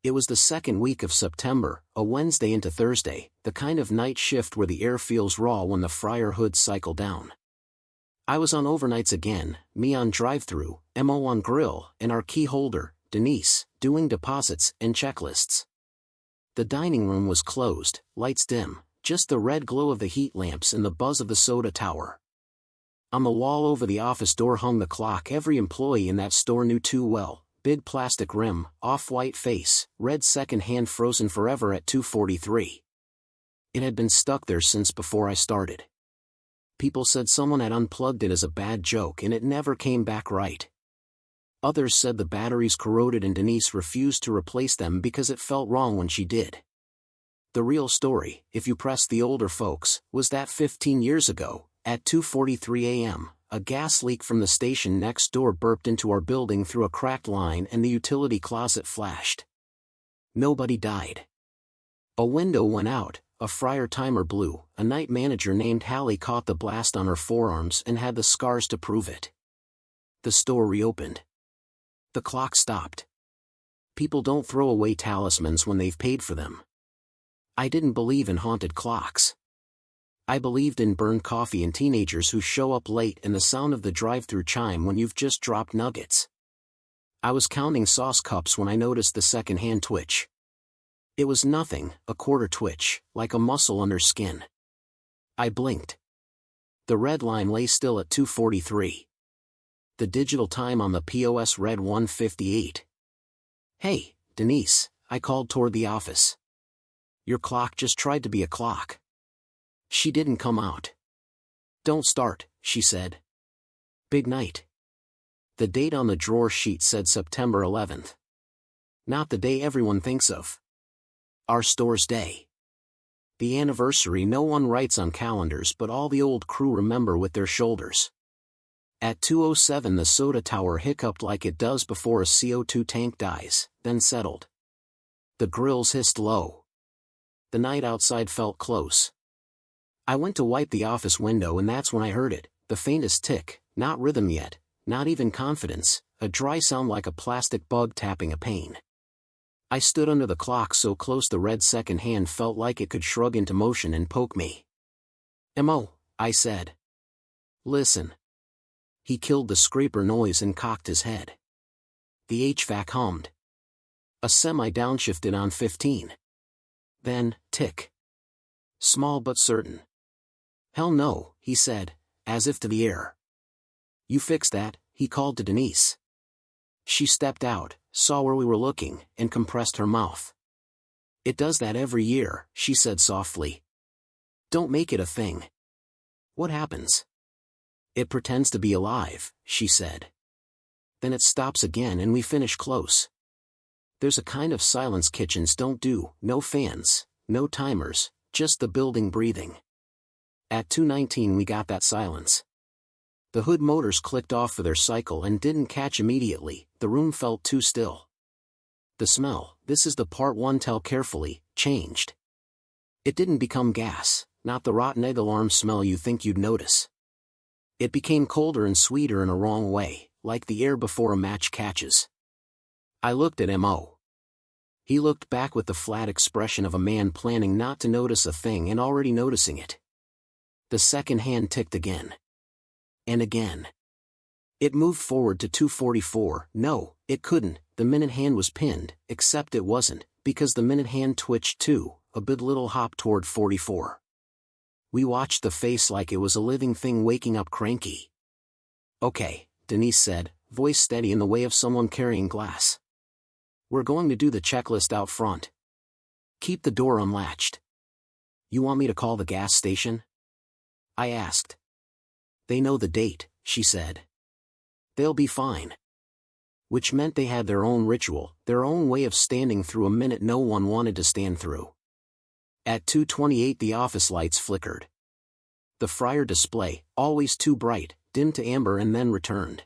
It was the second week of September, a Wednesday into Thursday, the kind of night shift where the air feels raw when the fryer hoods cycle down. I was on overnights again, me on drive-thru, Mo on grill, and our key holder, Denise, doing deposits and checklists. The dining room was closed, lights dim, just the red glow of the heat lamps and the buzz of the soda tower. On the wall over the office door hung the clock every employee in that store knew too well, big plastic rim, off-white face, red second hand frozen forever at 2:43. It had been stuck there since before I started. People said someone had unplugged it as a bad joke and it never came back right. Others said the batteries corroded and Denise refused to replace them because it felt wrong when she did. The real story, if you press the older folks, was that 15 years ago, at 2:43 a.m., a gas leak from the station next door burped into our building through a cracked line and the utility closet flashed. Nobody died. A window went out, a fryer timer blew, a night manager named Hallie caught the blast on her forearms and had the scars to prove it. The store reopened. The clock stopped. People don't throw away talismans when they've paid for them. I didn't believe in haunted clocks. I believed in burned coffee and teenagers who show up late and the sound of the drive-thru chime when you've just dropped nuggets. I was counting sauce cups when I noticed the second-hand twitch. It was nothing, a quarter twitch, like a muscle under skin. I blinked. The red line lay still at 2:43. The digital time on the POS read 1:58. "Hey, Denise," I called toward the office. "Your clock just tried to be a clock." She didn't come out. "Don't start," she said. Big night. The date on the drawer sheet said September 11th. Not the day everyone thinks of. Our store's day. The anniversary no one writes on calendars but all the old crew remember with their shoulders. At 2:07 the soda tower hiccuped like it does before a CO2 tank dies, then settled. The grills hissed low. The night outside felt close. I went to wipe the office window and that's when I heard it, the faintest tick, not rhythm yet, not even confidence, a dry sound like a plastic bug tapping a pane. I stood under the clock so close the red second hand felt like it could shrug into motion and poke me. "Mo," I said. "Listen." He killed the scraper noise and cocked his head. The HVAC hummed. A semi-downshifted on 15. Then, tick. Small but certain. "Hell no," he said, as if to the air. "You fix that," he called to Denise. She stepped out, saw where we were looking, and compressed her mouth. "It does that every year," she said softly. "Don't make it a thing." "What happens?" "It pretends to be alive," she said. "Then it stops again and we finish close. There's a kind of silence kitchens don't do, no fans, no timers, just the building breathing." At 2:19 we got that silence. The hood motors clicked off for their cycle and didn't catch immediately, the room felt too still. The smell, this is the part one tell carefully, changed. It didn't become gas, not the rotten egg alarm smell you think you'd notice. It became colder and sweeter in a wrong way, like the air before a match catches. I looked at Mo. He looked back with the flat expression of a man planning not to notice a thing and already noticing it. The second hand ticked again. And again. It moved forward to 2:44. No, it couldn't, the minute hand was pinned, except it wasn't, because the minute hand twitched too, a big little hop toward 44. We watched the face like it was a living thing waking up cranky. "Okay," Denise said, voice steady in the way of someone carrying glass. "We're going to do the checklist out front. Keep the door unlatched." "You want me to call the gas station?" I asked. "They know the date," she said. "They'll be fine." Which meant they had their own ritual, their own way of standing through a minute no one wanted to stand through. At 2:28 the office lights flickered. The fryer display, always too bright, dimmed to amber and then returned.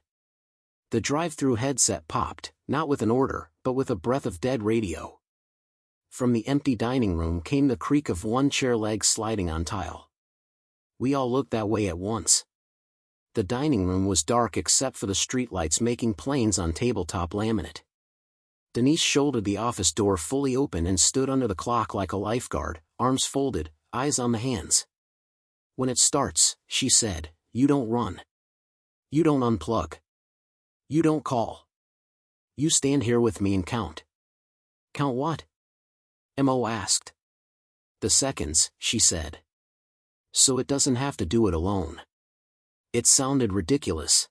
The drive-thru headset popped, not with an order, but with a breath of dead radio. From the empty dining room came the creak of one chair leg sliding on tile. We all looked that way at once. The dining room was dark except for the streetlights making planes on tabletop laminate. Denise shouldered the office door fully open and stood under the clock like a lifeguard, arms folded, eyes on the hands. "When it starts," she said, "you don't run. You don't unplug. You don't call. You stand here with me and count." "Count what?" Mo asked. "The seconds," she said. "So it doesn't have to do it alone." It sounded ridiculous.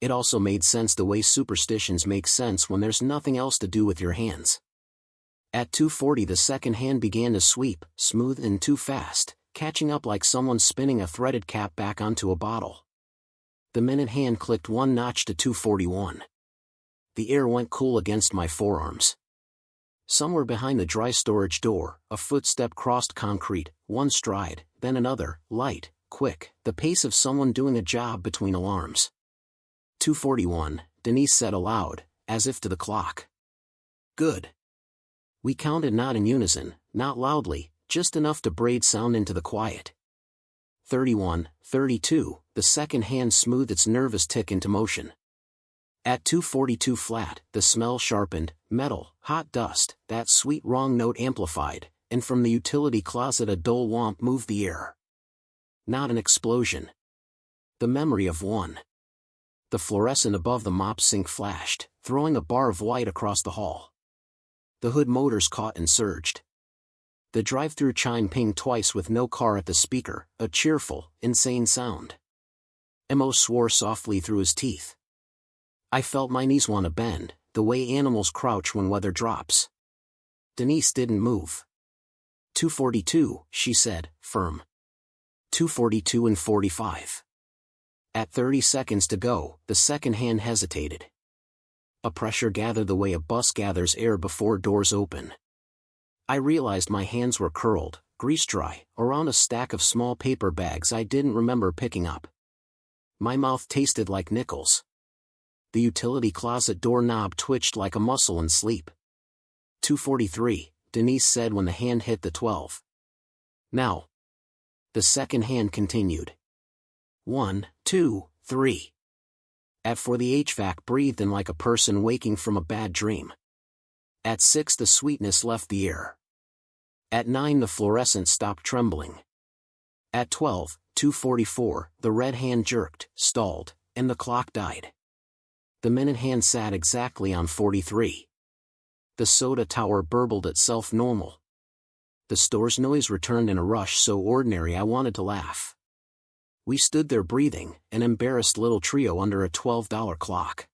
It also made sense the way superstitions make sense when there's nothing else to do with your hands. At 2:40 the second hand began to sweep, smooth and too fast, catching up like someone spinning a threaded cap back onto a bottle. The minute hand clicked one notch to 2:41. The air went cool against my forearms. Somewhere behind the dry storage door, a footstep crossed concrete, one stride, then another, light, quick, the pace of someone doing a job between alarms. 2:41, Denise said aloud, as if to the clock. "Good." We counted not in unison, not loudly, just enough to braid sound into the quiet. 31, 32, the second hand smoothed its nervous tick into motion. At 2:42 flat, the smell sharpened, metal, hot dust, that sweet wrong note amplified, and from the utility closet a dull whomp moved the air. Not an explosion. The memory of one. The fluorescent above the mop sink flashed, throwing a bar of white across the hall. The hood motors caught and surged. The drive-thru chime pinged twice with no car at the speaker, a cheerful, insane sound. Mo swore softly through his teeth. I felt my knees want to bend, the way animals crouch when weather drops. Denise didn't move. 2:42, she said, firm. 2:42 and 45. At 30 seconds to go, the second hand hesitated. A pressure gathered the way a bus gathers air before doors open. I realized my hands were curled, grease-dry, around a stack of small paper bags I didn't remember picking up. My mouth tasted like nickels. The utility closet doorknob twitched like a muscle in sleep. 2:43, Denise said when the hand hit the 12. Now. The second hand continued. 1, 2, 3. At 4 the HVAC breathed in like a person waking from a bad dream. At 6 the sweetness left the air. At 9 the fluorescent stopped trembling. At 12, 2:44, the red hand jerked, stalled, and the clock died. The minute hand sat exactly on 43. The soda tower burbled itself normal. The store's noise returned in a rush so ordinary I wanted to laugh. We stood there breathing, an embarrassed little trio under a $12 clock.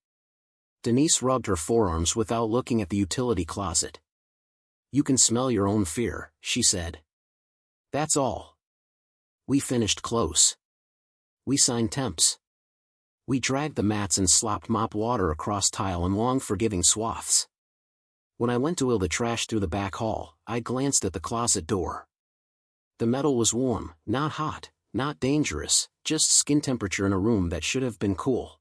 Denise rubbed her forearms without looking at the utility closet. You can smell your own fear, she said. That's all. We finished close. We signed temps. We dragged the mats and slopped mop water across tile in long forgiving swaths. When I went to wheel the trash through the back hall, I glanced at the closet door. The metal was warm, not hot, not dangerous, just skin temperature in a room that should have been cool.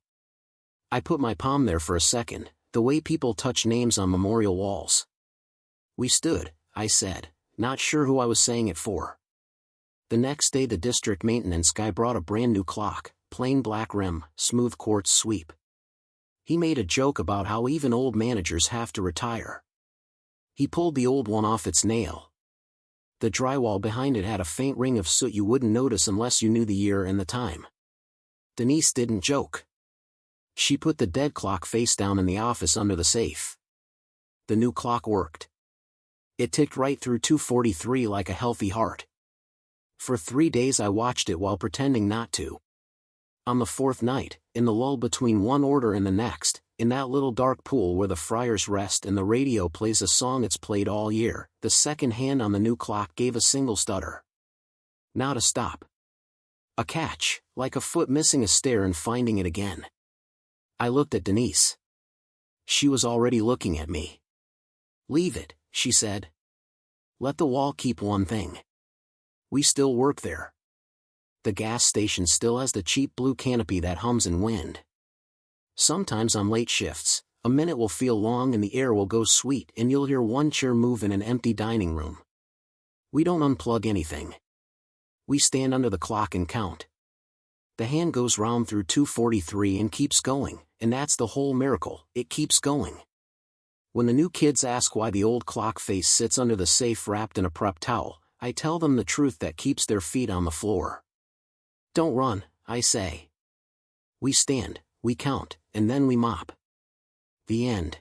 I put my palm there for a second, the way people touch names on memorial walls. We stood, I said, not sure who I was saying it for. The next day the district maintenance guy brought a brand new clock, plain black rim, smooth quartz sweep. He made a joke about how even old managers have to retire. He pulled the old one off its nail. The drywall behind it had a faint ring of soot you wouldn't notice unless you knew the year and the time. Denise didn't joke. She put the dead clock face down in the office under the safe. The new clock worked. It ticked right through 2:43 like a healthy heart. For 3 days I watched it while pretending not to. On the fourth night, in the lull between one order and the next, in that little dark pool where the fryers rest and the radio plays a song it's played all year, the second hand on the new clock gave a single stutter. Not a stop. A catch, like a foot missing a stair and finding it again. I looked at Denise. She was already looking at me. Leave it, she said. Let the wall keep one thing. We still work there. The gas station still has the cheap blue canopy that hums in wind. Sometimes on late shifts, a minute will feel long and the air will go sweet and you'll hear one chair move in an empty dining room. We don't unplug anything. We stand under the clock and count. The hand goes round through 2:43 and keeps going, and that's the whole miracle, it keeps going. When the new kids ask why the old clock face sits under the safe wrapped in a prep towel, I tell them the truth that keeps their feet on the floor. Don't run, I say. We stand, we count, and then we mop. The end.